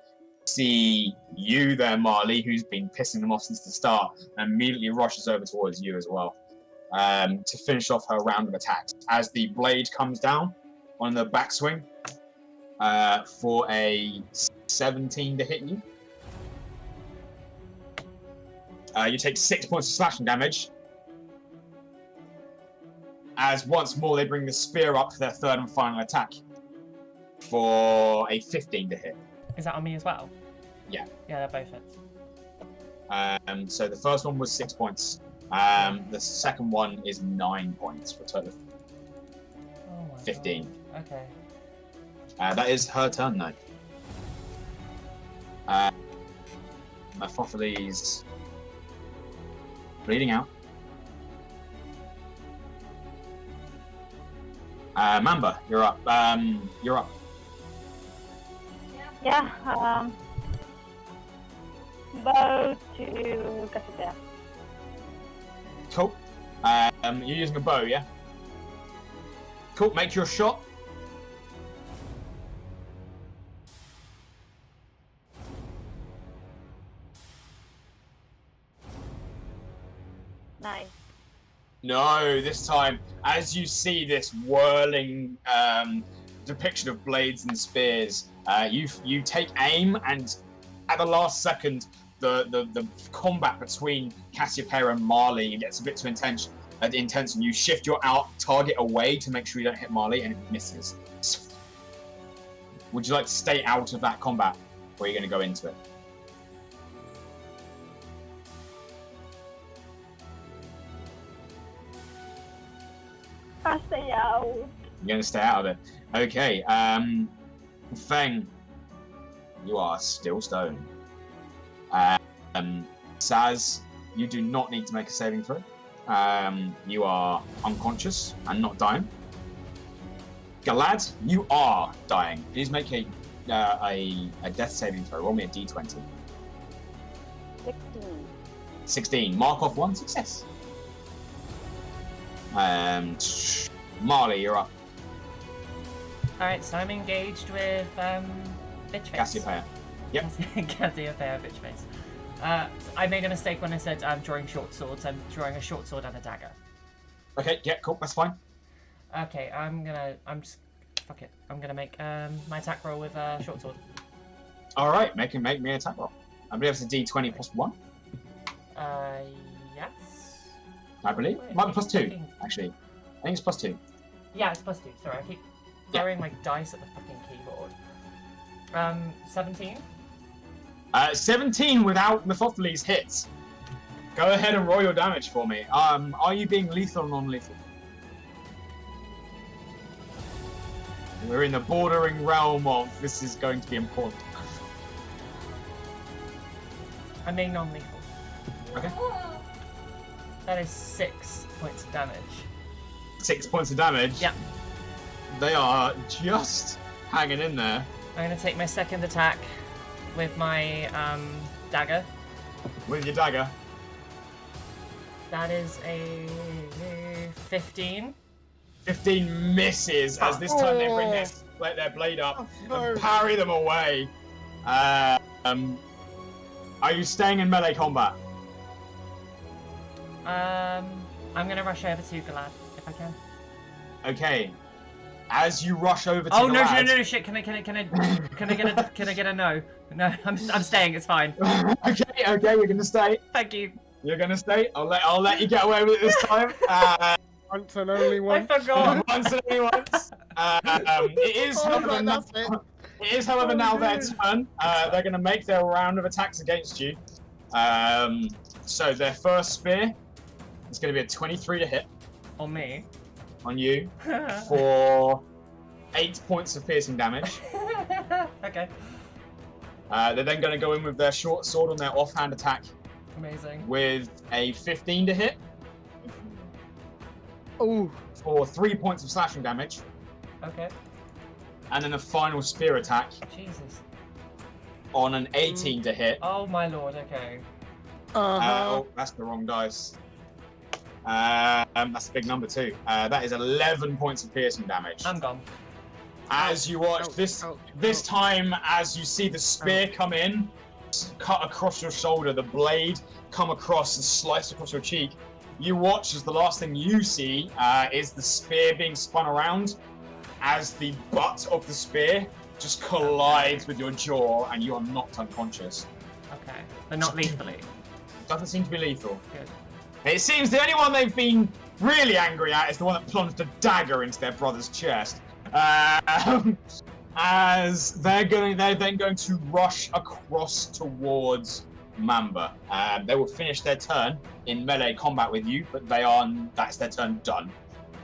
See you there, Marle, who's been pissing them off since the start, and immediately rushes over towards you as well. To finish off her round of attacks. As the blade comes down on the backswing for a 17 to hit you. You take 6 points of slashing damage. As once more they bring the spear up for their third and final attack for a 15 to hit. Is that on me as well? Yeah. Yeah, they're both hits. So the first one was 6 points. The second one is 9 points for a total of 15. God. Okay. That is her turn now. Mephopheles bleeding out. Mamba, you're up. You're up. Yeah, bow to Cassiopeia. Cool. You're using a bow, yeah? Cool, make your shot. Nice. No, this time, as you see this whirling depiction of blades and spears, you take aim, and at the last second, the combat between Cassiopeia and Marle gets a bit too intense, and you shift your target away to make sure you don't hit Marle, and it misses. Would you like to stay out of that combat, or are you going to go into it? I stay out. You're going to stay out of it. Okay, Feng, you are still stoned. Saz, you do not need to make a saving throw. You are unconscious and not dying. Galad, you are dying. Please make a death saving throw. Roll me a d20. 16. 16. Mark off one success. Marley, you're up. Alright, so I'm engaged with Bitchface. Cassiopeia. Yep. Cassiopeia, Bitchface. I made a mistake when I said I'm drawing short swords. I'm drawing a short sword and a dagger. Okay, yeah, cool, that's fine. Okay, fuck it. I'm gonna make my attack roll with a short sword. Alright, make me an attack roll. I believe it's a d20 plus 1. Yes. I believe. Wait, Might be plus 2, fucking- actually. I think it's plus 2. Yeah, it's plus 2. Sorry, I keep throwing my dice at the fucking keyboard. 17? 17 without Mephistopheles hits. Go ahead and roll your damage for me. Are you being lethal or non-lethal? We're in the bordering realm of this is going to be important. I'm being non-lethal. Okay. That is 6 points of damage. 6 points of damage. Yep. They are just hanging in there. I'm gonna take my second attack with my dagger. With your dagger. That is a 15. 15 misses as this time they bring their blade up and parry them away. Are you staying in melee combat? I'm gonna rush over to Galad if I can. Okay. As you rush over to Oh Galad... no, shit! Can I get a no? No, I'm staying. It's fine. Okay, you're gonna stay. Thank you. You're gonna stay. I'll let you get away with it this time. Once and only I once. forgot. Once and only once. It is, however, now their turn. They're gonna make their round of attacks against you. So their first spear is gonna be a 23 to hit. On me. On you for 8 points of piercing damage. Okay. They're then going to go in with their short sword on their offhand attack Amazing. with a 15 to hit Oh, for 3 points of slashing damage. Okay. And then a final spear attack Jesus. on an 18 to hit. Oh my lord. Okay. Oh, that's the wrong dice. That's a big number too. That is 11 points of piercing damage. I'm gone. As you watch this time, as you see the spear come in, cut across your shoulder, the blade come across and slice across your cheek. You watch as the last thing you see is the spear being spun around, as the butt of the spear just collides with your jaw, and you are knocked unconscious. Okay. But not lethally. Doesn't seem to be lethal. Good. It seems the only one they've been really angry at is the one that plunged a dagger into their brother's chest. As they're then going to rush across towards Mamba. They will finish their turn in melee combat with you, but that's their turn done.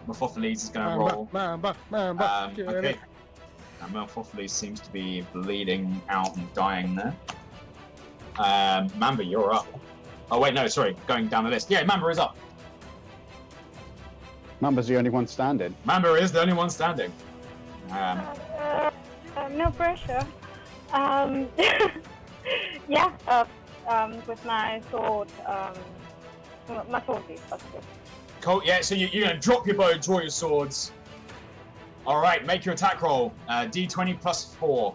Mephistopheles is going to roll. Mamba. Okay. And Mephistopheles seems to be bleeding out and dying there. Mamba, you're up. Oh wait, no, sorry, going down the list. Yeah, Mamba is up. Mamba's the only one standing. Mamba is the only one standing. No pressure. Yeah, with my sword, my sword is positive. Cool, yeah, so you're going to drop your bow, draw your swords. Alright, make your attack roll. D20 plus 4.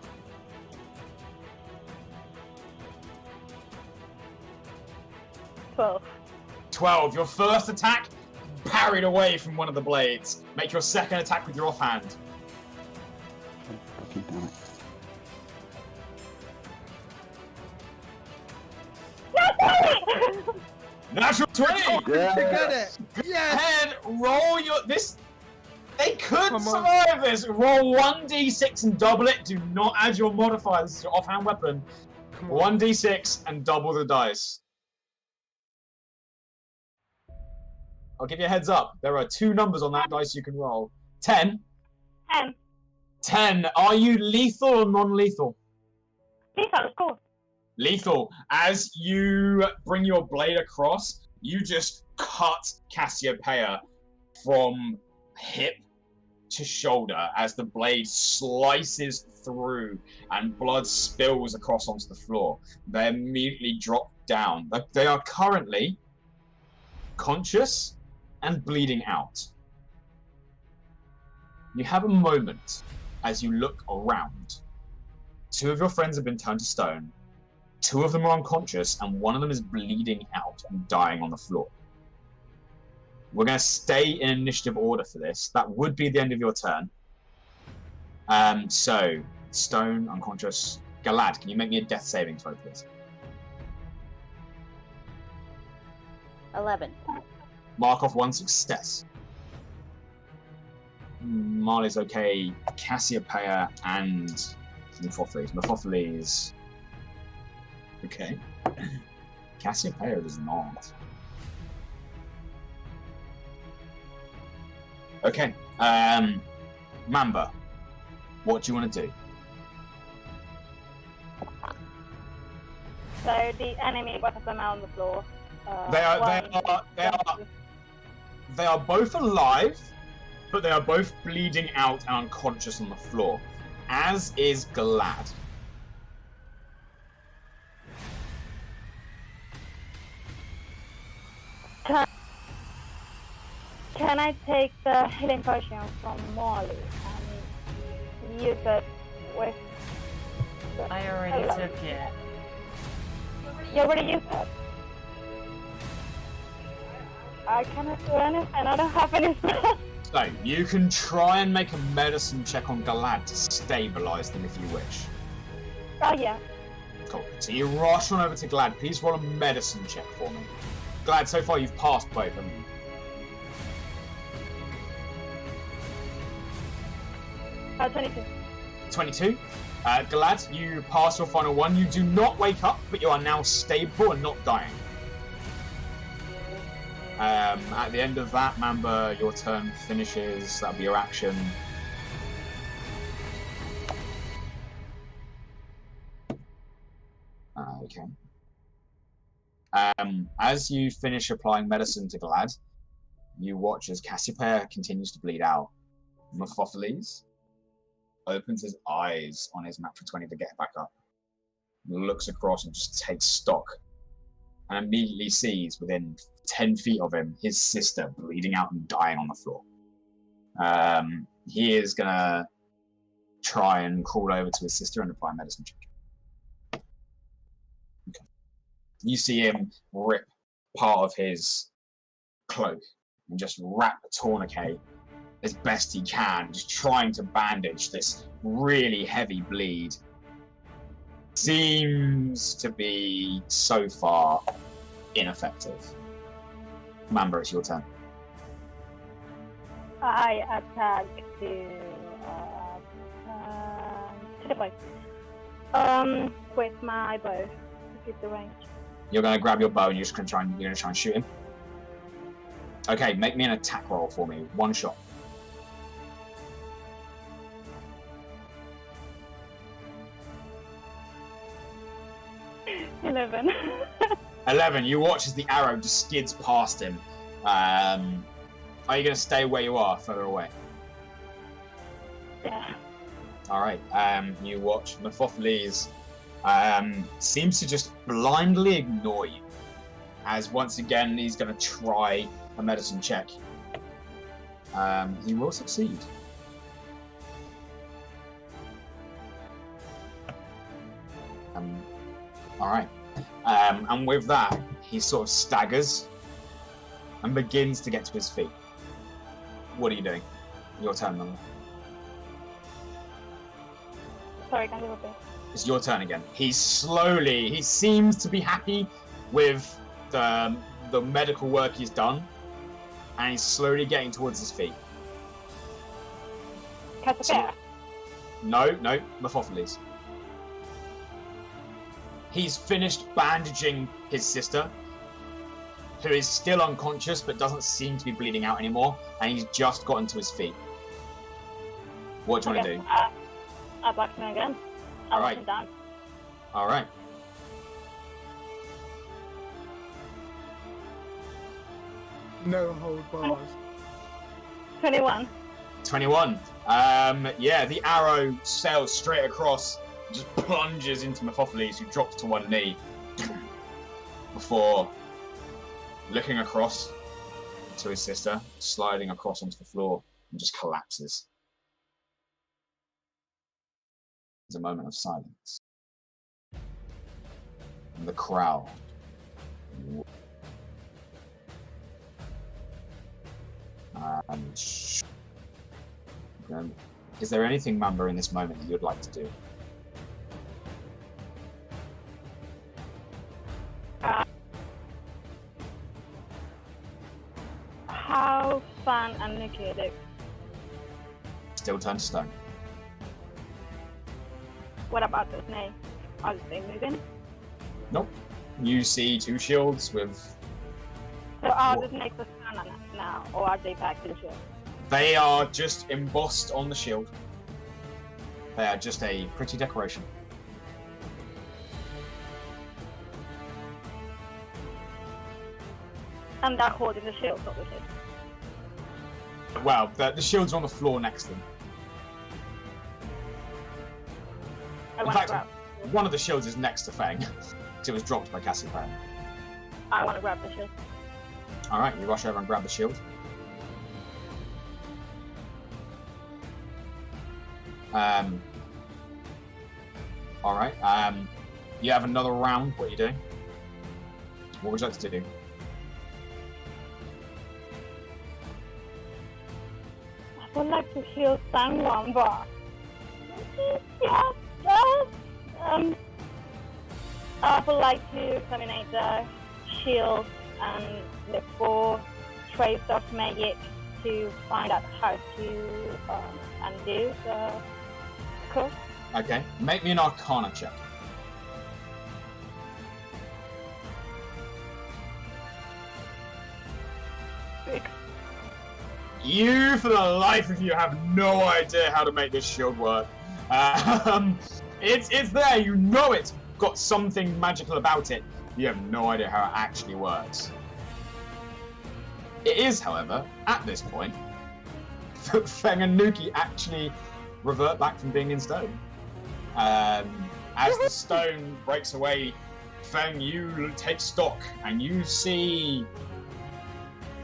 12. Your first attack parried away from one of the blades. Make your second attack with your offhand. Oh, fucking damn it. Natural 20! Yeah. To get it. Yes. Ahead, roll your... They could Come on. survive this. Roll 1d6 and double it. Do not add your modifier. This is your offhand weapon. Come on. 1d6 and double the dice. I'll give you a heads up. There are 2 numbers on that dice you can roll. 10. 10. 10. Are you lethal or non-lethal? Lethal, of course. Lethal. As you bring your blade across, you just cut Cassiopeia from hip to shoulder as the blade slices through and blood spills across onto the floor. They immediately drop down. They are currently conscious and bleeding out. You have a moment as you look around. 2 of your friends have been turned to stone. 2 of them are unconscious, and 1 of them is bleeding out and dying on the floor. We're going to stay in initiative order for this. That would be the end of your turn. So, stone, unconscious. Galad, can you make me a death saving throw, please? 11. Mark off 1 success. Marle's okay. Cassiopeia and Mephopheles. Mephopheles. Okay. Cassiopeia does not. Okay. Mamba, what do you want to do? So the enemy, both of them are on the floor. They are both alive, but they are both bleeding out and unconscious on the floor, as is Galad. Can I take the healing potion from Marle and use it with... I already took it. You already used it? I cannot do anything, I don't have any spells. So, you can try and make a medicine check on Galad to stabilize them if you wish. Oh yeah. Cool. So you rush on over to Galad. Please roll a medicine check for me. Galad, so far you've passed both, haven't you? 22. 22. Galad, you pass your final one. You do not wake up, but you are now stable and not dying. At the end of that, Mamba, your turn finishes. That'll be your action. Okay. As you finish applying medicine to Galad, you watch as Cassiopeia continues to bleed out. Mephopheles opens his eyes on his natural 20 to get back up. Looks across and just takes stock. And immediately sees, within 10 feet of him, his sister bleeding out and dying on the floor. He is going to try and crawl over to his sister and apply a medicine check. Okay. You see him rip part of his cloak and just wrap a tourniquet as best he can, just trying to bandage this really heavy bleed. Seems to be, so far, ineffective. Mamba, it's your turn. I attack to the boy. With my bow to keep the range. You're gonna grab your bow and you're gonna try and shoot him. Okay, make me an attack roll for me. 1 shot. 11. 11. You watch as the arrow just skids past him. Are you going to stay where you are, further away? Yeah. All right. You watch Mephopheles seems to just blindly ignore you, as once again he's going to try a medicine check. He will succeed. All right. And with that, he sort of staggers and begins to get to his feet. What are you doing? Your turn, Mamba. Sorry, can you repeat? It's your turn again. He seems to be happy with the medical work he's done, and he's slowly getting towards his feet. Cassiopeia. No, Mephopheles. He's finished bandaging his sister, who is still unconscious but doesn't seem to be bleeding out anymore, and he's just gotten to his feet. What do you want to do? I'll back him again. I'll knock him down. All right. No hold bars. 21. 21. Yeah, the arrow sails straight across, just plunges into Mephistopheles, who drops to one knee before looking across to his sister, sliding across onto the floor, and just collapses. There's a moment of silence. And the crowd. Is there anything, Mamba, in this moment that you'd like to do? How fun and nuclear. Still turn to stone. What about the snake? Are they moving? Nope. You see two shields with... So are the snakes a stun now, or are they back to the shield? They are just embossed on the shield. They are just a pretty decoration. And they're holding the shield, obviously. Well, the shield's on the floor next to them. In fact, one of the shields is next to Feng. It was dropped by Cassiopeia. I want to grab the shield. Alright, you rush over and grab the shield. Alright, you have another round. What are you doing? What would you like to do? I would like to heal someone, but... I would like to terminate the shield and look for trace of magic to find out how to undo the curse. Okay, make me an Arcana check. You, for the life of you, have no idea how to make this shield work. It's there, you know it's got something magical about it. You have no idea how it actually works. It is, however, at this point, that Feng and Nuki actually revert back from being in stone. As the stone breaks away, Feng, you take stock and you see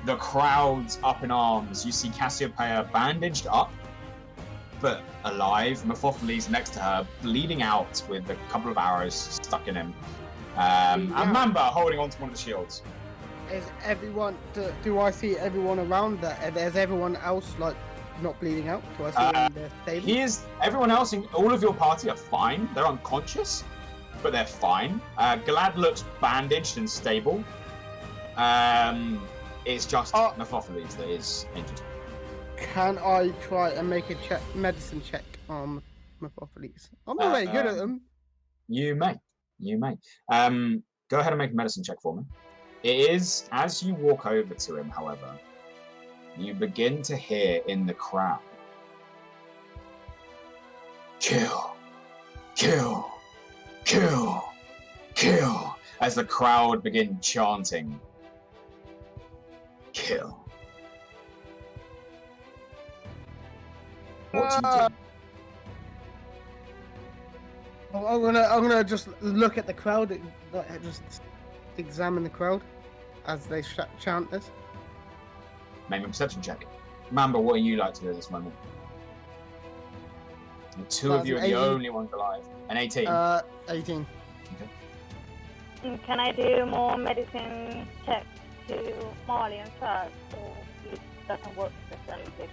the crowds up in arms. You see Cassiopeia bandaged up, but alive. Mephistopheles next to her, bleeding out with a couple of arrows stuck in him. And Mamba holding onto one of the shields. Is everyone? Do I see everyone around that? There's everyone else like not bleeding out? Do I see them stable? Everyone else in all of your party are fine. They're unconscious, but they're fine. Galad looks bandaged and stable. It's just Mephistopheles that is injured. Can I try and make a medicine check on Mephistopheles? I'm not very good at them. You may. Go ahead and make a medicine check for me. It is, as you walk over to him, however, you begin to hear in the crowd, kill, kill, kill, kill, as the crowd begin chanting, kill. What do you do? I'm gonna just look at the crowd, just examine the crowd as they chant this. Make a perception check. Mamba, what do you like to do at this moment? The two of you are the only ones alive. An 18? 18. Okay. Can I do more medicine checks to Marle and Saz, or it doesn't work differently?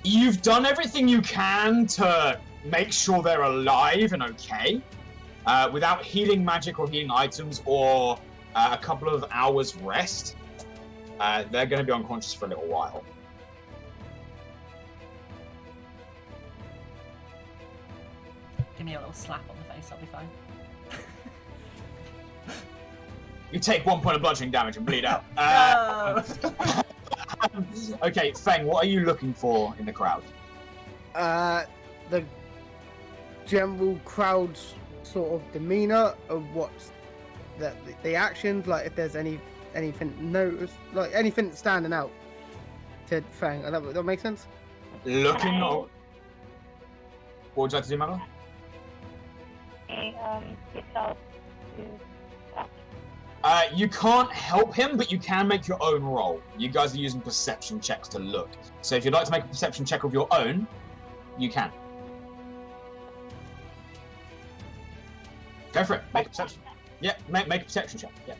You've done everything you can to make sure they're alive and okay. Without healing magic or healing items or a couple of hours rest, they're going to be unconscious for a little while. Give me a little slap on the face, I'll be fine. You take 1 point of bludgeoning damage and bleed out. Okay, Feng, what are you looking for in the crowd? The general crowd's sort of demeanor of what's the actions, like if there's any anything like anything standing out to Feng. That makes sense. Looking on. What would you like to do, Marle? Yourself to You can't help him, but you can make your own roll. You guys are using perception checks to look. So if you'd like to make a perception check of your own, you can. Go for it. Make a perception. Yeah, make a perception check. Yeah.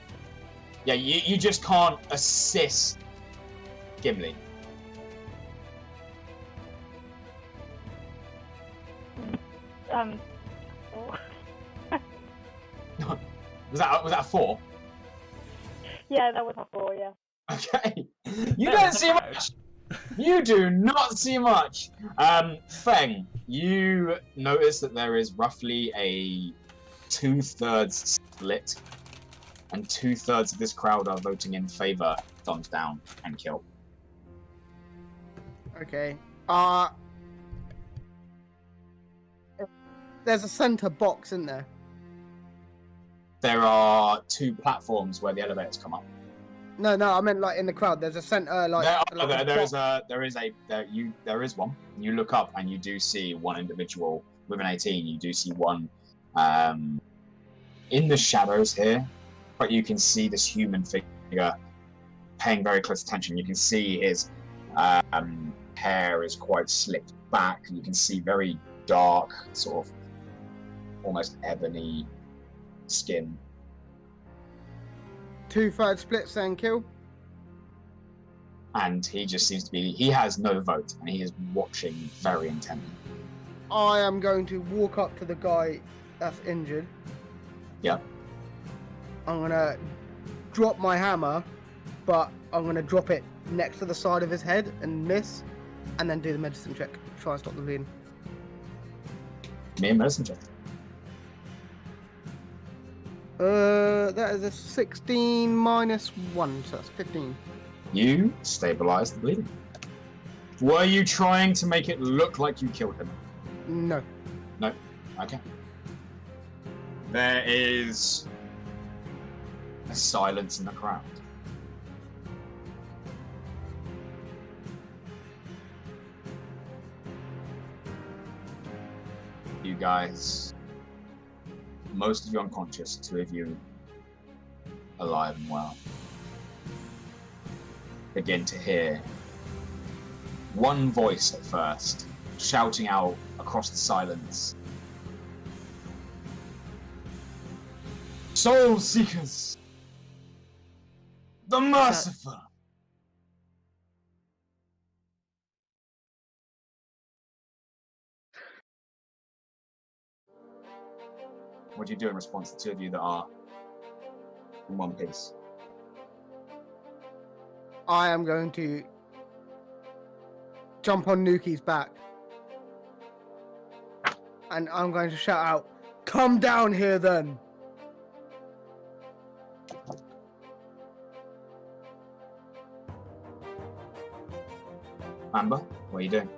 Yeah, you just can't assist Gimli. Was that a 4? Yeah, that was a 4, yeah. Okay. You don't see much. You do not see much. Feng, you notice that there is roughly a 2/3 split, and 2/3 of this crowd are voting in favor, thumbs down, and kill. Okay. There's a center box in there. There are 2 platforms where the elevators come up. No, I meant like in the crowd. There's a center like. There is one. You look up and you do see one individual with an 18. You do see one in the shadows here, but you can see this human figure paying very close attention. You can see his hair is quite slicked back. You can see very dark, sort of almost ebony skin. 2/3 split saying kill. And he just seems to be, he has no vote, and he is watching very intently. I am going to walk up to the guy that's injured. Yep. I'm going to drop my hammer, but I'm going to drop it next to the side of his head and miss, and then do the medicine check. Try and stop the bleeding. Me and medicine check. That is a 16 minus 1, so that's 15. You stabilize the bleeding. Were you trying to make it look like you killed him? No. No? Okay. There is a silence in the crowd. You guys, most of you unconscious, 2 of you alive and well, begin to hear one voice at first, shouting out across the silence. Soul Seekers! The Merciful! What do you do in response to 2 of you that are in one piece? I am going to jump on Nuki's back. And I'm going to shout out, "Come down here then!" Mamba, what are you doing?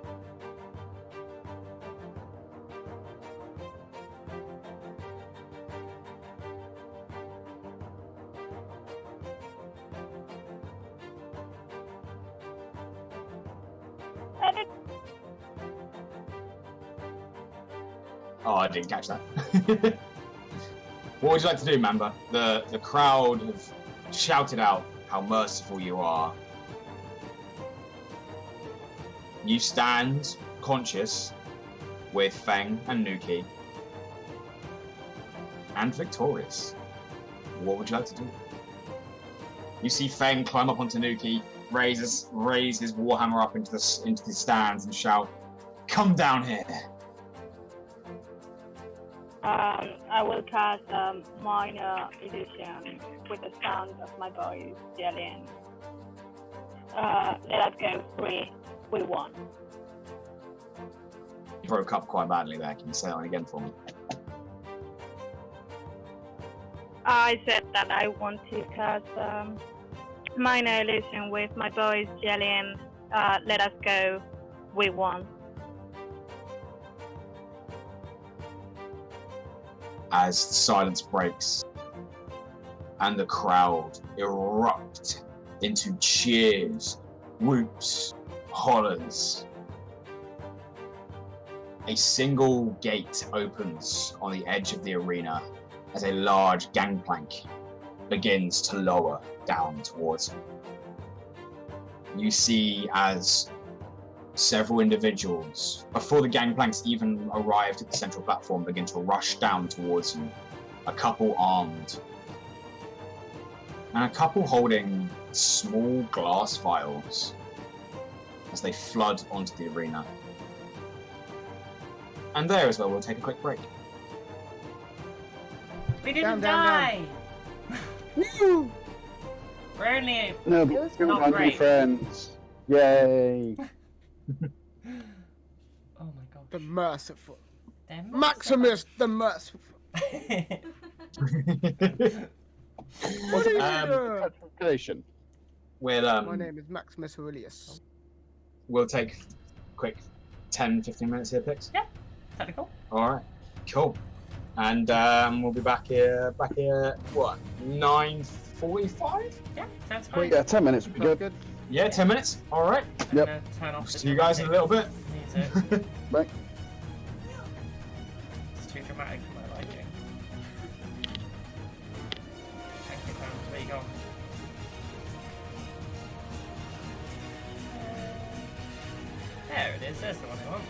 Oh, I didn't catch that. What would you like to do, Mamba? The crowd have shouted out how merciful you are. You stand conscious with Feng and Nuki, and victorious. What would you like to do? You see Feng climb up onto Nuki, raise his warhammer up into the stands and shout, "Come down here!" I will cast minor illusion with the sound of my voice yelling. Let us go 3, we won. You broke up quite badly there. Can you say that again for me? I said that I want to cast minor illusion with my voice yelling, let us go, we won. As silence breaks, and the crowd erupt into cheers, whoops, hollers. A single gate opens on the edge of the arena as a large gangplank begins to lower down towards you. You see as several individuals, before the gangplanks even arrived at the central platform, begin to rush down towards you. A couple armed, and a couple holding small glass vials as they flood onto the arena. And there as well, we'll take a quick break. We didn't Down, die! Woo! We're only... No, It was but not my great. new friends. Yay! Oh my god. The merciful. They're Maximus the merciful. What's the Yeah. population? We'll My name is Maximus Aurelius. we'll take a quick 10-15 minutes here, Pix. Technical. All right, cool. And we'll be back here. What? 9:45? Yeah, sounds great. Yeah, 10 minutes would be good. Good. Yeah, 10 minutes. All right. I'm Yep. gonna turn off the See you guys in a little bit. music. Right. It's too dramatic for my liking. Thank you, Pam. Where you going? There it is. There's the one I want.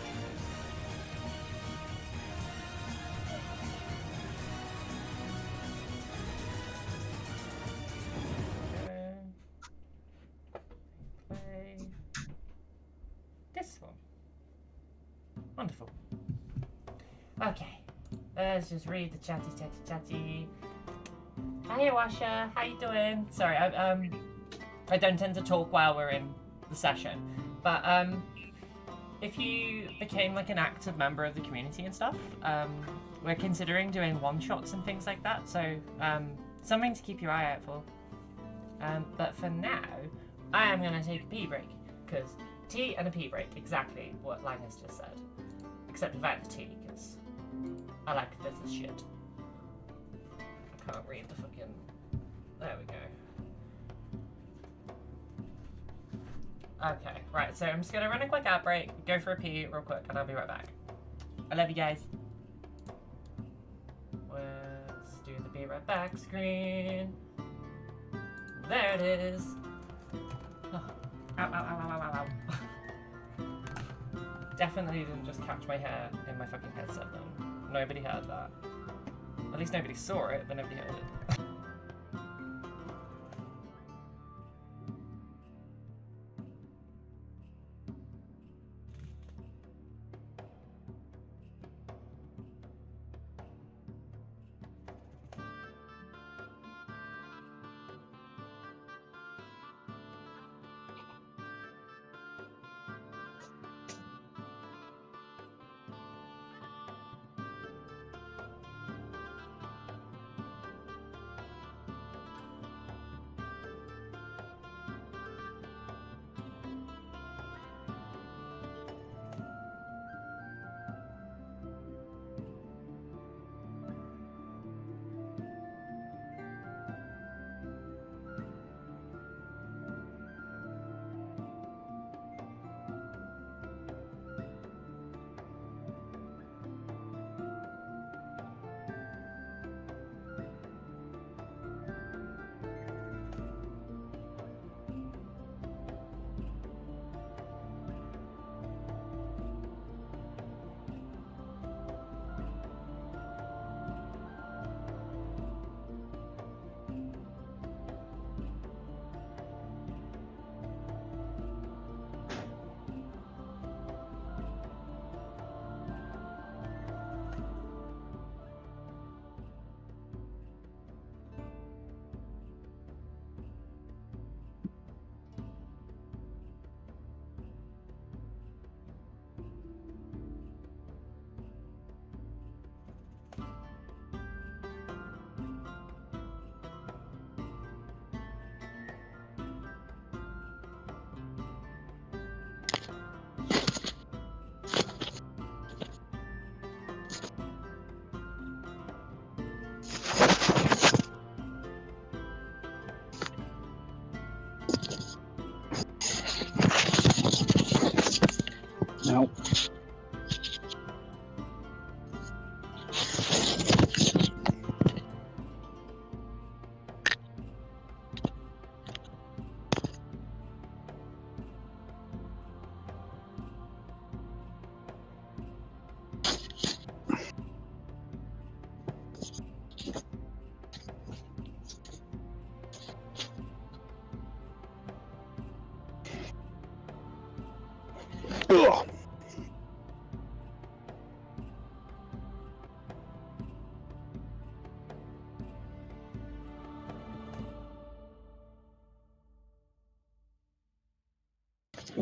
Play this one. Wonderful. Okay, let's just read the chatty. Hiya, Washa. How you doing? Sorry, I don't tend to talk while we're in the session, but if you became like an active member of the community and stuff, we're considering doing one-shots and things like that. So something to keep your eye out for. But for now, I am gonna take a pee break because tea and a pee break, exactly what Linus just said. Except without the tea, because I like this shit. I can't read the fucking... There we go. Okay, right, so I'm just gonna run a quick ad break, go for a pee real quick, and I'll be right back. I love you guys. Let's do the be right back screen. There it is. Oh. Ow, ow, ow, ow, ow, ow, ow. Definitely didn't just catch my hair in my fucking headset then. Nobody heard that. At least nobody saw it, but nobody heard it.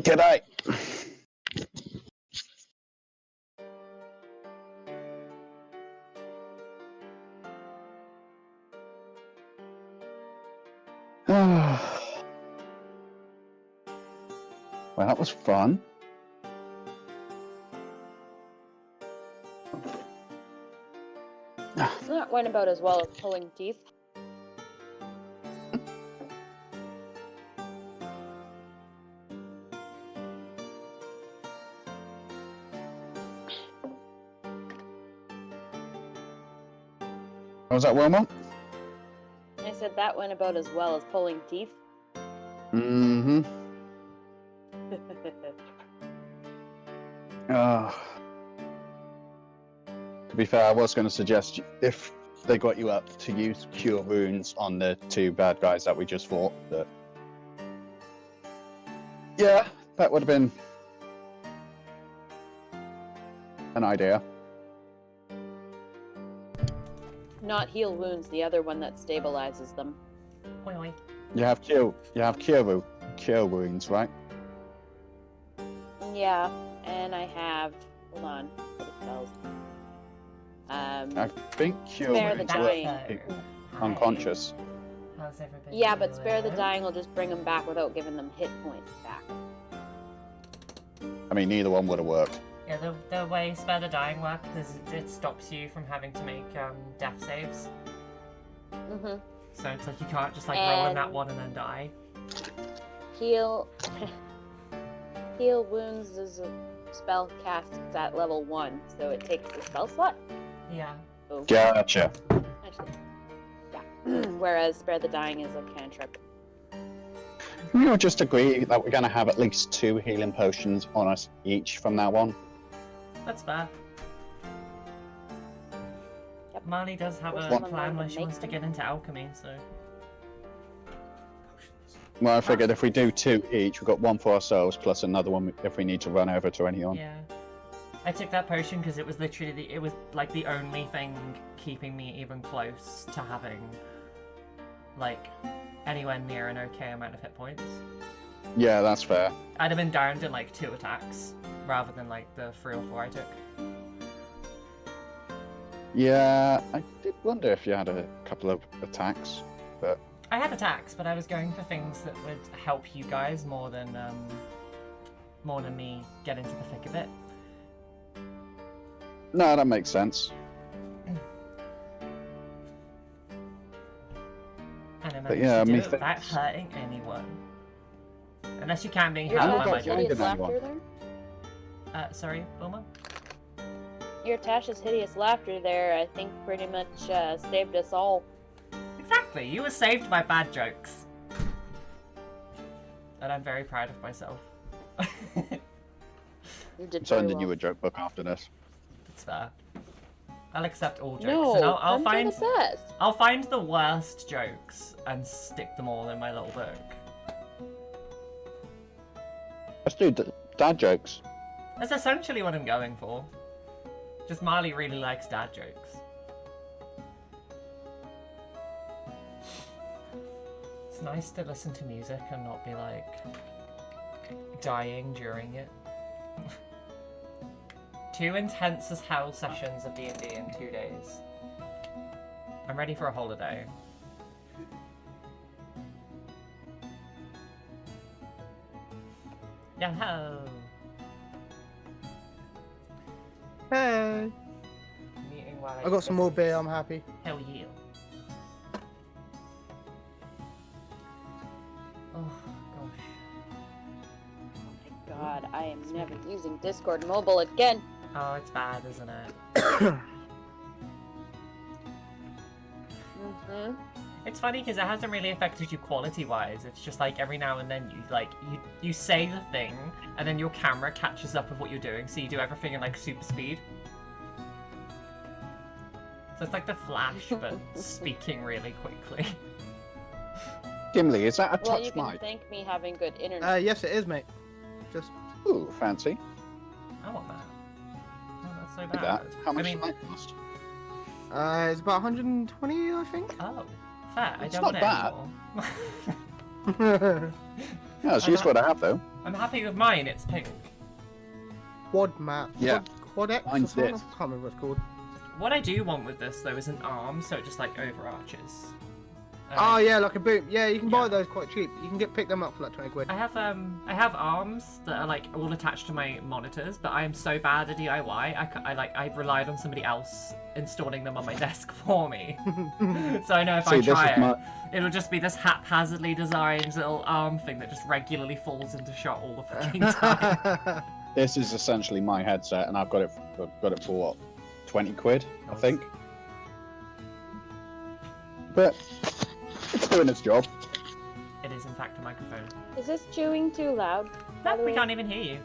G'day. Well, that was fun. That went about as well as pulling teeth. What was that, Wilmot? I said that went about as well as pulling teeth. Mm-hmm. To be fair, I was going to suggest if they got you up to use cure wounds on the two bad guys that we just fought, but yeah, that would have been an idea. Not heal wounds, the other one that stabilizes them. Oi, oi. You have cure wounds, right? Yeah, and I have. Hold on. What spells? I think cure Spare the wounds dying. were unconscious. How's everybody Yeah, but spare the doing? dying will just bring them back without giving them hit points back. I mean, neither one would have worked. Yeah, the way Spare the Dying works is it stops you from having to make death saves. Mm-hmm. So it's like you can't just like roll in that And- one and then die. Heal. Heal wounds is a spell cast at level 1, so it takes the spell slot. Yeah. Oh, Gotcha. actually, yeah. Whereas spare the dying is a cantrip. We'll just agree that we're going to have at least 2 healing potions on us each from now on. That's fair. Yep. Marle does have Which a one am I plan where gonna she make wants to them? get into alchemy, so Well, I figured if we do 2 each, we've got 1 for ourselves plus another one if we need to run over to anyone. yeah. I took that potion because it was literally it was like the only thing keeping me even close to having like anywhere near an okay amount of hit points. Yeah, that's fair. I'd have been downed in like 2 attacks rather than like the 3 or 4 I took. Yeah, I did wonder if you had a couple of attacks, but I had attacks, but I was going for things that would help you guys more than me get into the thick of it. no, that makes sense. And I But managed yeah, to do me it without thinks- hurting anyone. Unless you can being Your helped by not Tash my is joined hideous in anyone. laughter there? Sorry, Wilma? Your Tash's hideous laughter there, I think, pretty much saved us all. Exactly, you were saved by bad jokes. And I'm very proud of myself. You did I'm very sending well. you a joke book after this. It's fair. I'll accept all jokes, No, and I'll I'm find the best. I'll find the worst jokes and stick them all in my little book. Let's do dad jokes. That's essentially what I'm going for. Just Marle really likes dad jokes. It's nice to listen to music and not be like dying during it. 2 intense as hell sessions of D&D in 2 days. I'm ready for a holiday. Yo-ho! Hey, Meeting while I got some more beer. I'm happy. Hell yeah. Oh gosh. Oh my god, I am never using Discord mobile again. Oh, it's bad, isn't it? Mm-hmm. It's funny because it hasn't really affected you quality-wise. It's just like every now and then you say the thing, and then your camera catches up with what you're doing, so you do everything in like super speed. So it's like the Flash, but speaking really quickly. Gimli, is that a Well, touch you can mic? thank me having good internet. Yes, it is, mate. Just Ooh, fancy. I want that. Oh, that's so Look bad. at that. How much I mean, does that cost? it's about 120, I think. oh, fair. I It's don't not want it bad. anymore. Yeah, it's useful to have though. I'm happy with mine. It's pink. Quad map. Yeah. Quad X or Mine's something? this. I can't remember what it's called. What I do want with this though is an arm, so it just like overarches. Oh yeah, like a boot. Yeah, you can buy yeah. those quite cheap. You can pick them up for like 20 quid. I have arms that are like all attached to my monitors, but I am so bad at DIY. I relied on somebody else installing them on my desk for me. So I know if I try it, it'll just be this haphazardly designed little arm thing that just regularly falls into shot all the fucking time. This is essentially my headset, and I've got it for what, 20 quid, I think. But it's doing its job. It is in fact a microphone. Is this chewing too loud? No, we can't even hear you.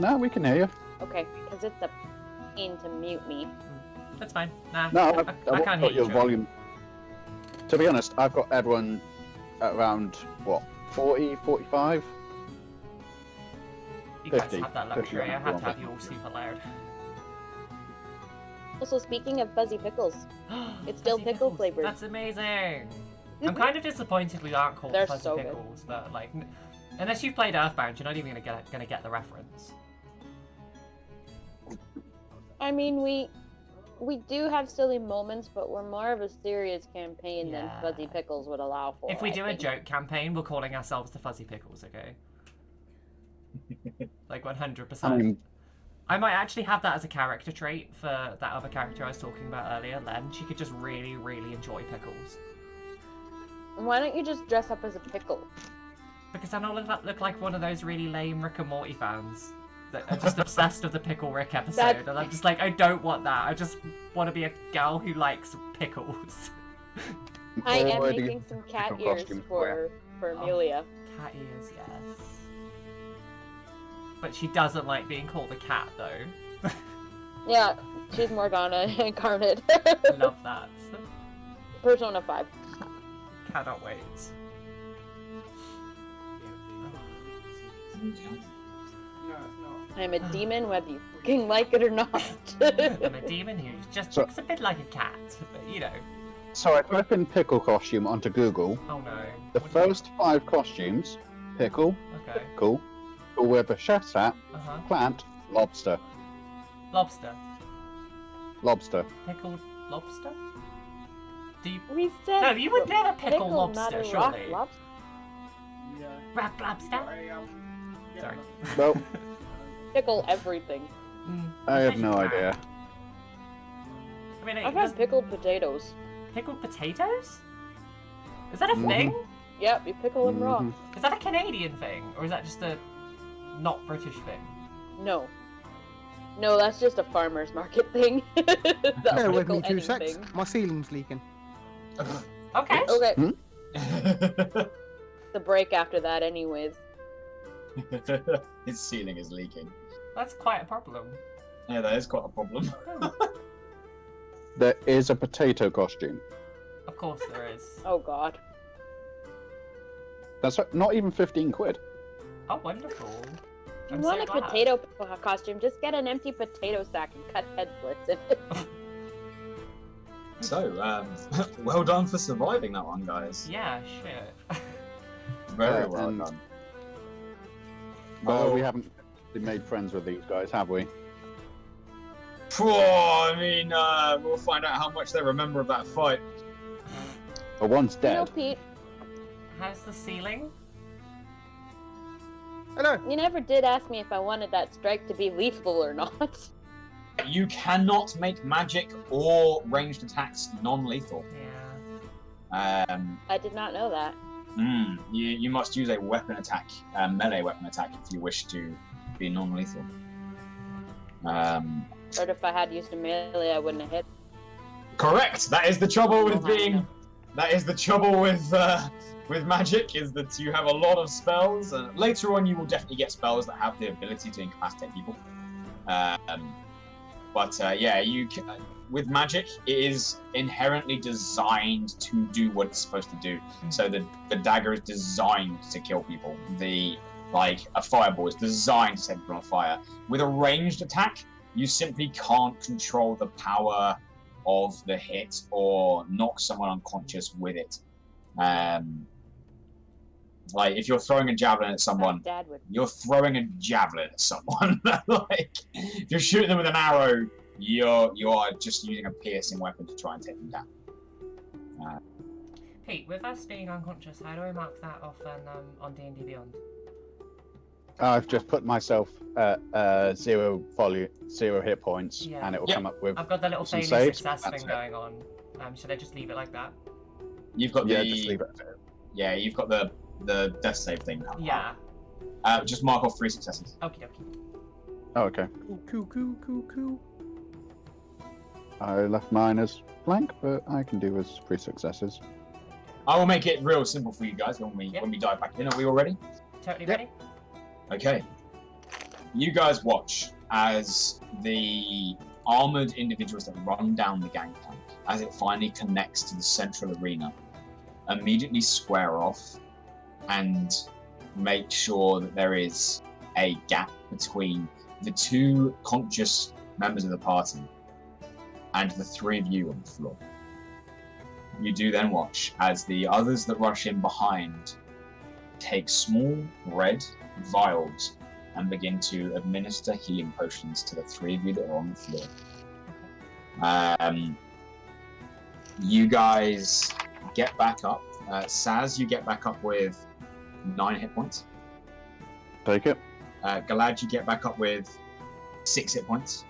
No, we can hear you. Okay, because it's a pain to mute me. That's fine. Nah, No, I can't hear got you. your volume. To be honest, I've got everyone at around, what, 40, 45? You guys 50, have that 50 luxury. I on had the to have you all super loud. Also, speaking of fuzzy pickles, it's still Fuzzy pickle pickles. flavored. That's amazing. I'm kind of disappointed we aren't called They're fuzzy so good. pickles, but like, unless you've played Earthbound, you're not even gonna get the reference. I mean, we do have silly moments, but we're more of a serious campaign than Yeah. Fuzzy Pickles would allow for. If we I do a think. joke campaign, we're calling ourselves the Fuzzy Pickles, okay? Like 100%. I mean, I might actually have that as a character trait for that other character I was talking about earlier, Len. She could just really, really enjoy pickles. Why don't you just dress up as a pickle? Because then I'll look like one of those really lame Rick and Morty fans that are just obsessed with the Pickle Rick episode. And I'm just like, I don't want that. I just want to be a girl who likes pickles. I am already making some cat pickle ears costume for Amelia. Cat ears, yes. But she doesn't like being called a cat, though. Yeah, she's Morgana incarnate. Love that. Persona 5. Cannot wait. I'm a demon, whether you fucking like it or not. I'm a demon who just looks a bit like a cat, but you know. so I type in pickle costume onto Google. Oh no. The What do you- first 5 costumes: pickle, Okay. pickle with a chef's hat, Uh-huh. plant, lobster, Lobster. lobster. Pickled lobster? Do you... We said No, you would never pickle pickle, lobster, not a rock surely. lobster. Rock lobster? Sorry. Well, Pickle everything. I have Fish no man. idea. I mean, I've does had pickled potatoes. pickled potatoes? Is that a Mhm. thing? Yep, you pickle them raw. Mhm. Is that a Canadian thing? Or is that just a not British thing? No. No, that's just a farmer's market thing. Bear with me Pickle 2 secs. anything. My ceiling's leaking. Okay. Okay, Hmm? the break after that anyways. His ceiling is leaking. That's quite a problem. Yeah, that is quite a problem. There is a potato costume. Of course there is. Oh god. That's not even 15 quid. Oh, wonderful. If you I'm want so a glad. potato costume, just get an empty potato sack and cut head slits in it. So, well done for surviving that one, guys. Yeah, shit. Very well and- done. Well, we haven't been made friends with these guys, have we? I mean, we'll find out how much they remember of that fight. Well, one's You know, dead. Pete, How's the ceiling? Hello. you never did ask me if I wanted that strike to be lethal or not. You cannot make magic or ranged attacks non-lethal. Yeah. I did not know that. You must use a weapon attack, melee weapon attack, if you wish to be non-lethal. But if I had used a melee, I wouldn't have hit. Correct. That is the trouble with Oh my being. God. That is the trouble with magic, is that you have a lot of spells. Later on, you will definitely get spells that have the ability to incapacitate people. Yeah, with magic, it is inherently designed to do what it's supposed to do. So the dagger is designed to kill people. A fireball is designed to set people on fire. With a ranged attack, you simply can't control the power of the hit or knock someone unconscious with it. Like, if you're throwing a javelin at someone, Dad would. you're throwing a javelin at someone. Like, if you're shooting them with an arrow, you are just using a piercing weapon to try and take them down. Pete, with us being unconscious, how do I mark that off on D&D Beyond? I've just put myself at 0 hit points, Yeah. and it will Yep. come up with I've got the little some failure saves. success That's thing it. going on. Should I just leave it like that? You've got Yeah, the just leave it. you've got the death save thing. Yeah. Just mark off 3 successes. Okie dokie. Oh, okay. Cool. I left mine as blank, but I can do as 3 successes. I will make it real simple for you guys when we dive back in. Are we all ready? Totally Yep. ready? Okay. You guys watch as the armored individuals that run down the gangplank, as it finally connects to the central arena, immediately square off and make sure that there is a gap between the 2 conscious members of the party and the 3 of you on the floor. You do then watch as the others that rush in behind take small red vials and begin to administer healing potions to the 3 of you that are on the floor. You guys get back up. Saz, you get back up with 9 hit points. Take it. Galad, you get back up with 6 hit points.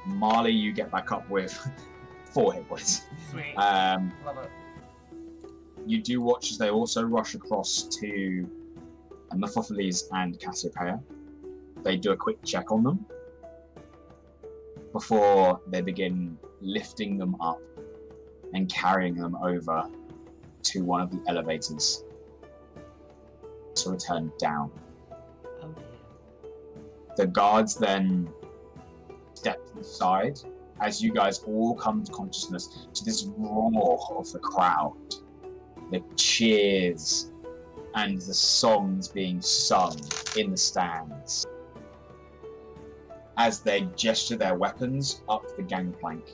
Marle, you get back up with 4 hit points. Sweet. Love it. You do watch as they also rush across to Mephistopheles and Cassiopeia. They do a quick check on them before they begin lifting them up and carrying them over to one of the elevators to return down. Oh dear. The guards then step inside as you guys all come to consciousness to this roar of the crowd, the cheers and the songs being sung in the stands as they gesture their weapons up the gangplank,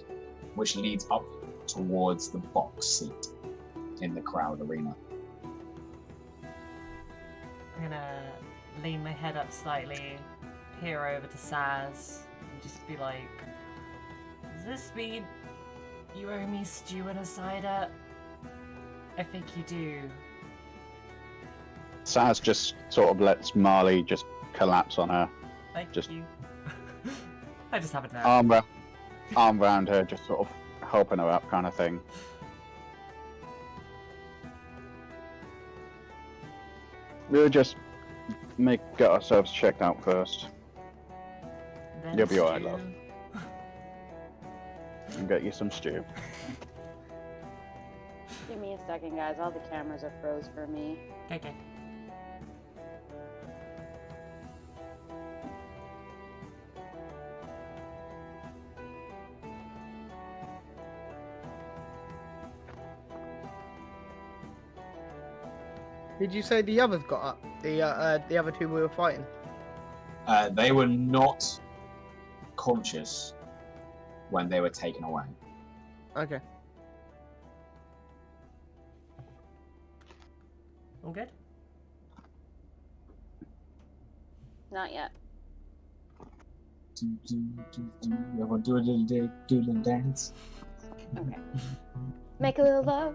which leads up towards the box seat in the crowd arena. I'm gonna lean my head up slightly, peer over to Saz, and just be like, does this mean you owe me stew and a cider? I think you do. Saz just sort of lets Marley just collapse on her, Thank Just- you. I just have it now. arm round her, just sort of helping her up, kind of thing. We'll just get ourselves checked out first Then you'll be alright, stew. love. and get you some stew. Give me a second, guys. All the cameras are froze for me. Okay. Did you say the others got up? The other 2 we were fighting? They were not conscious when they were taken away. Okay. All good? Not yet. Everyone do a little dance. Okay. Make a little love.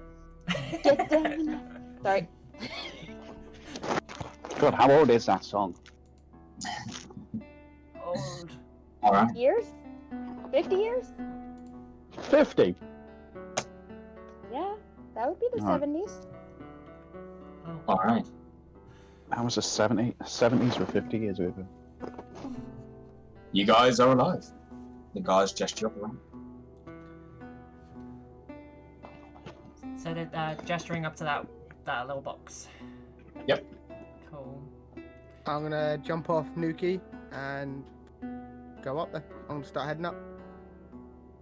Get down. Sorry. God, how old is that song? Old. All right. Years? 50 years? 50. Yeah, that would be the Alright. 70s. Oh. All right. That was the 70s were 50 years ago. You guys are alive. The guys gesture up around. So they're gesturing up to that little box. Yep. Cool. I'm gonna jump off Nuki and go up there. I'm gonna start heading up.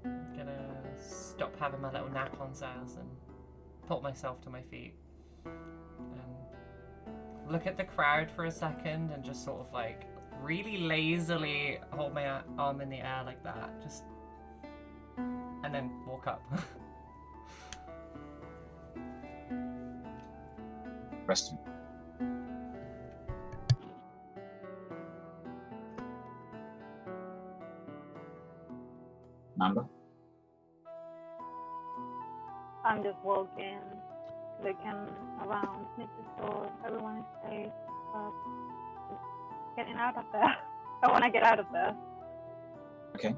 I'm gonna stop having my little nap on Saz and put myself to my feet. Look at the crowd for a second and just sort of like really lazily hold my arm in the air like that. Just. And then walk up. Rest of Mamba? I'm just walking, looking around, making sure everyone is safe, but just getting out of there. I want to get out of there. Okay.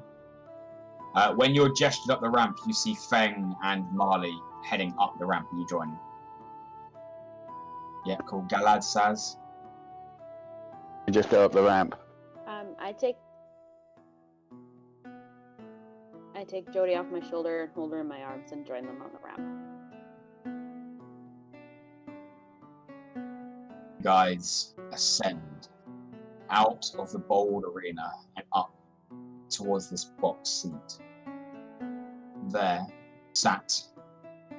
When you're gestured up the ramp, you see Feng and Marle heading up the ramp. You join. Yeah, cool. Galadesis. You just go up the ramp. I take Jodie off my shoulder and hold her in my arms and join them on the ramp. Guys ascend out of the bold arena and up towards this box seat. There, sat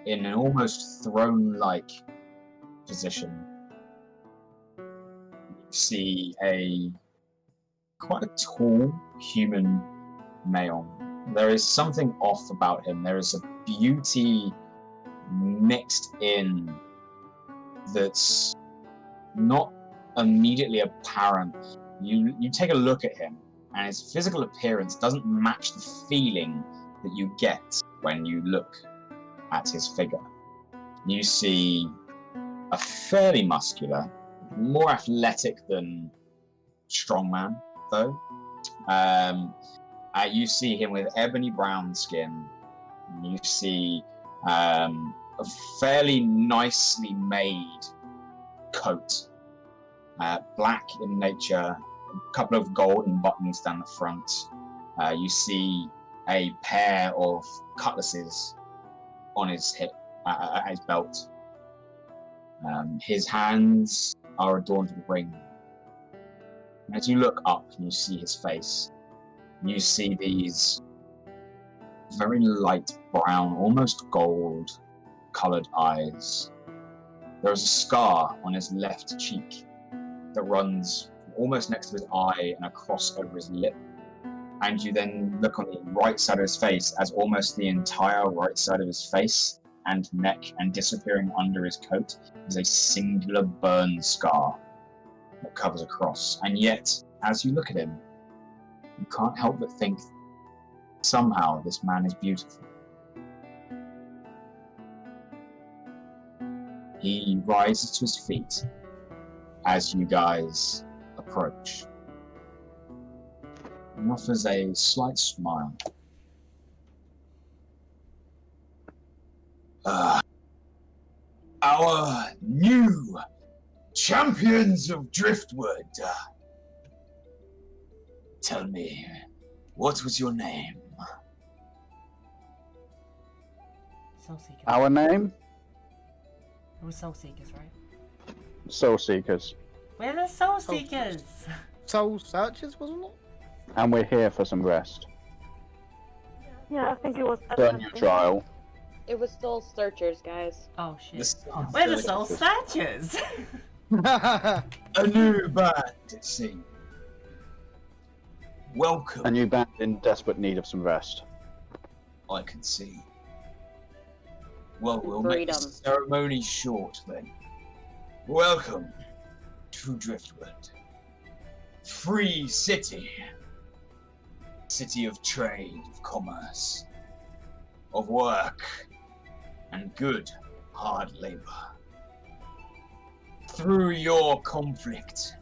in an almost throne-like position, you see quite a tall human male. There is something off about him. There is a beauty mixed in that's not immediately apparent. You take a look at him, and his physical appearance doesn't match the feeling that you get when you look at his figure. You see a fairly muscular, more athletic than strongman, though. You see him with ebony brown skin. You see a fairly nicely made coat, black in nature, a couple of golden buttons down the front. You see a pair of cutlasses on his hip, at his belt. His hands are adorned with ring. As you look up and you see his face, you see these very light brown, almost gold coloured eyes. There is a scar on his left cheek that runs almost next to his eye and across over his lip. And you then look on the right side of his face as almost the entire right side of his face and neck and disappearing under his coat is a singular burn scar that covers across. And yet, as you look at him, you can't help but think somehow this man is beautiful. He rises to his feet as you guys approach and offers a slight smile. Our new champions of Driftwood. Tell me, what was your name? Soul Seekers. Our name? It was Soul Seekers, right? Soul Seekers. We're the Soul Seekers! Soul Searchers, wasn't it? And we're here for some rest. Yeah, I think it was. Done your trial. It was Soul Searchers, guys. Oh shit. The We're the Soul Searchers! A new band, it seems. Welcome. A new band in desperate need of some rest. I can see. Well, we'll make the Freedom. ceremony short then. Welcome to Driftwood. Free city. City of trade, of commerce, of work, and good, hard labor. Through your conflict,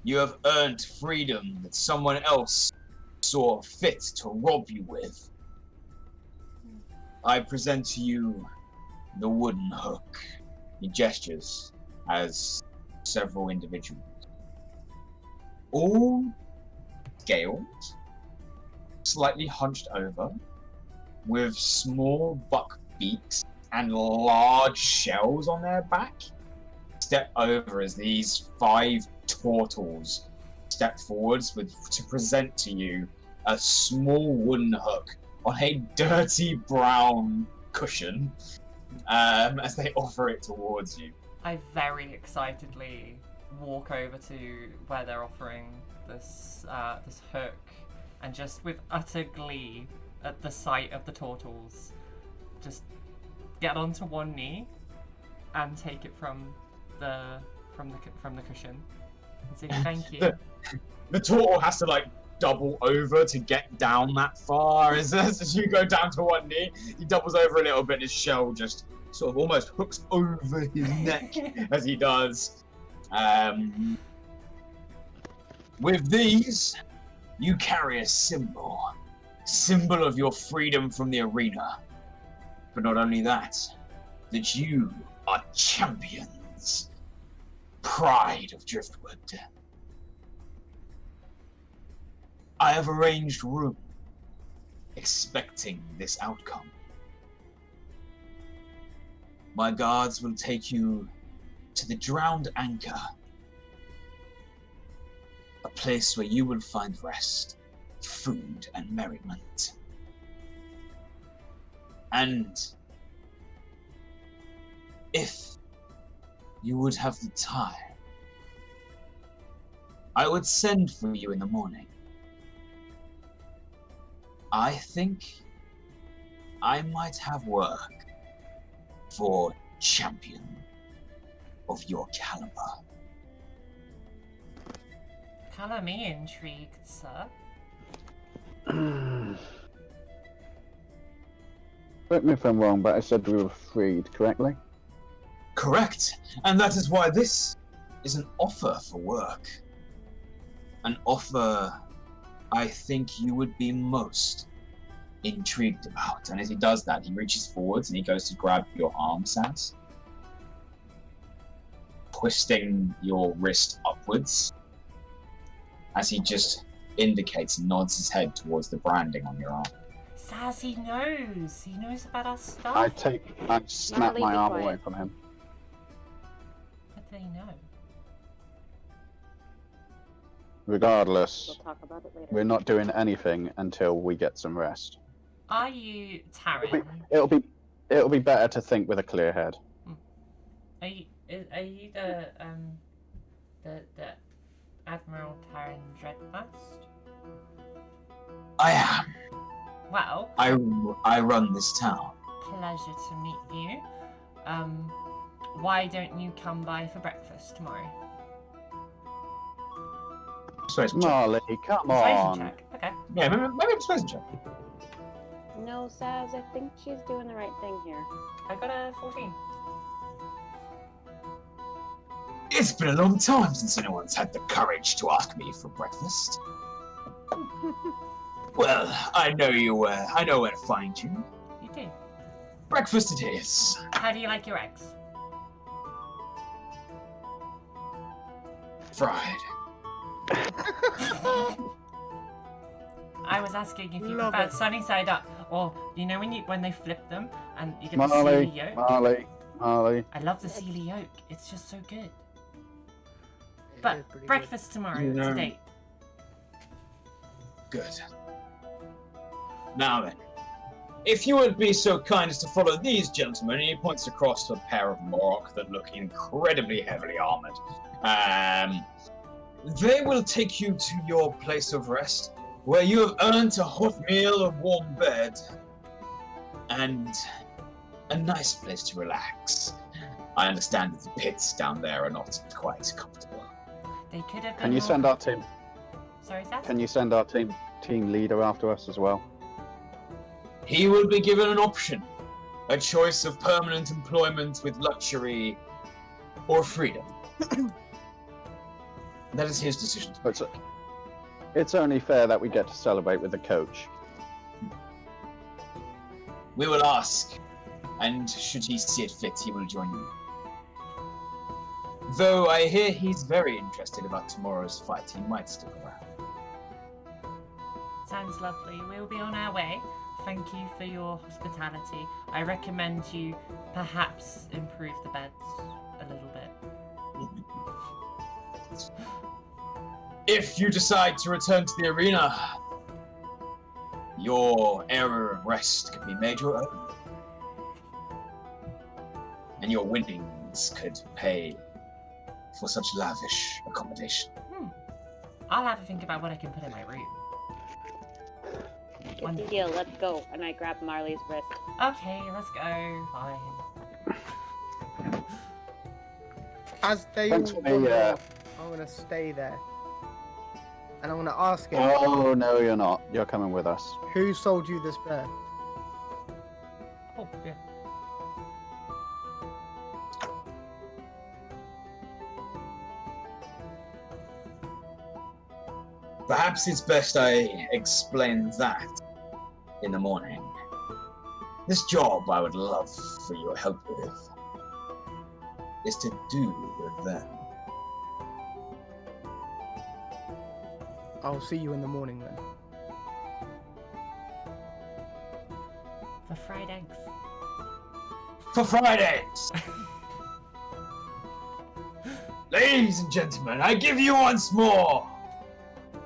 you have earned freedom that someone else saw fit to rob you with. I present to you the wooden hook. He gestures as several individuals, all scaled, slightly hunched over, with small buck beaks and large shells on their back, step over as these 5 turtles step forwards to present to you a small wooden hook on a dirty brown cushion as they offer it towards you. I very excitedly walk over to where they're offering this this hook, and just with utter glee at the sight of the turtles, just get onto one knee and take it from the cushion and say thank you. The turtle has to double over to get down that far. As you go down to one knee, he doubles over a little bit. His shell just sort of almost hooks over his neck as he does. With these, you carry a symbol of your freedom from the arena. But not only that you are champions, pride of Driftwood. I have arranged room, expecting this outcome. My guards will take you to the Drowned Anchor, a place where you will find rest, food, and merriment. And if you would have the time, I would send for you in the morning. I think I might have work for champion of your caliber. Colour me intrigued, sir. Correct me if I'm wrong, but I said we were freed, correctly? Correct, and that is why this is an offer for work. An offer I think you would be most intrigued about. And as he does that, he reaches forwards and he goes to grab your arm, Saz, twisting your wrist upwards as he just indicates and nods his head towards the branding on your arm. Saz, he knows. He knows about our stuff. I snap my arm away from him. What do they know? Regardless, We'll talk about it later. we're not doing anything until we get some rest. Are you Taryn? It'll be better to think with a clear head. Are you the Admiral Taryn Dreadmast? I am. Well, I run this town. pleasure to meet you. Why don't you come by for breakfast tomorrow? Persuasion check. Marley, come Persuasion on. check. Okay. Yeah, maybe a persuasion check. No, Saz, I think she's doing the right thing here. I got a 14. It's been a long time since anyone's had the courage to ask me for breakfast. Well, I know where to find you. You do. Breakfast it is. How do you like your eggs? Fried. I was asking if you Love preferred it. sunny side up, or you know when they flip them and you get the sealy Marley, yolk. Marley. I love the sealy yolk. It's just so good. It is But pretty breakfast tomorrow. You It's know- a date. Good. Now then, if you would be so kind as to follow these gentlemen, and he points across to a pair of Morok that look incredibly heavily armored. They will take you to your place of rest, where you have earned a hot meal, a warm bed, and a nice place to relax. I understand that the pits down there are not quite comfortable. They could have been. Can you more- send our team? Sorry, Saz? Can you send our team leader after us as well? He will be given an option, a choice of permanent employment with luxury or freedom. That is his decision. It's only fair that we get to celebrate with the coach. We will ask, and should he see it fit, he will join you. Though I hear he's very interested about tomorrow's fight, he might stick around. Sounds lovely. We'll be on our way. Thank you for your hospitality. I recommend you perhaps improve the beds a little bit. If you decide to return to the arena, your area of rest can be made your own. And your winnings could pay for such lavish accommodation. I'll have to think about what I can put in my room. It's a deal, let's go. And I grab Marley's wrist. Okay, let's go. Fine. As they Thanks all for the, wander off, I'm gonna stay there. and I'm gonna ask him, Oh no, you're not. You're coming with us. who sold you this bear? Oh, yeah. Perhaps it's best I explain that in the morning. This job I would love for your help with is to do with them. I'll see you in the morning then. For fried eggs. For Fridays! Ladies and gentlemen, I give you once more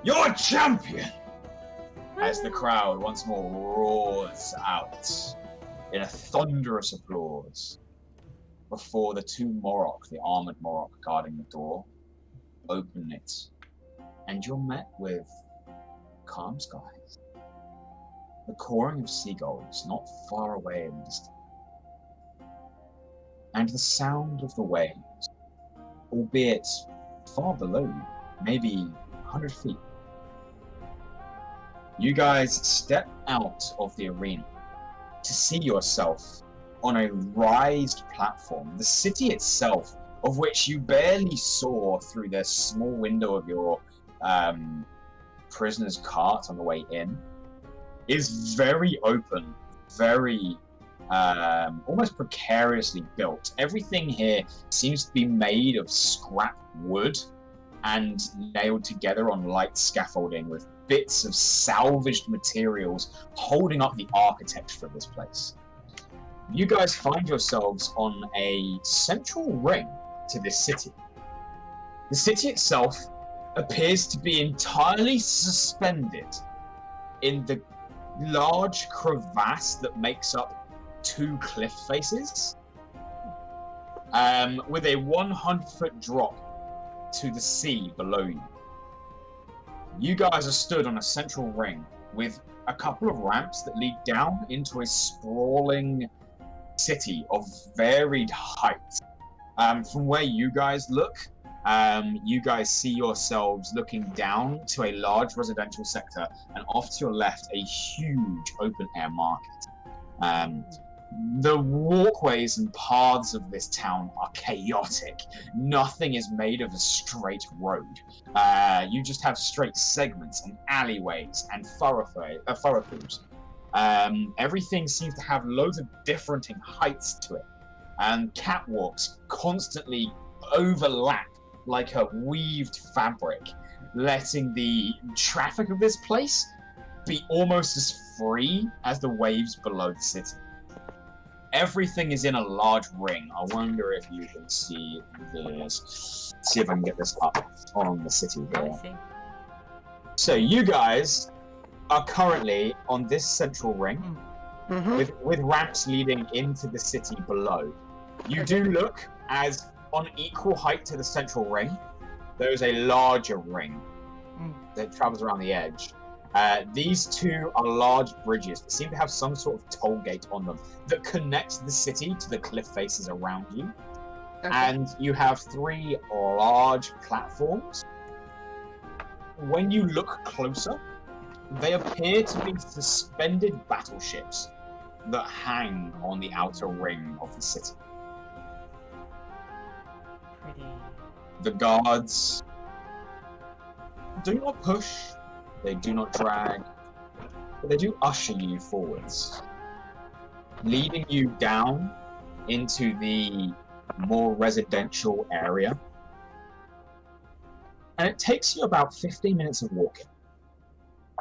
your champion! As the crowd once more roars out in a thunderous applause before the two Morok, the armored Morok guarding the door, open it, and you're met with calm skies, the cawing of seagulls not far away in the distance, and the sound of the waves, albeit far below you, maybe 100 feet. You guys step out of the arena to see yourself on a raised platform. The city itself, of which you barely saw through the small window of your prisoner's cart on the way in, is very open, very almost precariously built. Everything here seems to be made of scrap wood and nailed together on light scaffolding with bits of salvaged materials holding up the architecture of this place. You guys find yourselves on a central ring to this city. The city itself appears to be entirely suspended in the large crevasse that makes up two cliff faces, with a 100-foot drop to the sea below you. You guys are stood on a central ring with a couple of ramps that lead down into a sprawling city of varied height. From where you guys look, you guys see yourselves looking down to a large residential sector, and off to your left, a huge open-air market. The walkways and paths of this town are chaotic. Nothing is made of a straight road. You just have straight segments and alleyways and thoroughfares. Everything seems to have loads of differing heights to it. And catwalks constantly overlap like a weaved fabric, letting the traffic of this place be almost as free as the waves below the city. Everything is in a large ring. I wonder if you can see this. See if I can get this up on the city here. I see. So you guys are currently on this central ring with ramps leading into the city below. You do look as on equal height to the central ring. There is a larger ring that travels around the edge. These two are large bridges that seem to have some sort of toll gate on them that connect the city to the cliff faces around you. Okay. And you have three large platforms. When you look closer, they appear to be suspended battleships that hang on the outer ring of the city. Pretty. The guards do not push. They do not drag, but they do usher you forwards, leading you down into the more residential area. And it takes you about 15 minutes of walking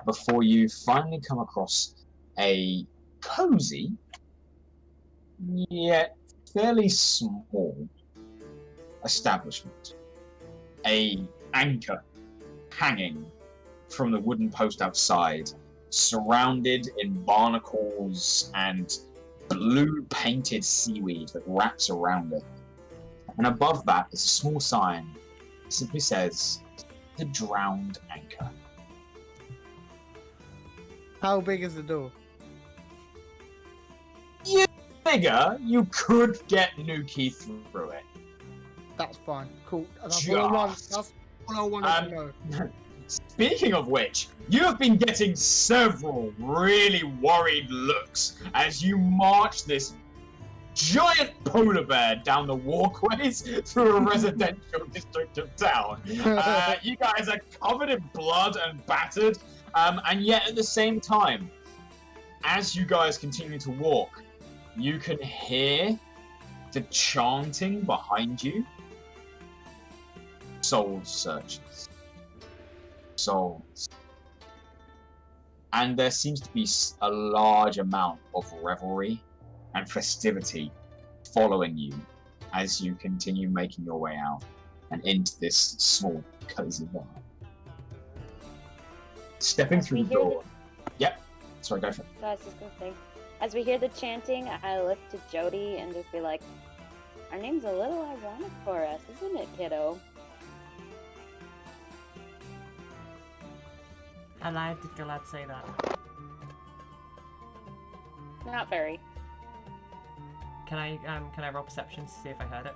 before you finally come across a cozy, yet fairly small establishment. An anchor hanging from the wooden post outside, surrounded in barnacles and blue painted seaweed that wraps around it. And above that is a small sign that simply says, "The Drowned Anchor." How big is the door? You figure you could get Nuki through it. That's fine. Cool. That's Just. all I wanted to know. speaking of which, you have been getting several really worried looks as you march this giant polar bear down the walkways through a residential district of town. You guys are covered in blood and battered, and yet at the same time, as you guys continue to walk, you can hear the chanting behind you. Soul searches. Souls. And there seems to be a large amount of revelry and festivity following you as you continue making your way out and into this small, cozy bar. Stepping through the door. Yep. Sorry, go for it. So I was just gonna say, as we hear the chanting, I look to Jodie and just be like, "Our name's a little ironic for us, isn't it, kiddo?" How loud did Galad say that? Not very. Can I roll perception to see if I heard it?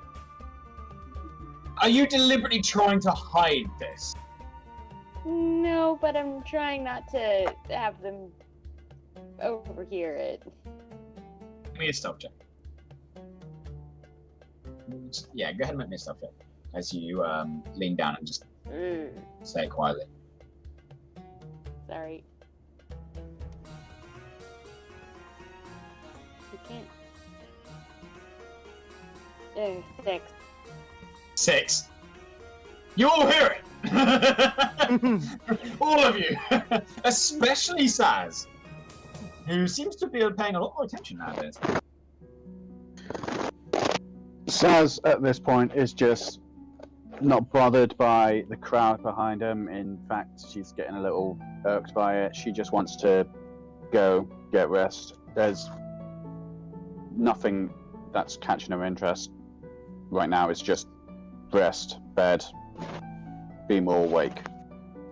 Are you deliberately trying to hide this? No, but I'm trying not to have them overhear it. Give me a stealth check. Yeah, go ahead and make me a stealth check as you lean down and just say it quietly. Sorry. You can't. 6. 6. You all hear it! All of you! Especially Saz, who seems to be paying a lot more attention nowadays. Saz, at this point, is just not bothered by the crowd behind him. In fact, she's getting a little irked by it. She just wants to go get rest. There's nothing that's catching her interest right now. It's just rest, bed, be more awake.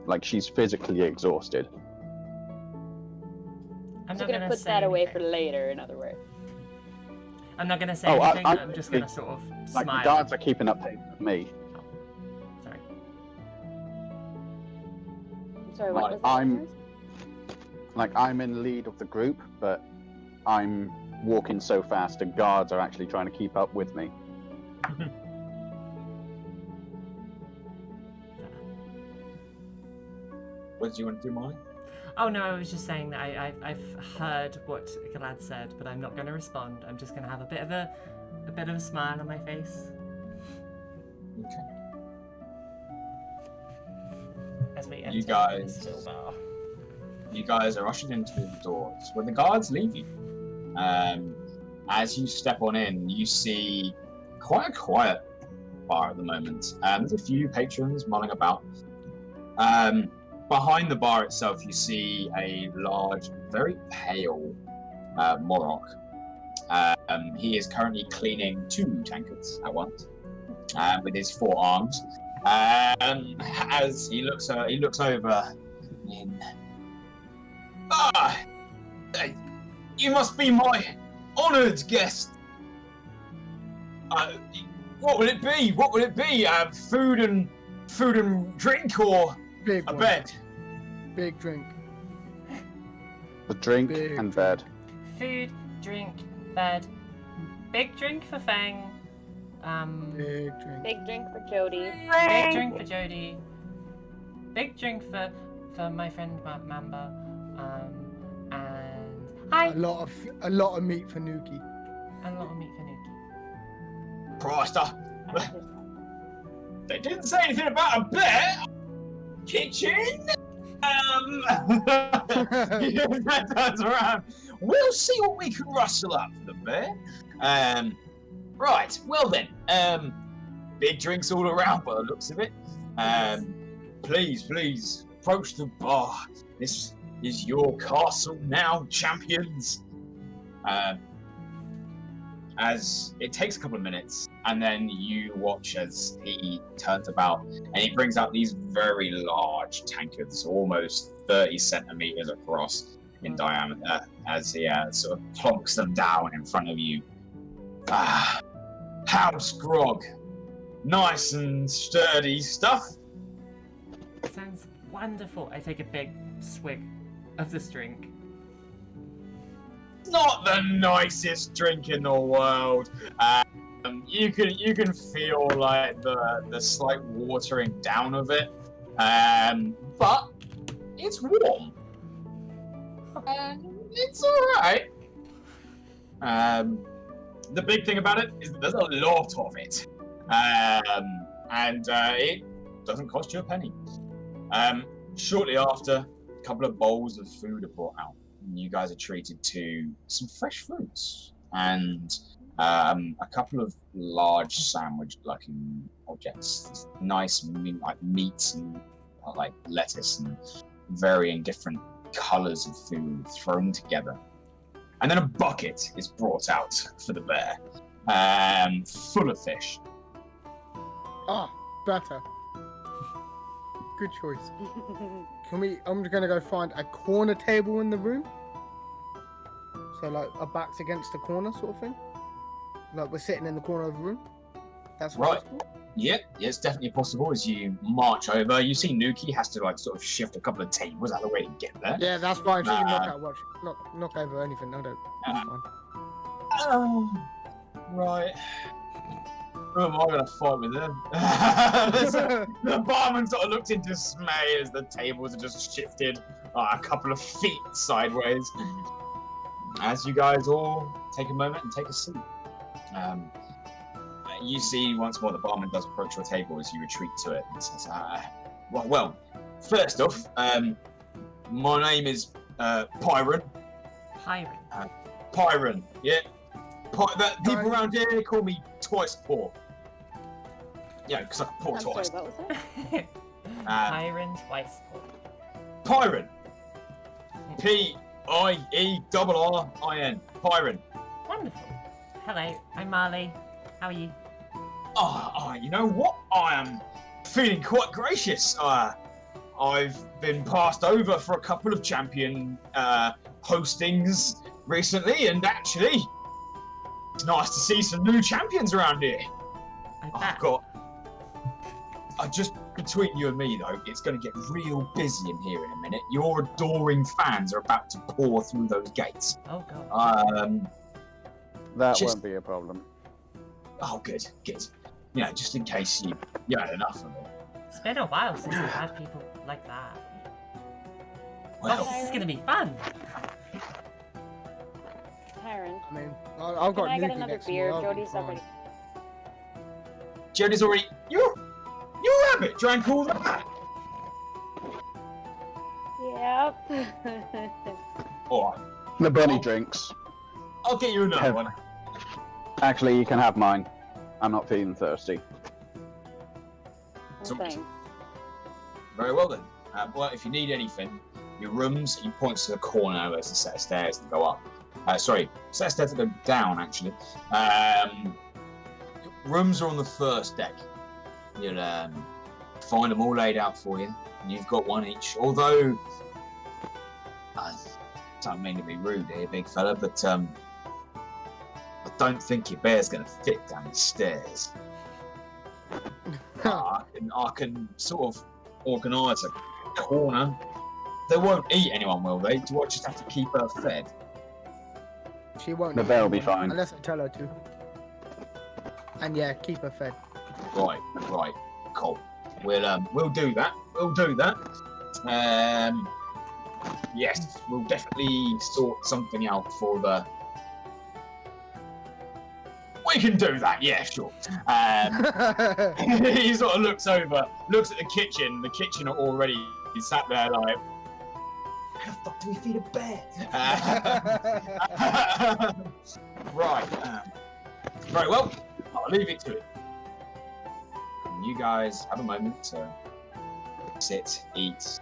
Like, she's physically exhausted. I'm She's not gonna put say that away anything. for later, in other words. I'm not gonna say Oh, anything. I- I'm just gonna sort of Like, smile. the guards are keeping updates with me. Sorry. I'm sorry, what was I'm- Like, I'm in lead of the group, but I'm walking so fast, the guards are actually trying to keep up with me. What did you want to do, Marle? Oh no, I was just saying that I've heard what Galad said, but I'm not going to respond. I'm just going to have a bit of a smile on my face. Okay. As we enter You guys- the still bar. You guys are ushered into the doors when the guards leave you. As you step on in, you see quite a quiet bar at the moment. There's a few patrons mulling about. Behind the bar itself, you see a large, very pale Morok. He is currently cleaning 2 tankards at once with his 4 arms. As he looks over in. You must be my honoured guest. What will it be? What will it be? Food and drink, or Big a one. bed? Big drink. The drink Big and drink. bed. Food, drink, bed. Big drink for Feng. Big drink. Big drink for Jodie. Big drink for Jodie. Big drink for my friend Mamba. And A lot of meat for Nuki. a lot of meat for Nuki. Christ, they didn't say anything about a bed. Kitchen. He turns around. We'll see what we can rustle up for the bear. Right. Well then. Big drinks all around by the looks of it. Please approach the bar. This is your castle now, champions. As it takes a couple of minutes, and then you watch as he turns about, and he brings out these very large tankards, almost 30 centimeters across in diameter, as he sort of plonks them down in front of you. House grog. Nice and sturdy stuff. Sounds wonderful. I take a big swig of this drink. Not the nicest drink in the world. You can feel like the slight watering down of it, but it's warm. It's all right. The big thing about it is that there's a lot of it, and it doesn't cost you a penny. Shortly after, a couple of bowls of food are brought out. And you guys are treated to some fresh fruits and a couple of large sandwich-looking objects. Nice, like meats and like lettuce and varying different colours of food thrown together. And then a bucket is brought out for the bear, full of fish. Ah, better. Good choice. I'm just gonna go find a corner table in the room. So like our backs against the corner sort of thing. Like we're sitting in the corner of the room. That's Right. possible. Yep, yeah, it's definitely possible as you march over. You see Nuki has to like sort of shift a couple of tables out of the way to get there. Yeah, that's fine. She can knock out watch. Knock over anything. No, don't. That's fine. Right. Who am I going to fight with them? The barman sort of looked in dismay as the tables are just shifted a couple of feet sideways. As you guys all take a moment and take a seat. You see once more the barman does approach your table as you retreat to it and says, well, first off, my name is Pyron. Pyron. Pyron, yeah. People around here call me Twice Poor. Yeah, because I can pour I'm twice. sorry, what was that? Pyron twice. Pyron. P-I-E-R-R-I-N. Pyron. Wonderful. Hello, I'm Marle. How are you? You know what? I am feeling quite gracious. I've been passed over for a couple of champion postings recently, and actually, it's nice to see some new champions around here. I bet. Just between you and me though, it's going to get real busy in here in a minute. Your adoring fans are about to pour through those gates. Oh god. That won't be a problem. Oh, good. You know, just in case you had enough of it. It's been a while since we've had people like that. Well, This is gonna be fun. Tyron, I mean, I've got can I get Nuki another next to me, beer? I'll be Jodie's fine. already. Jodie's already. Your rabbit drank all that. Yep. All right, The bunny drinks. I'll get you another one. Actually, you can have mine. I'm not feeling thirsty. No thanks. Very well then. Well, if you need anything, your rooms. He points to the corner. There's a set of stairs that go up. Set of stairs that go down. Actually, rooms are on the first deck. You'll find them all laid out for you. You've got one each. Although, I don't mean to be rude here, big fella, but I don't think your bear's going to fit down the stairs. I can sort of organise a corner. They won't eat anyone, will they? Do I just have to keep her fed? She won't. The bear will be fine. Unless I tell her to. And yeah, keep her fed. Right, cool. We'll do that. Yes, we'll definitely sort something out for the. We can do that, yeah, sure. He sort of looks at the kitchen. The kitchen are already sat there like, how the fuck do we feed a bear? Right. Very well. I'll leave it to it. And you guys have a moment to sit, eat,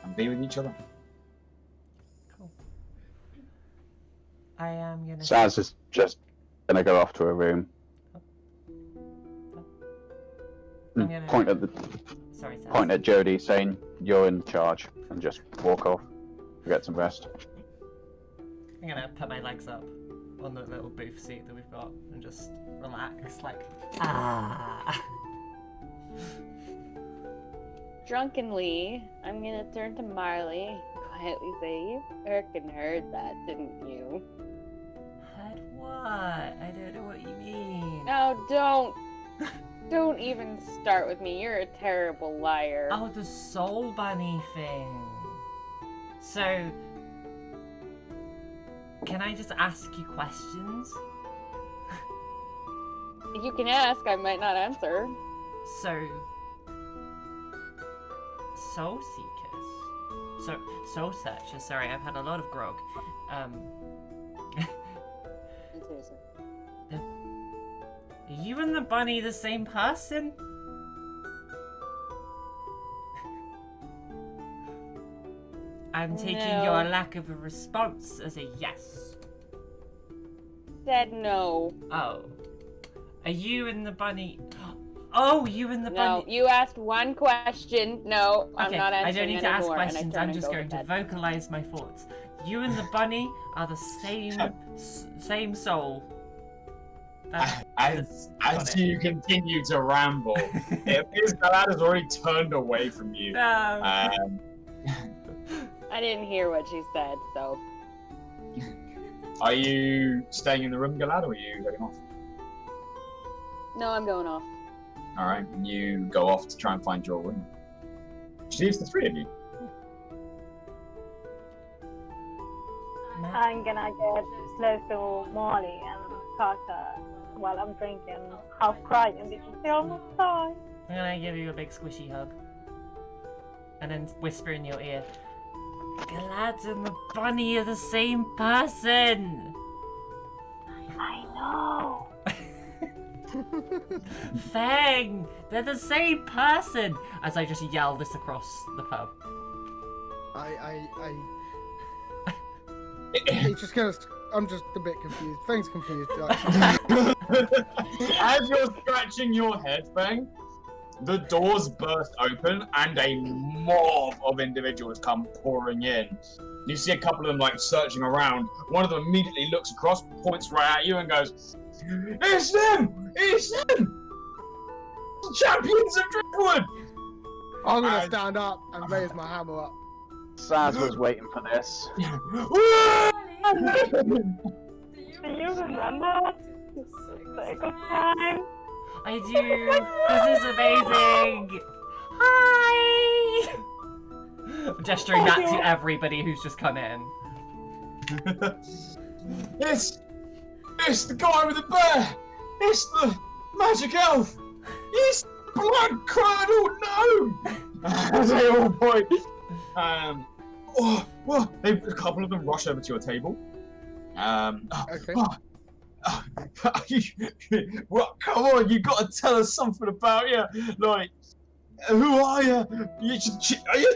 and be with each other. Cool. I am gonna. Saz is just gonna go off to a room. I'm gonna- Point at Jodie, saying you're in charge, and just walk off. Get some rest. I'm gonna put my legs up on the little booth seat that we've got and just relax, like, ah. drunkenly, I'm gonna turn to Marley, quietly say, "You frickin' heard that, didn't you?" Heard what? I don't know what you mean. No, don't. Don't even start with me. You're a terrible liar. Oh, the soul bunny thing. So, can I just ask you questions? If you can ask, I might not answer. So, soul seekers. Soul searchers. Sorry, I've had a lot of grog. Seriously. Are you and the bunny the same person? I'm taking No. your lack of a response as a yes. Said no. Oh. Are you and the bunny... Oh, you and the No, bunny... you asked one question. No, I'm Okay, not answering I don't need to ask anymore, and I questions. turn I'm and just go going to bed. vocalize my thoughts. You and the bunny are the same soul. As Got it. you continue to ramble, it appears Galad has already turned away from you. No. I didn't hear what she said, so. Are you staying in the room, Galad, or are you going off? No, I'm going off. Alright, you go off to try and find your room. Which leaves the three of you. I'm gonna get close to Molly and talk to her while I'm drinking, half crying because they almost died. I'm gonna give you a big squishy hug. And then whisper in your ear, Galad and the bunny are the same person! I know. Feng! They're the same person! As I just yell this across the pub. He's just gonna. I'm just a bit confused. Feng's confused. Like, As you're scratching your head, Feng, the doors burst open and a mob of individuals come pouring in. You see a couple of them like searching around. One of them immediately looks across, points right at you, and goes, "It's them! It's them! The champions of Driftwood!" I'm gonna And- stand up and raise my hammer up. Saz was waiting for this. Do you remember the second time? I do! This is amazing! Hi! I'm gesturing that to everybody who's just come in. It's the guy with the bear! It's the magic elf! It's the blood curdled gnome! They all point. A couple of them rush over to your table. Okay. Well, come on, you got to tell us something about you. Like, who are you? Are you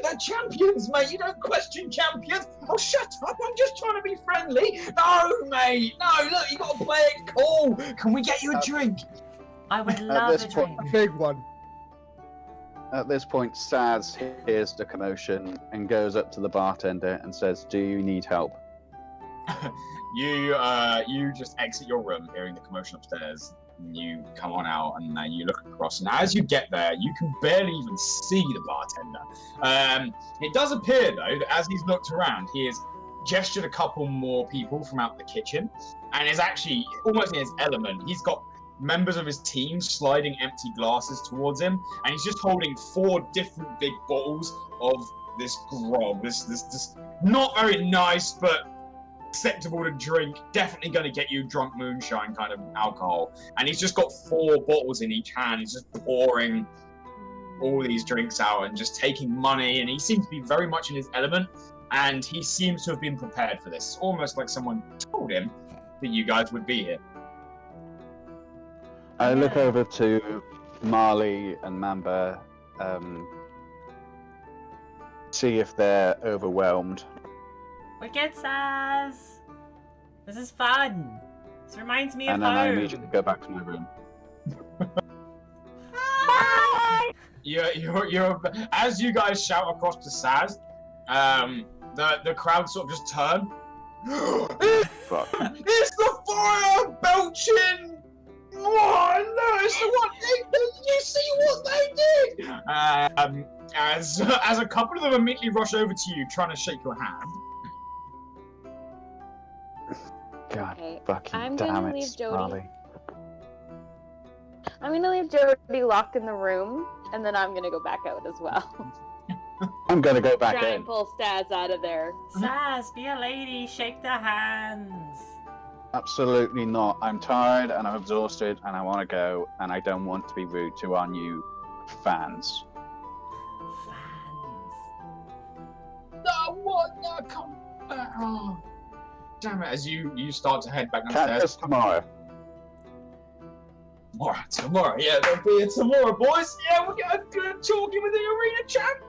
the champions, mate? You don't question champions. Oh, shut up! I'm just trying to be friendly. No, mate. No, look, you got to play it cool. Can we get you a drink? I would love this a point- drink. A big one. At this point, Saz hears the commotion and goes up to the bartender and says, "Do you need help?" You just exit your room, hearing the commotion upstairs. And you come on out, and then you look across. And as you get there, you can barely even see the bartender. It does appear, though, that as he's looked around, he has gestured a couple more people from out the kitchen, and is actually almost in his element. He's got members of his team sliding empty glasses towards him, and he's just holding 4 different big bottles of this grog. This not very nice, but acceptable to drink, definitely going to get you drunk moonshine kind of alcohol. And he's just got 4 bottles in each hand. He's just pouring all these drinks out and just taking money, and he seems to be very much in his element, and he seems to have been prepared for this, almost like someone told him that you guys would be here. I look over to Marley and Mamba, see if they're overwhelmed. We're good, Saz! This is fun! This reminds me of And then I home! immediately go back to my room. Hi! You're as you guys shout across to Saz, the crowd sort of just turn. Fuck. It's the fire belching! Oh no, it's the one! Did you see what they did? as a couple of them immediately rush over to you, trying to shake your hand. God Okay, fucking I'm damn gonna it, leave Jodie. Marley. I'm gonna leave Jodie locked in the room, and then I'm gonna go back out as well. I'm gonna go back Try in. and pull Stas out of there. Saz, be a lady, shake their hands. Absolutely not. I'm tired and I'm exhausted and I want to go and I don't want to be rude to our new fans. Fans. No, what? No, come back. Oh, damn it! As you start to head back Catch downstairs. us tomorrow. Tomorrow, yeah, there'll be a tomorrow, boys. Yeah, we'll get a good talking with the arena chat.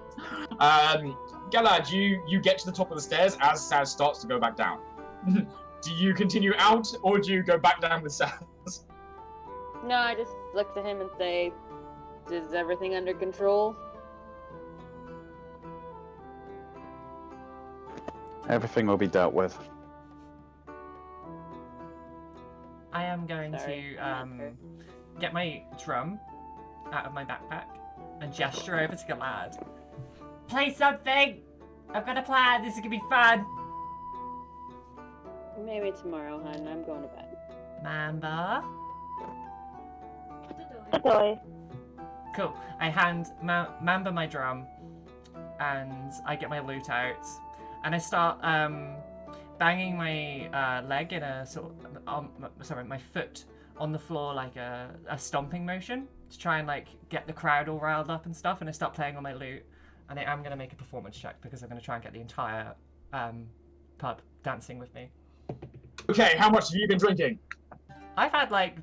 Galad, you get to the top of the stairs as Saz starts to go back down. Do you continue out or do you go back down with Saz? No, I just look to him and say, "Is everything under control?" Everything will be dealt with. I am going Sorry, to I'm not sure. get my drum out of my backpack and gesture over to Galad. Play something! I've got a plan, this is gonna be fun! Maybe tomorrow, hon. I'm going to bed. Mamba? Toy. Cool. I hand Mamba my drum and I get my lute out and I start banging my leg in a sort of, my foot on the floor like a stomping motion to try and like get the crowd all riled up and stuff, and I start playing on my lute and I am going to make a performance check because I'm going to try and get the entire pub dancing with me. Okay, how much have you been drinking? I've had like,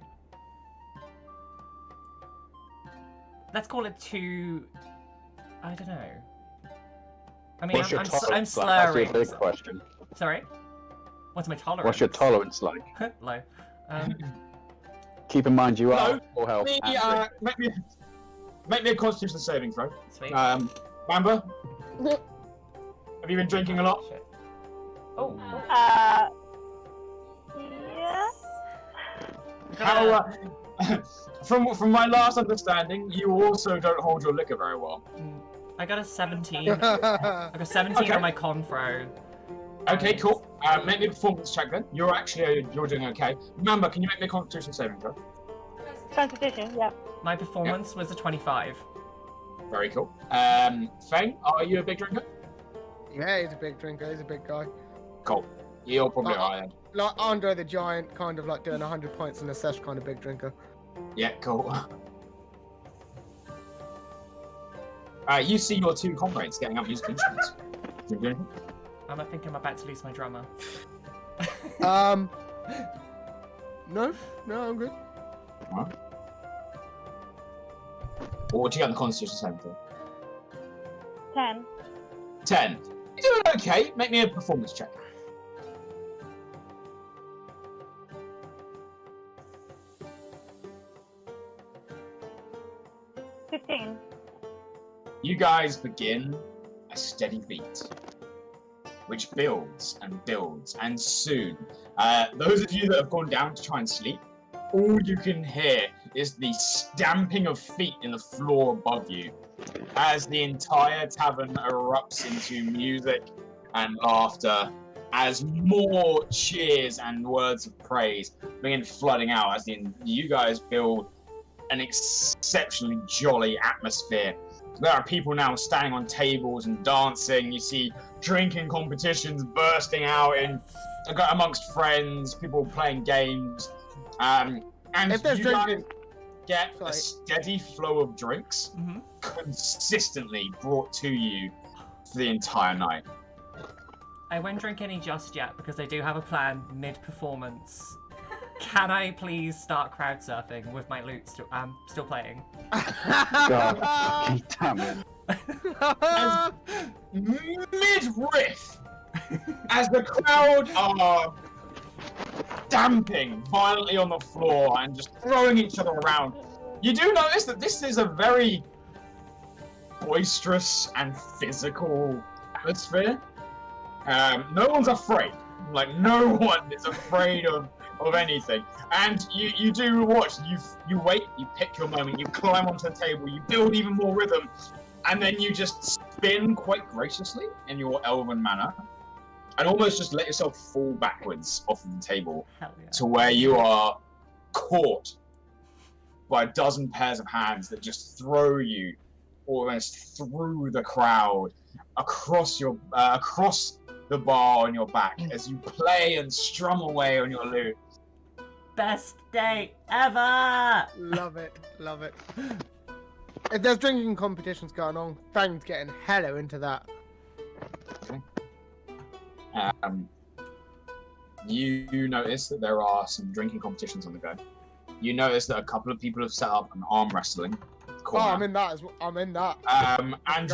let's call it 2, I don't know. I mean, What's your I'm tolerance like? slurring. That's your big question. Sorry? What's my tolerance? What's your tolerance like? Low. Keep in mind you are No, full health. make me a constitution saving throw. Sweet. Mamba, have you been drinking a lot? Shit. Oh. Yeah. How, from my last understanding, you also don't hold your liquor very well. I got a 17. I got a 17 Okay. on my con throw. Okay, cool. Make me a performance check then. You're doing okay. Mamba, can you make me a constitution saving throw? Constitution, yeah. My performance was a 25. Very cool. Feng, are you a big drinker? Yeah, he's a big drinker. He's a big guy. Cool. You're probably alright then. Like Andre the Giant, kind of like doing 100 points in a sesh kind of big drinker. Yeah, cool. You see your two comrades getting up musical instruments. Do you do anything? I think I'm about to lose my drummer. No, I'm good. Alright. What do you get on the constitution saving throw? 10. 10. You're doing okay. Make me a performance check. You guys begin a steady beat, which builds and builds, and soon, those of you that have gone down to try and sleep, all you can hear is the stamping of feet in the floor above you, as the entire tavern erupts into music and laughter, as more cheers and words of praise begin flooding out, as you guys build an exceptionally jolly atmosphere. There are people now standing on tables and dancing. You see drinking competitions bursting out amongst friends, people playing games. And If there's you guys drinking, get Sorry. a steady flow of drinks consistently brought to you for the entire night. I won't drink any just yet because I do have a plan mid-performance. Can I please start crowd surfing with my lute still playing? God fucking damn it. Mid-riff, as the crowd are stamping violently on the floor and just throwing each other around, you do notice that this is a very boisterous and physical atmosphere. No one's afraid. Like, no one is afraid of anything. And you do watch, you wait, you pick your moment, you climb onto the table, you build even more rhythm, and then you just spin quite graciously in your elven manner, and almost just let yourself fall backwards off of the table to where you are caught by a dozen pairs of hands that just throw you almost through the crowd, across the bar on your back as you play and strum away on your lute. Best day ever! Love it, love it. If there's drinking competitions going on, Feng's getting hella into that. Okay. You notice that there are some drinking competitions on the go. You notice that a couple of people have set up an arm wrestling corner. Oh, I'm in that as well. I'm in that. And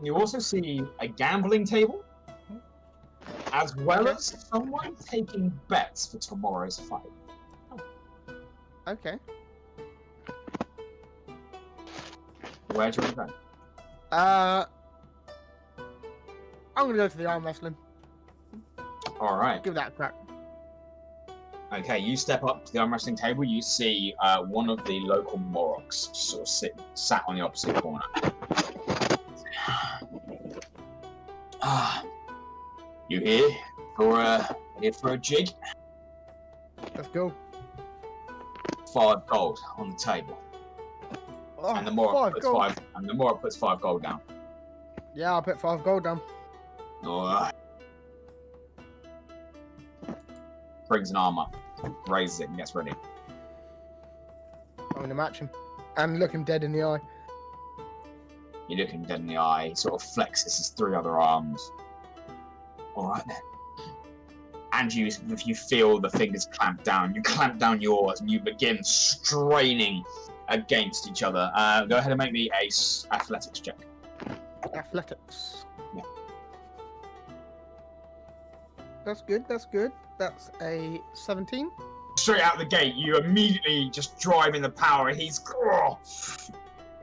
you also see a gambling table, as well as someone taking bets for tomorrow's fight. Okay. Where do you want to go? I'm gonna go to the arm wrestling. All right. Give that a crack. Okay, you step up to the arm wrestling table. You see one of the local Moroks sort of sat on the opposite corner. You here for a jig? Let's go. 5 gold on the table. Oh, And the Morok puts 5 gold down. Yeah, I'll put 5 gold down. Alright. Brings an arm up, raises it, and gets ready. I'm gonna match him. And look him dead in the eye. You look him dead in the eye, he sort of flexes his 3 other arms. Alright then. And if you feel the fingers clamp down, you clamp down yours, and you begin straining against each other. Go ahead and make me a athletics check. Athletics. Yeah. That's good, that's good. That's a 17. Straight out the gate, you immediately just drive in the power, and he's...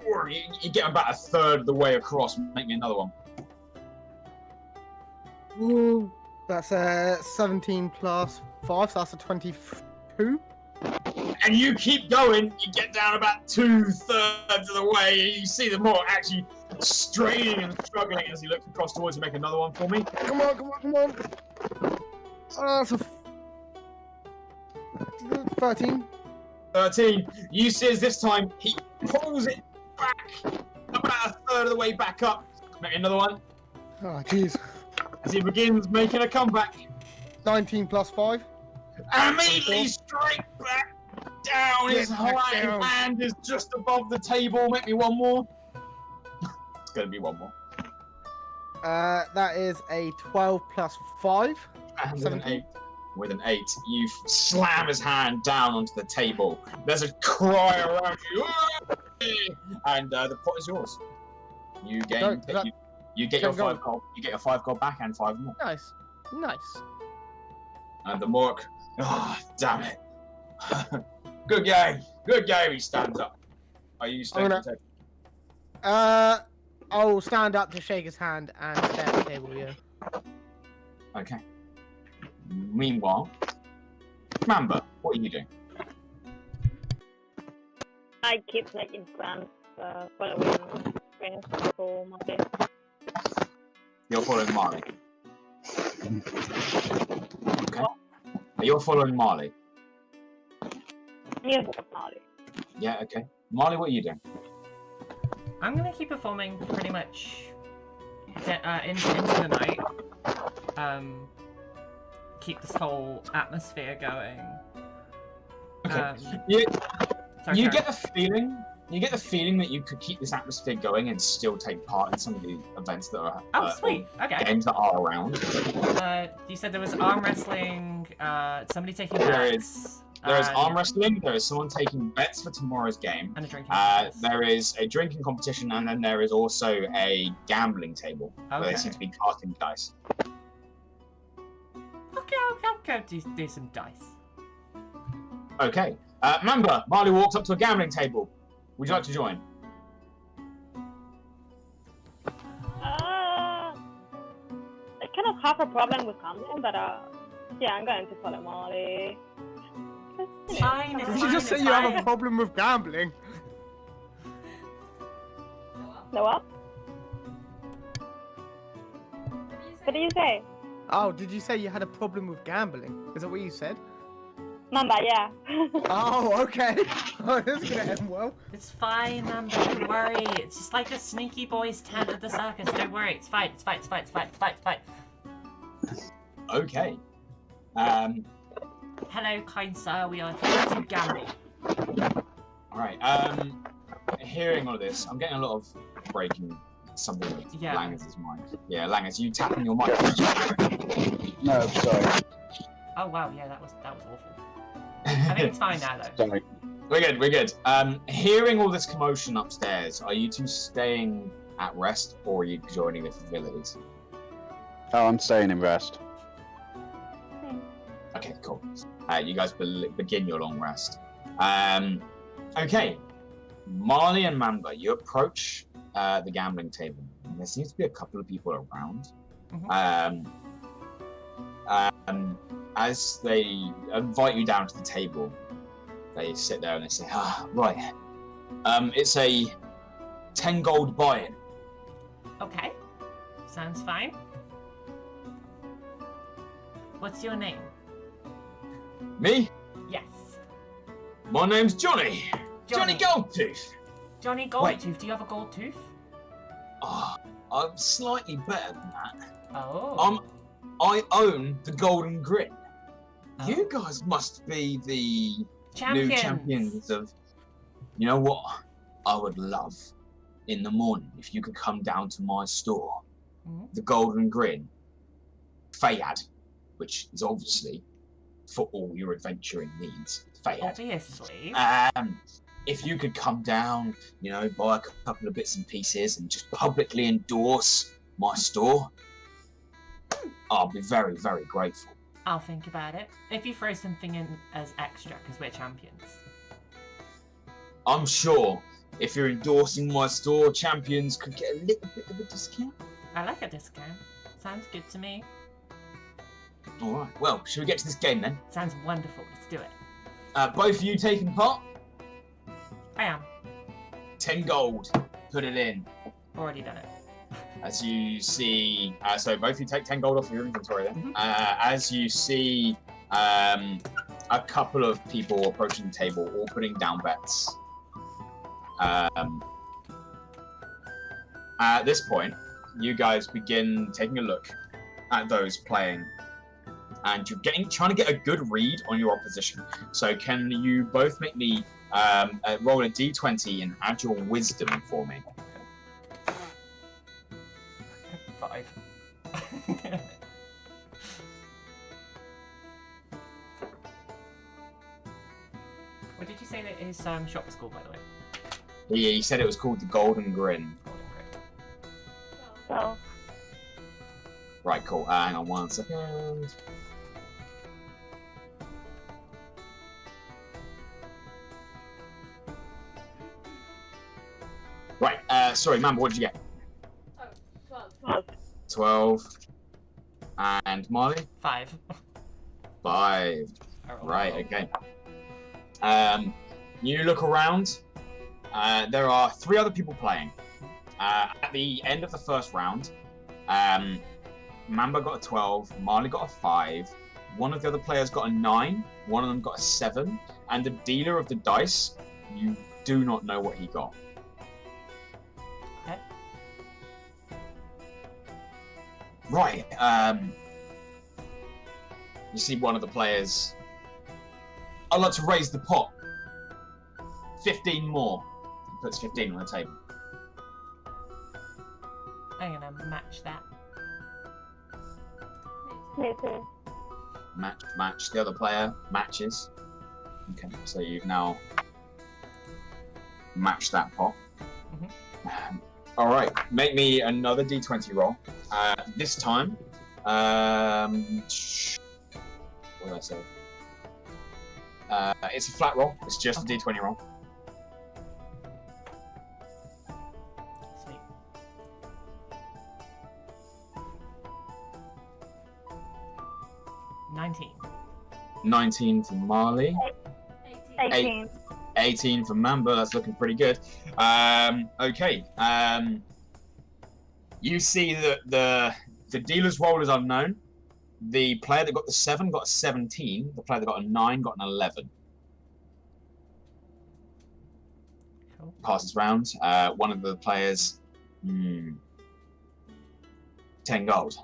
You get about a third of the way across. Make me another one. Ooh. That's a 17 plus 5, so that's a 22. And you keep going, you get down about 2/3 of the way, and you see the Morok actually straining and struggling as he looks across towards you. Make another one for me. Come on, come on, come on. Oh, that's a 13. 13. You see as this time, he pulls it back about a third of the way back up. Make another one. Oh, jeez. As he begins making a comeback. 19 plus 5. And immediately straight back down. His right hand is just above the table. Make me one more. It's going to be one more. That is a 12 plus 5. And with an 8, you slam his hand down onto the table. There's a cry around you. And the pot is yours. You gain... You get your 5 gold. You get your 5 gold back and 5 more. Nice, nice. And the Morok, damn it! Good game, good game. He stands up. Are you staying at the table? I'll stand up to shake his hand and stay at the table. Yeah. Okay. Meanwhile, Mamba, what are you doing? I keep like in front, following friends for Monday. You're following Marle. Okay. You're following Marle. Yes, Marle. Yeah, okay. Marle, what are you doing? I'm gonna keep performing pretty much into the night. Keep this whole atmosphere going. Okay. Sorry, you get the feeling that you could keep this atmosphere going and still take part in some of the events that are sweet. Okay. Games that are around. You said there was arm wrestling, somebody taking There bets. There is arm wrestling, there is someone taking bets for tomorrow's game. And a drinking contest. There is a drinking competition, and then there is also a gambling table where they seem to be casting dice. Okay, I'll go do some dice. Okay. Mamba, Marley walks up to a gambling table. Would you like to join? I kind of have a problem with gambling, but yeah, I'm going to follow Marley. Fine, Did you just say you have a problem with gambling? The what? What did you say? Oh, did you say you had a problem with gambling? Is that what you said? Mamba, yeah. Oh, okay. Oh, this is gonna end well. It's fine, Mamba, don't worry. It's just like the sneaky boys tent at the circus. Don't worry, it's fine, it's fine, it's fine, it's fine, it's fine, it's fine. Okay. Hello, kind sir, we are here to gamble. Alright, hearing all of this, I'm getting a lot of breaking something with Yeah. Langers's mind. Yeah, Langers, you tapping your mic. No, sorry. Oh wow, yeah, that was awful. I think it's fine now though. Sorry. We're good. Hearing all this commotion upstairs, are you two staying at rest or are you joining the facilities? Oh, I'm staying in rest. Okay, cool. You guys begin your long rest. Okay. Marle and Mamba, you approach the gambling table. There seems to be a couple of people around. As they invite you down to the table, they sit there and they say, right. It's a 10 gold buy-in. Okay, sounds fine. What's your name? Me? Yes. My name's Johnny. Johnny Goldtooth. Johnny Goldtooth, do you have a gold tooth? Oh, I'm slightly better than that. Oh. I own the Golden Grin. Oh. You guys must be the Champions. new champions of... You know what? I would love, in the morning, if you could come down to my store, the Golden Grin, Fayad, which is obviously for all your adventuring needs, Fayad. Obviously. If you could come down, you know, buy a couple of bits and pieces and just publicly endorse my store, I'll be very, very grateful. I'll think about it. If you throw something in as extra, because we're champions. I'm sure if you're endorsing my store, champions could get a little bit of a discount. I like a discount. Sounds good to me. Alright, well, should we get to this game then? Sounds wonderful. Let's do it. Both of you taking part? I am. 10 gold. Put it in. Already done it. As you see, so both of you take 10 gold off your inventory then. As you see a couple of people approaching the table, all putting down bets. At this point, you guys begin taking a look at those playing, and you're trying to get a good read on your opposition. So can you both make me roll a d20 and add your wisdom for me? 5. What did you say that his shop was called, by the way? Yeah, he said it was called the Golden Grin. Golden Grin. So, Right, cool. Hang on 1 second. Right, sorry, Mamba, what did you get? 12. 12. And Marle? 5. 5. Right, okay. You look around. There are 3 other people playing. At the end of the first round, Mamba got a 12, Marle got a 5, one of the other players got a 9, one of them got a 7, and the dealer of the dice, you do not know what he got. Okay. Right, you see one of the players, I'd like to raise the pot. 15 more. He puts 15 on the table. I'm gonna match that. Me too. Match. The other player matches. Okay, so you've now matched that pot. All right, make me another d20 roll. This time, what did I say? It's a flat roll. It's just a d20 roll. Sweet. 19. 19 for Marle. 18. 18 for Mamba. That's looking pretty good. Okay. You see that the dealer's roll is unknown. The player that got the 7 got a 17. The player that got a 9 got an 11. Cool. Passes round. One of the players, 10 gold.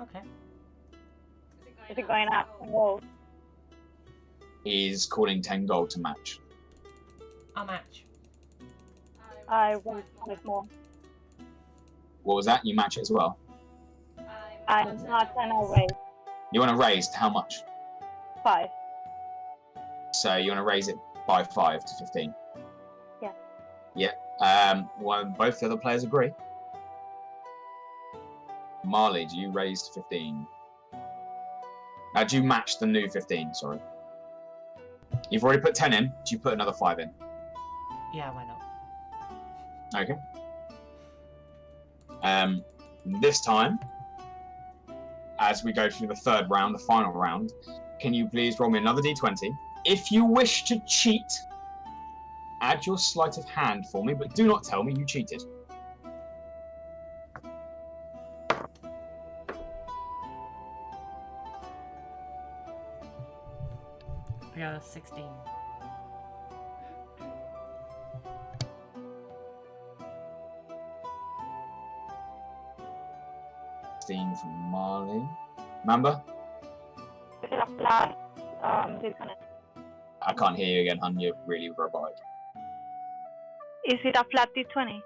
Okay. Is it going up? Whoa. He's calling 10 gold to match. I'll match. I want with more. What was that? You match it as well? I'm not gonna raise You want to raise to how much? 5. So you want to raise it by 5 to 15? Yeah. Yeah. Both the other players agree. Marle, do you raise to 15? Do you match the new 15? Sorry. You've already put 10 in. Do you put another 5 in? Yeah, why not? Okay. This time, as we go through the third round, the final round, can you please roll me another d20? If you wish to cheat, add your sleight of hand for me, but do not tell me you cheated. I got a 16. From Marle. Mamba? Is it a flat? I can't hear you again, hun. You're really robotic. Is it a flat D20?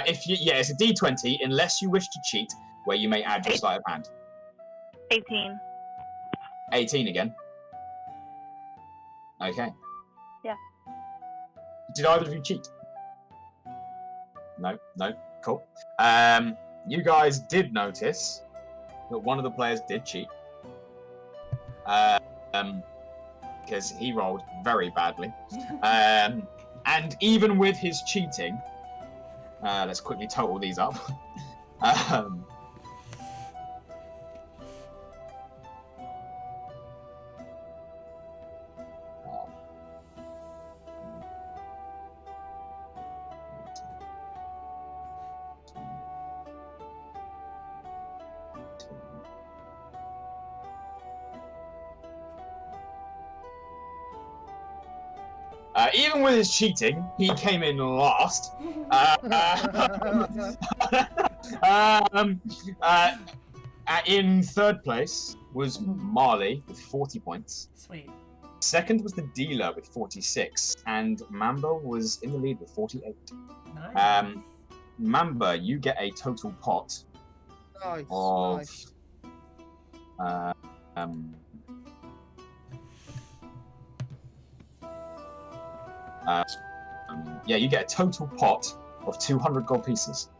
It's a d20, unless you wish to cheat, where you may add your sleight of hand. 18. 18 again. Okay. Yeah. Did either of you cheat? No. Cool. You guys did notice that one of the players did cheat. Because he rolled very badly. And even with his cheating, let's quickly total these up. Even with his cheating, he came in last. In third place was Marle with 40 points. Sweet. Second was the dealer with 46, and Mamba was in the lead with 48. Nice. Mamba, you get a total pot of you get a total pot of 200 gold pieces.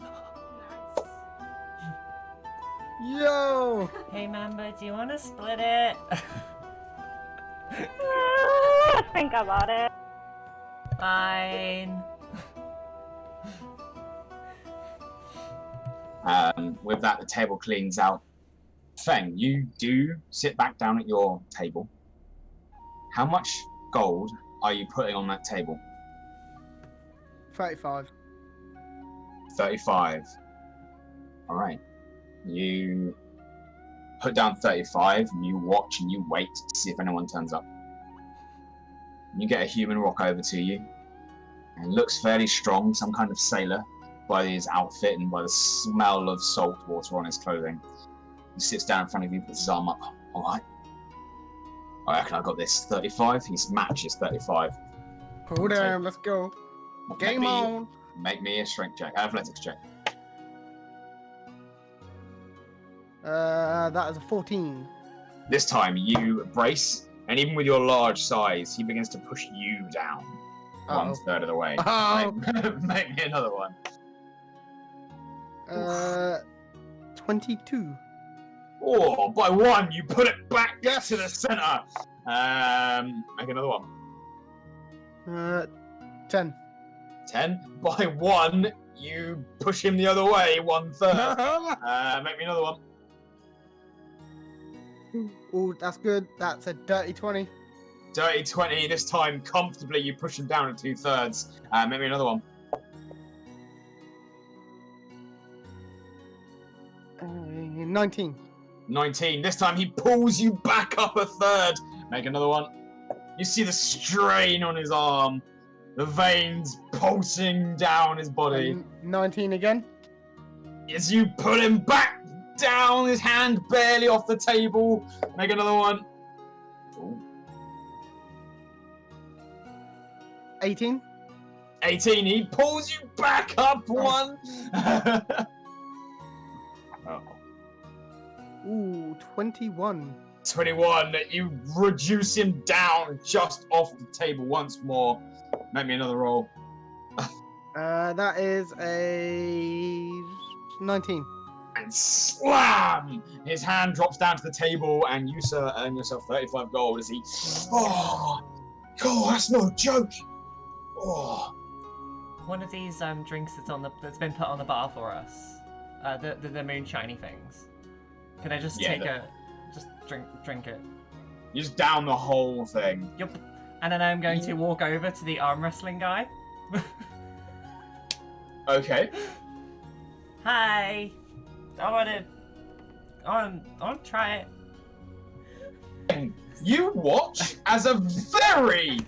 Yo! Hey, Mamba, do you want to split it? Think about it. Fine. With that, the table cleans out. Feng, you do sit back down at your table. How much gold are you putting on that table? 35. 35. All right. You put down 35, and you watch and you wait to see if anyone turns up. You get a human walk over to you, and looks fairly strong, some kind of sailor, by his outfit and by the smell of salt water on his clothing. He sits down in front of you, puts his arm up. All right. I reckon I got this. 35. His match is 35. Hold on, let's go. Game on. Make me a strength check, athletics check. That is a 14. This time you brace, and even with your large size, he begins to push you down 1/3 of the way. Oh. Make me another one. 22. Oh, by 1, you put it back Yes. to the center. Make another one. 10. 10. By 1, you push him the other way 1/3. Make me another one. Oh, that's good. That's a dirty 20. Dirty 20, this time comfortably you push him down to 2/3. Make me another one. 19. 19, this time he pulls you back up 1/3. Make another one. You see the strain on his arm. The veins pulsing down his body. 19 again. As you pull him back down, his hand barely off the table. Make another one. Ooh. 18. 18, he pulls you back up one. Oh. Ooh, 21. 21, you reduce him down just off the table once more. Make me another roll. That is a 19. And slam! His hand drops down to the table, and you, sir, earn yourself 35 gold as he. Oh, God, that's no joke. Oh. One of these drinks that's been put on the bar for us. The moonshiny things. Can I just just drink it? You just down the whole thing. Yup. And then I'm going to walk over to the arm wrestling guy. Okay. Hi. I wanna try it. You watch as a very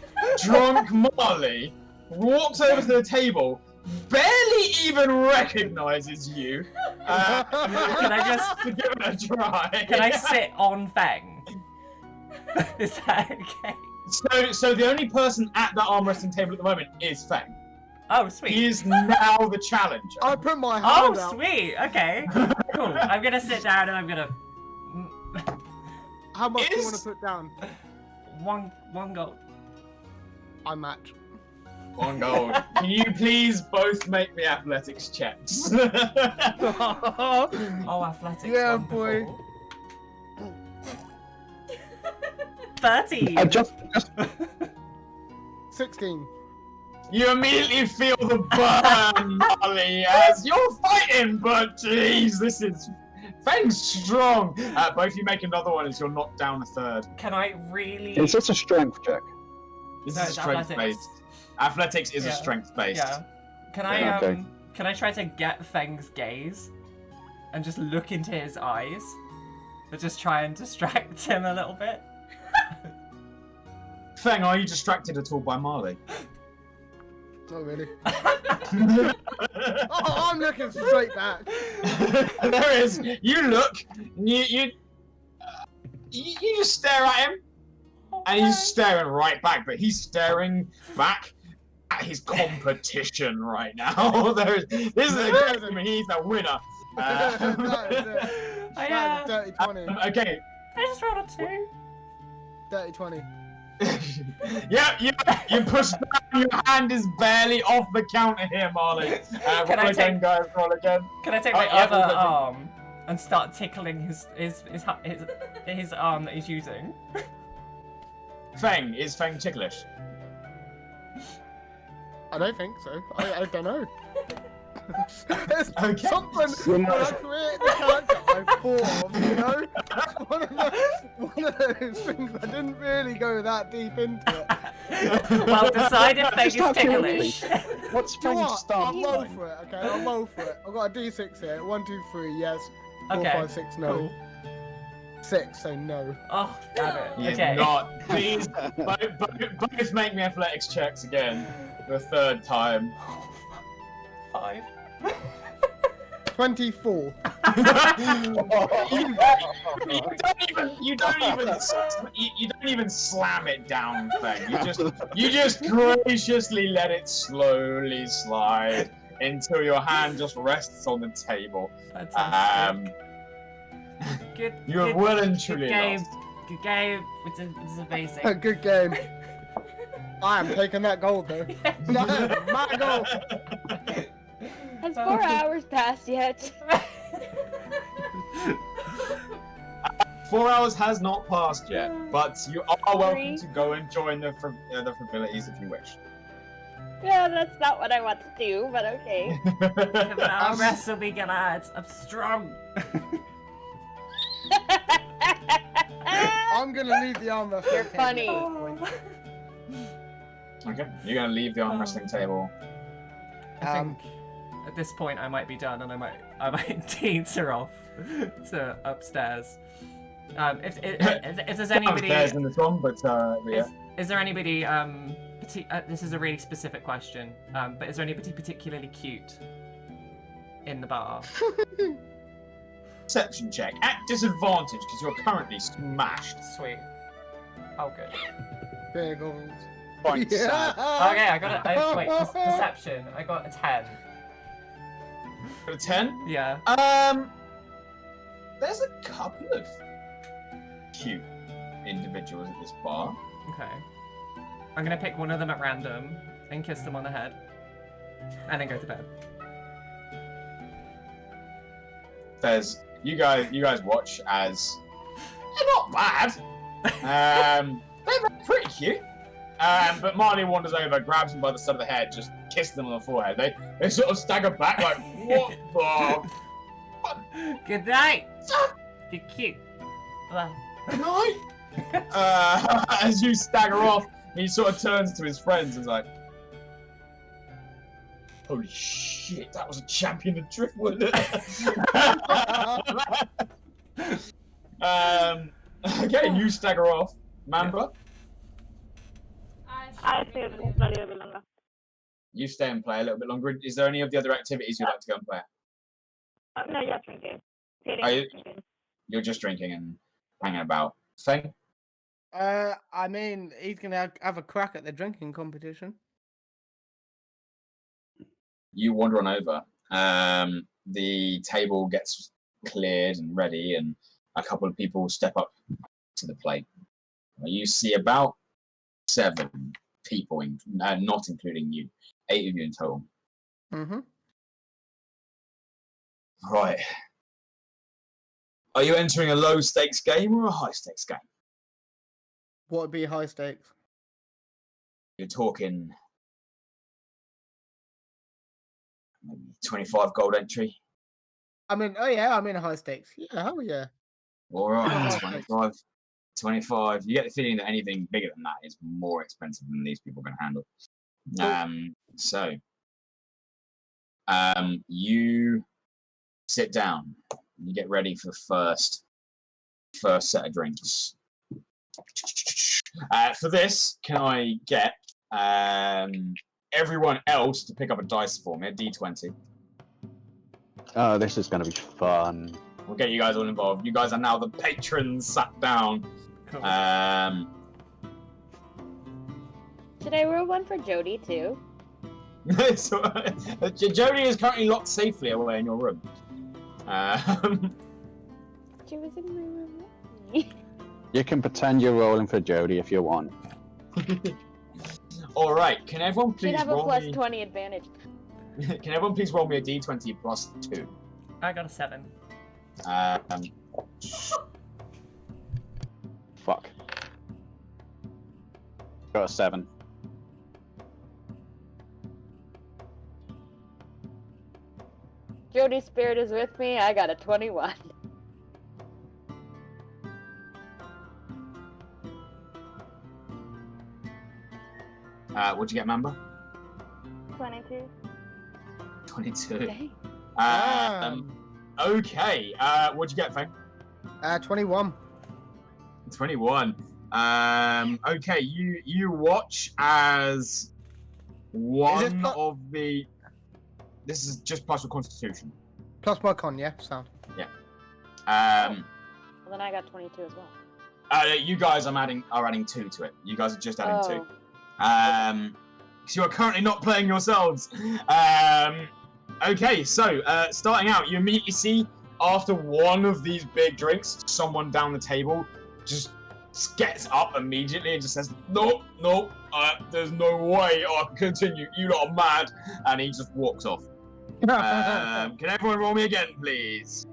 drunk Marle walks over to the table, barely even recognizes you. Can I just give it a try? Can I sit on Feng? Is that okay? So the only person at that arm wrestling table at the moment is Feng. Oh, sweet. He is now the challenger. I put my hand out. Oh, sweet. Okay. Cool. I'm gonna sit down and I'm gonna. How much do you want to put down? One gold. I match. 1 gold. Can you please both make me athletics checks? Oh, athletics. Yeah, wonderful. boy. 30. Just 16. You immediately feel the burn, Marle, as you're fighting, but jeez, this is Feng's strong. Both of you make another one as you're knocked down 1/3. Can I really? is this a strength check? This No, is it's strength based. Athletics is a Yeah. strength based. Yeah. Can I Yeah, okay. Can I try to get Feng's gaze and just look into his eyes, but just try and distract him a little bit? Feng, are you distracted at all by Marle? Not really. Oh, I'm looking straight back. There is. You look. You just stare at him, and he's staring right back. But he's staring back at his competition right now. This is a game. He's a winner. That is it. I, That is dirty 20. Okay. I just rolled a 2. Dirty 20. Yeah, you push down. Your hand is barely off the counter here, Marle. Roll again, guys. Roll again. Can I take Oh, my yeah, other roll again. arm and start tickling his arm that he's using? Feng, is Feng ticklish? I don't think so. I don't know. There's Okay. something when I created the character I thought of, you know? One of those things I didn't really go that deep into it. Well, decide if Feng is Just ticklish. What's Do you know Feng's what? start I'll roll line? for it, okay? I'll roll for it. I've got a d6 here. 1, 2, 3, yes. 4, Okay, 5, 6, no. cool. 6, so no. Oh, damn it. He is Okay. not. Please, both make me athletics checks again. The 3rd time. 5. 24. You don't even slam it down, Feng. You just graciously let it slowly slide until your hand just rests on the table. That sounds good. You have well and truly game. lost. Good game. It's amazing. Good game. I am taking that gold though. No, my gold. Has 4 hours passed yet? 4 hours has not passed yet, but you are welcome 3. to go and join the frivolities if you wish. Yeah, that's not what I want to do, but okay. I'll wrestle me, Galadesis. I'm strong. I'm gonna leave the arm wrestling You're table funny. at this point. Okay, you're gonna leave the arm wrestling table. I think at this point I might be done, and I might teeter off to upstairs. If there's anybody, Upstairs in this one, but yeah. is there anybody? This is a really specific question. But is there anybody particularly cute in the bar? Perception check at disadvantage because you're currently smashed. Sweet. Oh, good. Big old. Quite sad. Okay, I got it. Wait, perception. I got a 10. Got a 10? Yeah. There's a couple of cute individuals at this bar. Okay. I'm gonna pick one of them at random and kiss them on the head, and then go to bed. There's you guys watch as they're not bad. They're pretty cute. But Marle wanders over, grabs them by the side of the head, just kisses them on the forehead. They sort of stagger back like, what the fuck? Good night. You're cute. Bye. Good night. As you stagger off, he sort of turns to his friends and is like, holy shit, that was a champion of driftwood. Okay, you stagger off. Mamba, I feel it's bloody a bit longer. you stay and play a little bit longer. Is there any of the other activities you'd like to go and play? No, you're drinking. Are you- You're just drinking and hanging about. Feng? I mean, he's gonna have a crack at the drinking competition. You wander on over. The table gets cleared and ready, and a couple of people step up to the plate. You see about 7 people, not including you. 8 of you in total. Mm-hmm. Right. Are you entering a low stakes game or a high stakes game? What would be high stakes? You're talking maybe 25 gold entry. I mean, oh yeah, I'm in high stakes. Yeah, hell yeah. All right, Yeah. 25. 25. You get the feeling that anything bigger than that is more expensive than these people can handle. You sit down. You get ready for the first set of drinks. For this, can I get everyone else to pick up a dice for me, a d20? Oh, this is going to be fun. We'll get you guys all involved. You guys are now the patrons sat down. Cool. Should I roll one for Jodie too? So, Jodie is currently locked safely away in your room. She was in my room with me. You can pretend you're rolling for Jodie if you want. All right. Can everyone Should please have a roll plus me? 20 advantage. Can everyone please roll me a d20 plus 2? I got a 7. Fuck. Got a 7. Jodie's spirit is with me. I got a 21. What'd you get, Mamba? 22. 22. Dang. Okay. What'd you get, Feng? 21. 21. Okay. You watch as one plus- of the. This is just plus your constitution. Plus my con, yeah? Sound. Well, then I got 22 as well. You guys are adding 2 to it. You guys are just adding 2. Oh. So you're currently not playing yourselves. Okay, so starting out, you immediately see after one of these big drinks, someone down the table just gets up immediately and just says, "No, there's no way I can continue. You lot are mad," and he just walks off. Can everyone roll me again, please?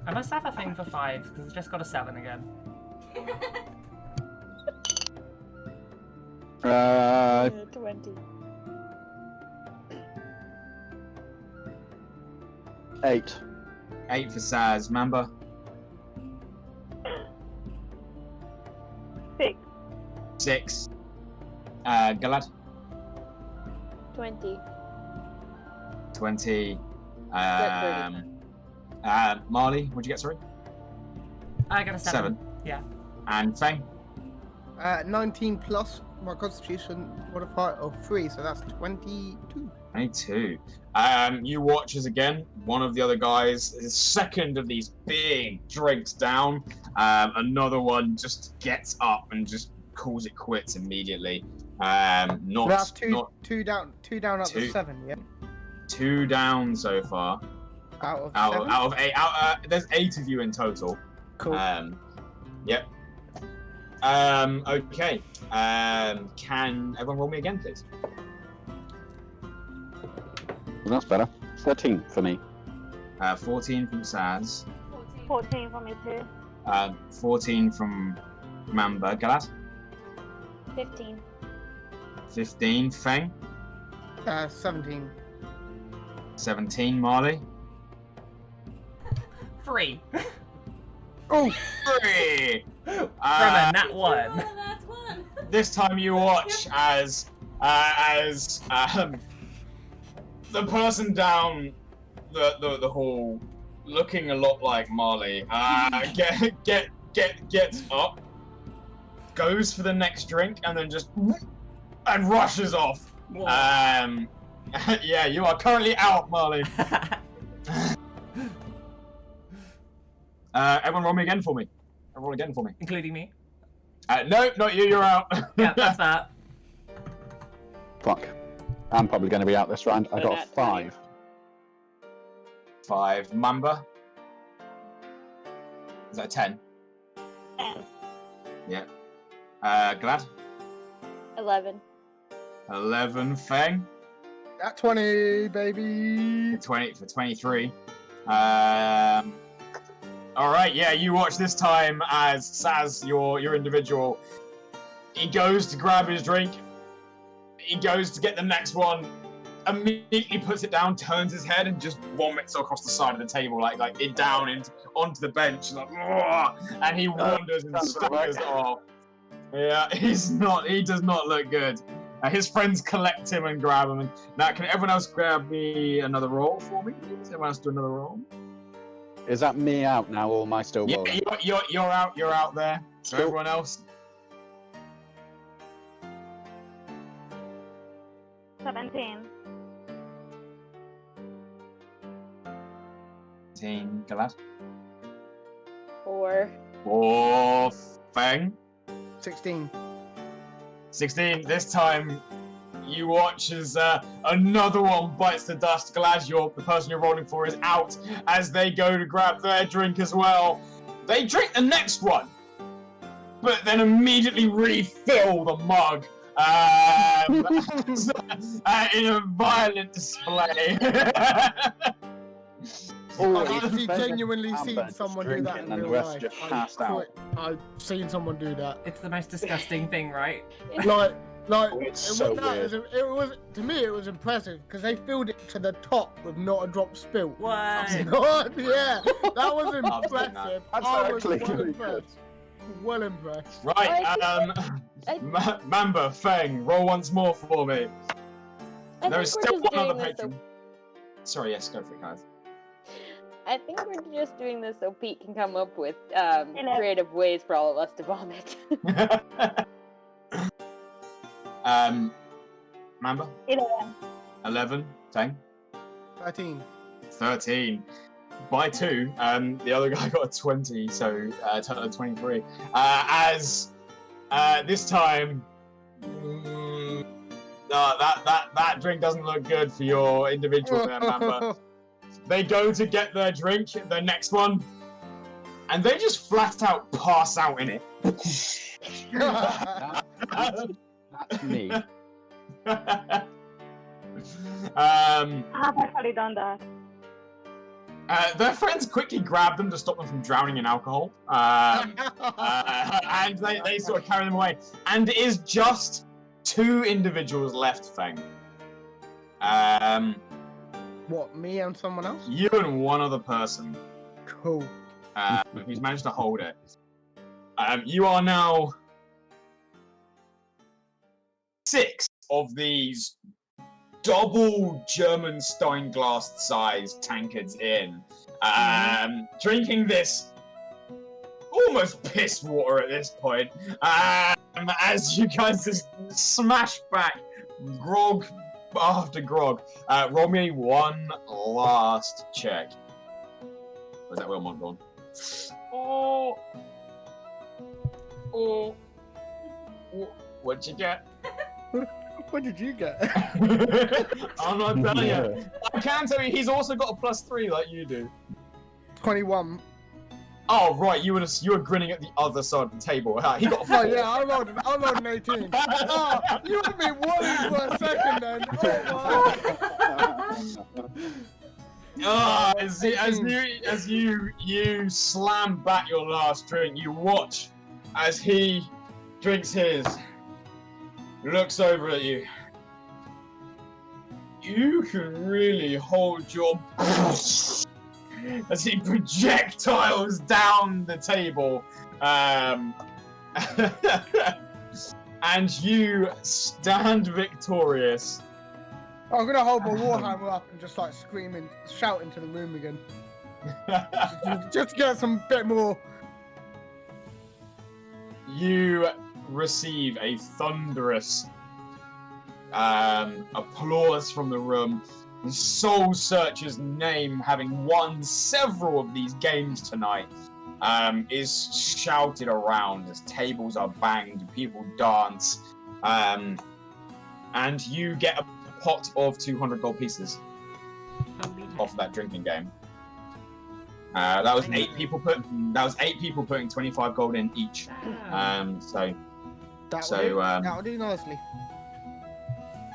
I must have a thing for 5 because I just got a 7 again. 20. 8. 8 for Saz. Mamba. 6. 6. Galad. 20. 20. Get Marley, what'd you get, sorry? I got a 7. Yeah. And Feng? 19 plus my constitution modifier of 3, so that's 22. 22. You watch as again, one of the other guys, the second of these big drinks down, another one just gets up and just calls it quits immediately. Not, So that's two down out Two. of 7, yeah? 2 down so far. Out of Out 7? of 8. There's 8 of you in total. Cool. Yep. Okay. Can everyone roll me again, please? That's better. 13 for me. 14 from Saz. 14 for me too. 14 from Mamba. Galad? 15. 15. Feng? 17. 17. Marley? 3. Oh! 3! From a nat 1. That's one. This time you watch as the person down the hall, looking a lot like Marley, gets up, goes for the next drink, and then just and rushes off. Whoa. Yeah, you are currently out, Marley. Everyone roll me again for me. Roll again for me. Including me. No, not you. You're out. Yeah, that's that. Fuck. I'm probably going to be out this round. I So got that's 5. 5. Mamba. Is that a 10? 10. Yeah. Glad. 11. 11. Feng. At 20, baby! 20 for 23. All right. Yeah, you watch this time as Saz, your individual. He goes to grab his drink. He goes to get the next one. Immediately puts it down, turns his head, and just vomits across the side of the table, like it down onto the bench, like, and he wanders and staggers off. Yeah, he does not look good. His friends collect him and grab him. And now, can everyone else grab me another roll for me? Please? Everyone else do another roll. Is that me out now, or am I still Yeah, rolling? you're out. You're out there. So Cool. everyone else. 17. 17. Galad. 4. 4. Feng. 16. 16. This time, you watch as another one bites the dust. Glad the person you're rolling for is out as they go to grab their drink as well. They drink the next one, but then immediately refill the mug in a violent display. I've actually genuinely seen someone do that in and the real rest life. just passed out. I've seen someone do that. It's the most disgusting thing, right? Like, It's it so was, no, weird. it was to me it was impressive because they filled it to the top with not a drop spilled. What? God, yeah, that was I've seen that. impressive. That's I was actually well really impressed. Well impressed. Right, Mamba, Feng, roll once more for me. There is still one other patron. Sorry, yes, go for it, guys. I think we're just doing this so Pete can come up with creative ways for all of us to vomit. Mamba? 11. 11. Feng? 13. 13. By 2, the other guy got a 20, so total of 23. As this time, that drink doesn't look good for your individual there, Mamba. They go to get their drink, the next one, and they just flat out pass out in it. That's me. I've actually done that. Their friends quickly grab them to stop them from drowning in alcohol, and they sort of carry them away. And it is just 2 individuals left, Feng. What, me and someone else? You and one other person. Cool. He's managed to hold it. You are now 6 of these double German Steinglass-sized tankards in, drinking this almost piss water at this point, as you guys just smash back grog after grog. Roll me one last check. Where's that Wilmot gone? Oh. What'd you get? What did you get? I'm not telling you. I can tell you, he's also got a +3 like you do. 21. Oh right, you were grinning at the other side of the table. He got a 4. Oh yeah, I rolled an 18. Oh, you had me worried for a second then. Oh, As you slam back your last drink, you watch as he drinks his, looks over at you. You can really hold your as he projectiles down the table, and you stand victorious. I'm gonna hold my warhammer up and just like screaming, shout into the room again. just to get some bit more. You receive a thunderous applause from the room. The Soul Searcher's name, having won several of these games tonight, is shouted around as tables are banged, people dance, and you get a pot of 200 gold pieces off that drinking game. That was 8 people putting 25 gold in each. That'll do nicely.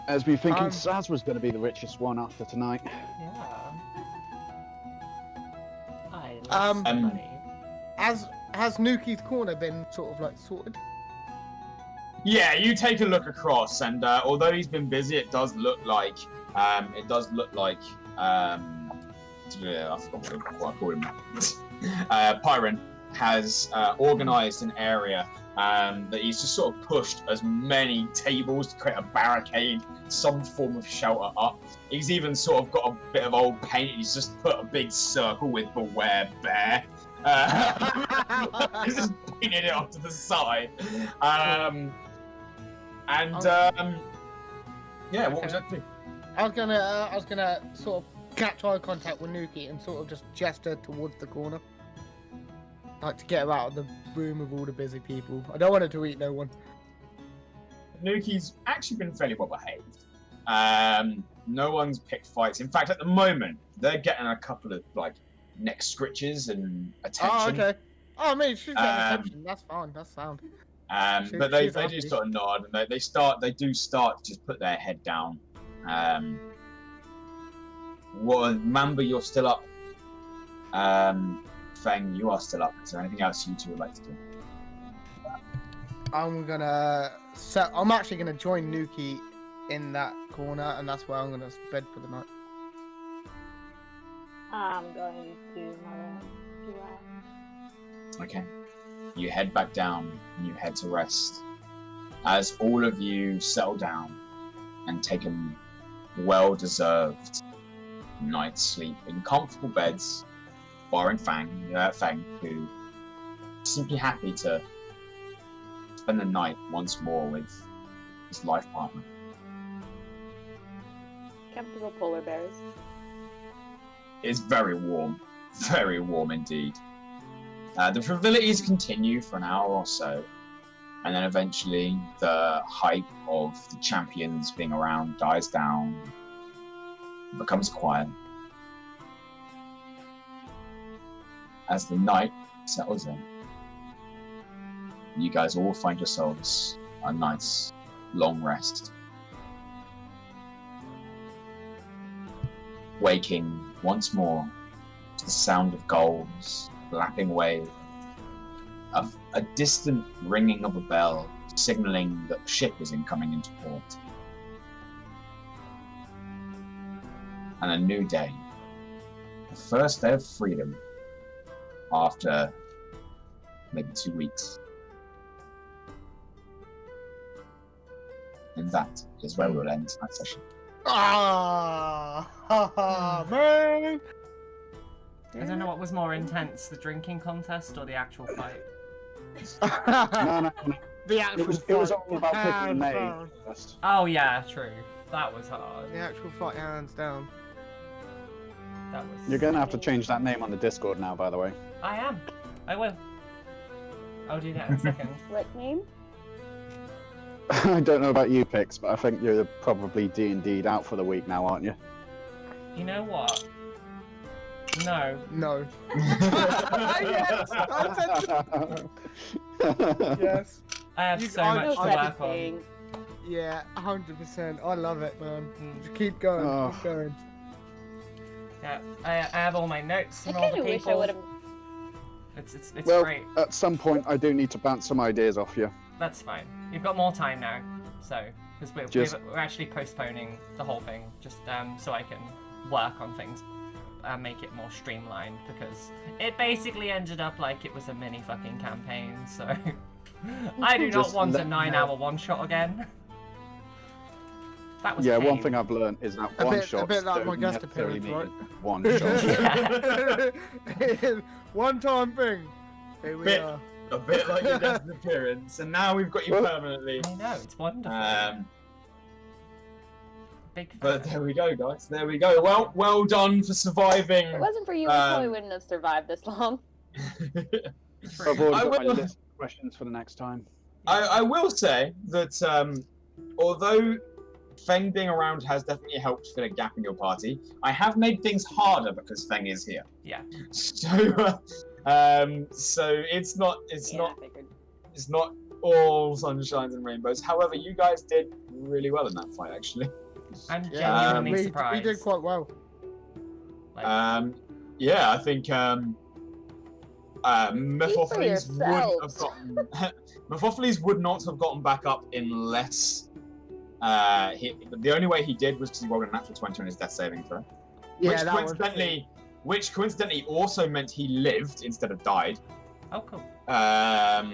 As we thinking Saz was going to be the richest one after tonight. Yeah. I love money. Has Nuki's corner been sort of like sorted? Yeah, you take a look across, and although he's been busy, it does look like I forgot what I called him. Pyron has organised an area that he's just sort of pushed as many tables to create a barricade, some form of shelter up. He's even sort of got a bit of old paint. He's just put a big circle with "Beware Bear." He's just painted it off to the side. Yeah, what was that thing? I was gonna sort of catch eye contact with Nuki and sort of just gesture towards the corner. Like to get her out of the room of all the busy people. I don't want her to eat no one. Nuki's actually been fairly well behaved. No one's picked fights. In fact, at the moment, they're getting a couple of like neck scritches and attention. Oh, okay. Oh, I mean, she's getting attention. That's fine. That's sound. But they do sort of nod, and they do start to just put their head down. Mamba, you're still up. Feng, you are still up. Is there anything else you two would like to do? I'm actually gonna join Nuki in that corner, and that's where I'm gonna bed for the night. I'm going to my room. Okay. You head back down and you head to rest. As all of you settle down and take a well-deserved night's sleep in comfortable beds, barring Feng, who is simply happy to spend the night once more with his life partner. Comfortable polar bears. It's very warm indeed. The frivolities continue for an hour or so, and then eventually the hype of the champions being around dies down, becomes quiet. As the night settles in, you guys all find yourselves a nice long rest. Waking once more to the sound of gulls lapping away, a distant ringing of a bell signaling that the ship is incoming into port. And a new day, the first day of freedom, after maybe 2 weeks. And that is where we'll end tonight's session. Man. I don't know what was more intense, the drinking contest or the actual fight. No. The actual It was fight, all about picking the hands name down. first. Oh yeah, true. That was hard. The actual fight, hands down. That was. You're gonna have to change that name on the Discord now, by the way. I am. I will. I'll do that in a second. What name? I don't know about you, Pix, but I think you're probably D&D'd out for the week now, aren't you? You know what? No. No. Yes, I said yes. I have You- so I much know to such a work on. thing. Yeah, 100%. I love it, man. Just keep going. Oh. Keep going. Yeah, I have all my notes I from all kind the of wish I people. would have. It's Well, great. at some point, I do need to bounce some ideas off you. That's fine. You've got more time now, so because we're actually postponing the whole thing just so I can work on things and make it more streamlined because it basically ended up like it was a mini fucking campaign. So I do not Just want a let me 9-hour one shot again. That was Yeah, pain. one thing I've learned is that A one bit- a shot bit like don't my guest necessarily appearance, mean one shot. One time thing. Here we Bit- are. A bit like your guest appearance, and now we've got you permanently. I know, it's wonderful. Big fan. But there we go, guys. There we go. Well done for surviving. If it wasn't for you, we probably wouldn't have survived this long. I've already I got my will- list of questions for the next time. I will say that although Feng being around has definitely helped fill a gap in your party, I have made things harder because Feng is here. Yeah. So it's not I figured. it's not all sunshines and rainbows. However, you guys did really well in that fight, actually. I'm Yeah, genuinely we surprised. did quite well. Like, Yeah, I think Mephopheles wouldn't have yourselves. gotten. Mephopheles would not have gotten back up unless the only way he did was because he rolled a natural 20 on his death saving throw. Yeah, that was Which coincidentally also meant he lived instead of died. oh, cool.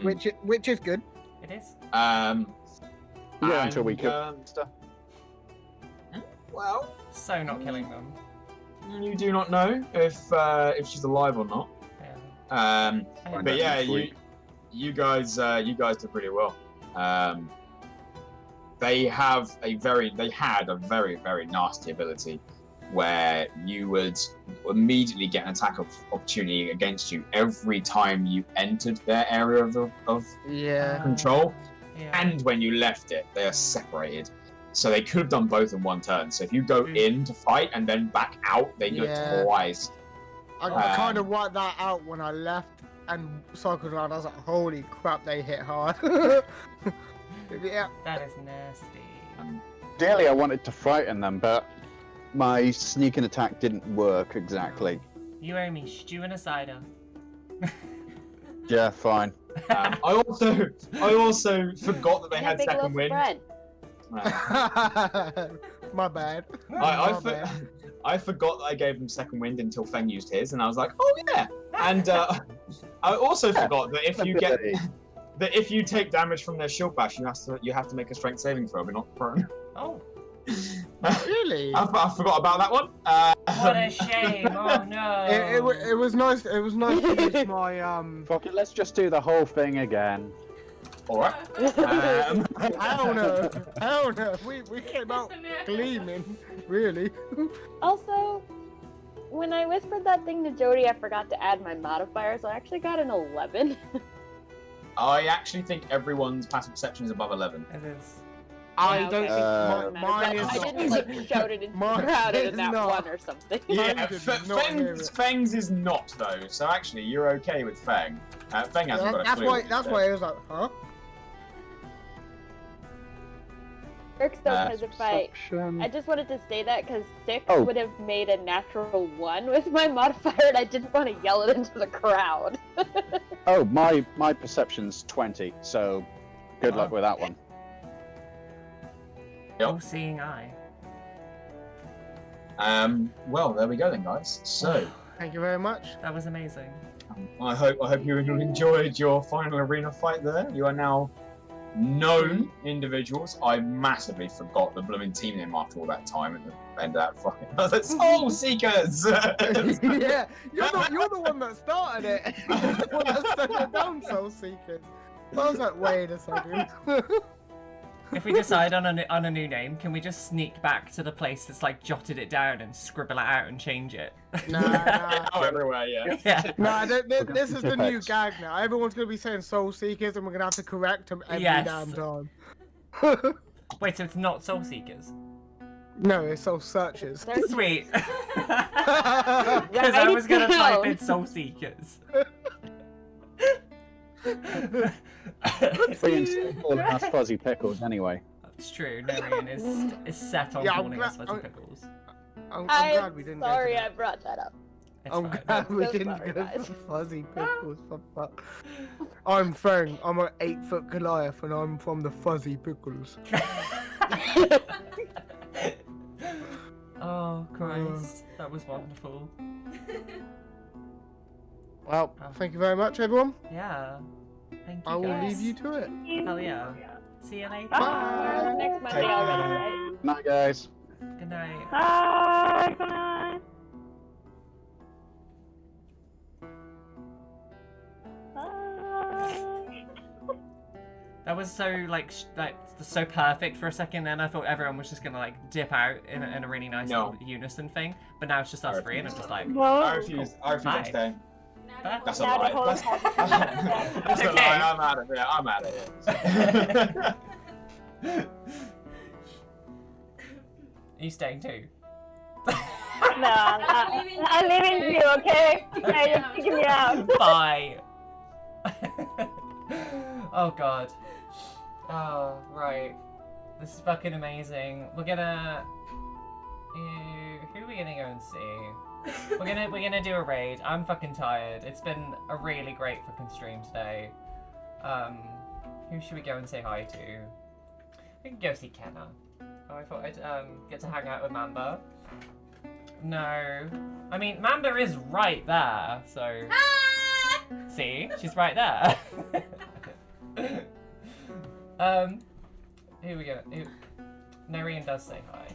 which is good. It is. Yeah, until we kill um, stuff. Well, So not killing them. you do not know if she's alive or not. Yeah. But out yeah, next week. you guys did pretty well. They had a very very nasty ability where you would immediately get an attack of opportunity against you every time you entered their area of Yeah. control, Yeah. and when you left it, they are separated. So they could have done both in one turn. So if you go in to fight and then back out, they do it Yeah. twice. I kind of wiped that out when I left and cycled around. I was like, holy crap, they hit hard. Yeah. That is nasty. Ideally, I wanted to frighten them, but my sneaking attack didn't work exactly. You owe me stew and a cider. Yeah, fine. I also forgot that they And a had big loaf second of wind. bread. My bad. I My bad. forgot that I gave them second wind until Feng used his, and I was like, oh yeah. And I also forgot that if you take damage from their shield bash, you have to make a strength saving throw, but not prone. Oh, Really? I forgot about that one. what a shame! Oh no. It was nice. It was nice to use my Fuck it, let's just do the whole thing again. All right. Hell no. Hell no. We came out gleaming. Really. Also, when I whispered that thing to Jodie, I forgot to add my modifier, so I actually got an 11. I actually think everyone's passive perception is above 11. It is. I Yeah, don't okay. think mine is I not. didn't like shout it into Mine the crowd is in that not. one or something. Yeah, did not hear it. Feng's is not though. So actually, you're okay with Feng. Feng hasn't got a That's clue. why. That's why it was like, huh? Kirk still has a fight. Perception. I just wanted to say that because 6 Oh. would have made a natural 1 with my modifier, and I didn't want to yell it into the crowd. Oh, my perception's 20, so good luck with that one. All seeing eye. Well, there we go then, guys. So, Thank you very much. That was amazing. I hope you enjoyed your final arena fight there. You are now known individuals. I massively forgot the blooming team name after all that time at the end of that fight. I was like, Soul Seekers! Yeah, you're the one that started it. You're the one that started down Soul Seekers. I was like, wait a second. If we decide on a new name, can we just sneak back to the place that's like jotted it down and scribble it out and change it? Nah. Oh, everywhere, yeah. Yeah. Nah, this is the new gag now. Everyone's gonna be saying Soul Seekers, and we're gonna have to correct them every Yes. damn time. Wait, so it's not Soul Seekers? No, it's Soul Searchers. Sweet. Because I was gonna type in Soul Seekers. Being calling us fuzzy pickles anyway. That's true. Norian is set on Yeah, I'm calling glad- us fuzzy pickles. I'm glad we didn't sorry go I for brought that up. It's I'm fine. glad we So didn't sorry, go guys. for fuzzy pickles. I'm Feng. I'm an 8-foot Goliath, and I'm from the fuzzy pickles. Oh Christ, that was wonderful. Well, Oh. thank you very much, everyone. Yeah. Thank you. I will guys. leave you to it. Hell yeah. See you later. Bye. Next Monday Take already, care. right? Night, guys. Good night. Bye. Good night. Bye. That was so so perfect for a second. Then I thought everyone was just gonna like dip out in a really nice No. little unison thing. But now it's just us three, and I'm just like, I Whoa. refuse Bye. to stay. Bye. That's a Now the lie. whole That's, house is that's a Okay. lie. I'm out of here. I'm out of here. Are you staying too? No, I'm leaving you, okay? Now you're kicking me out. Bye. Oh god. Oh right. This is fucking amazing. We're gonna. Who are we gonna go and see? We're gonna do a raid. I'm fucking tired. It's been a really great fucking stream today. Who should we go and say hi to? We can go see Kenna. Oh, I thought I'd get to hang out with Mamba. No. I mean, Mamba is right there, so... See? She's right there. Who we gonna... Norian does say hi.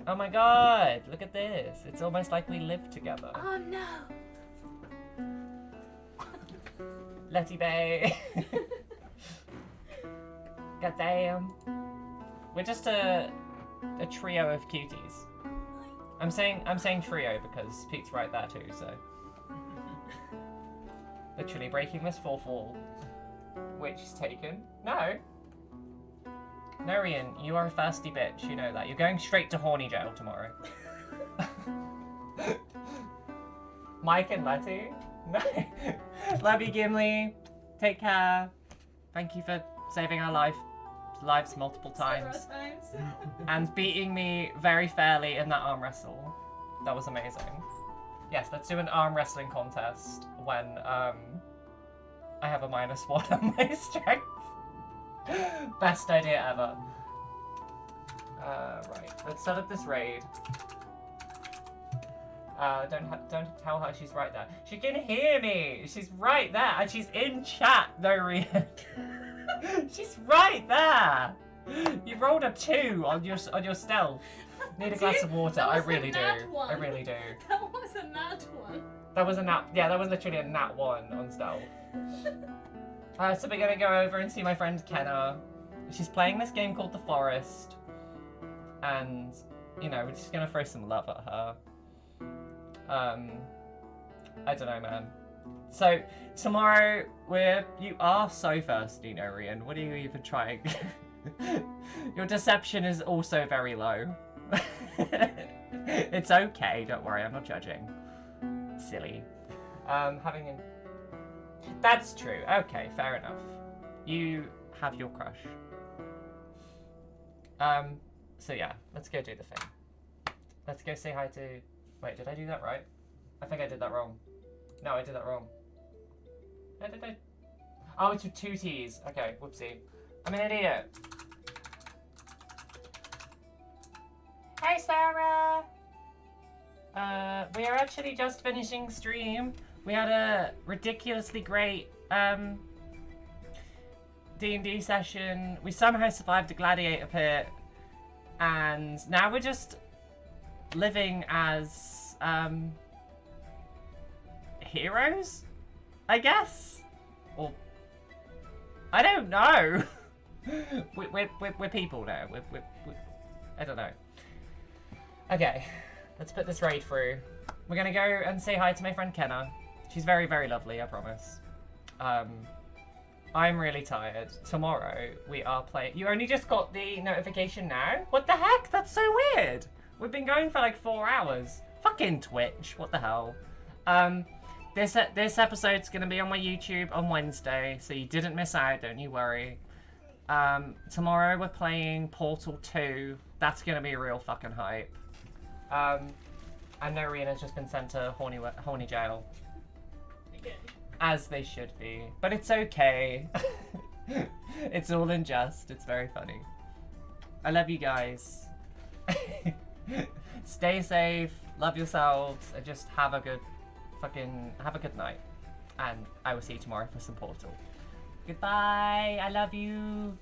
Oh my god, look at this. It's almost like we live together. Oh no. Letty Bay. God damn. We're just a trio of cuties. I'm saying trio because Pete's right there too, so. Literally breaking this fourth wall. Which is taken. No. Norian, you are a thirsty bitch, you know that. You're going straight to horny jail tomorrow. Mike and Letty? No. Love you, Gimli. Take care. Thank you for saving our lives multiple times. And beating me very fairly in that arm wrestle. That was amazing. Yes, let's do an arm wrestling contest when I have a -1 on my strength. Best idea ever. Right, let's set up this raid. Don't tell her she's right there. She can hear me. She's right there, and she's in chat. No, Rian. She's right there. You rolled a 2 on your stealth. Need a glass of water. I really do. I really do. That was a nat one. That was a nat. Yeah, that was literally a nat 1 on stealth. So we're gonna go over and see my friend Kenna. She's playing this game called The Forest, and you know we're just gonna throw some love at her. I don't know, man. So tomorrow you are so thirsty, Norian. What are you even trying? Your deception is also very low. It's okay, don't worry, I'm not judging. Silly. That's true. Okay, fair enough. You have your crush. So yeah, let's go do the thing. Let's go say hi to... Wait, did I do that right? I think I did that wrong. No, I did that wrong. No, did I? Oh, it's with 2 T's. Okay, whoopsie. I'm an idiot. Hey, Sarah! We are actually just finishing stream. We had a ridiculously great D&D session. We somehow survived the gladiator pit, and now we're just living as heroes, I guess, or I don't know. we're people now. We're I don't know. Okay, let's put this raid through. We're gonna go and say hi to my friend Kenna. She's very, very lovely, I promise. I'm really tired. Tomorrow we are playing. You only just got the notification now? What the heck? That's so weird. We've been going for like 4 hours. Fucking Twitch. What the hell? This episode's gonna be on my YouTube on Wednesday, so you didn't miss out. Don't you worry. Tomorrow we're playing Portal 2. That's gonna be real fucking hype. And Norena's just been sent to horny jail. Again. As they should be. But it's okay. It's all in jest. It's very funny. I love you guys. Stay safe, love yourselves, and just have a good night. And I will see you tomorrow for some Portal. Goodbye, I love you.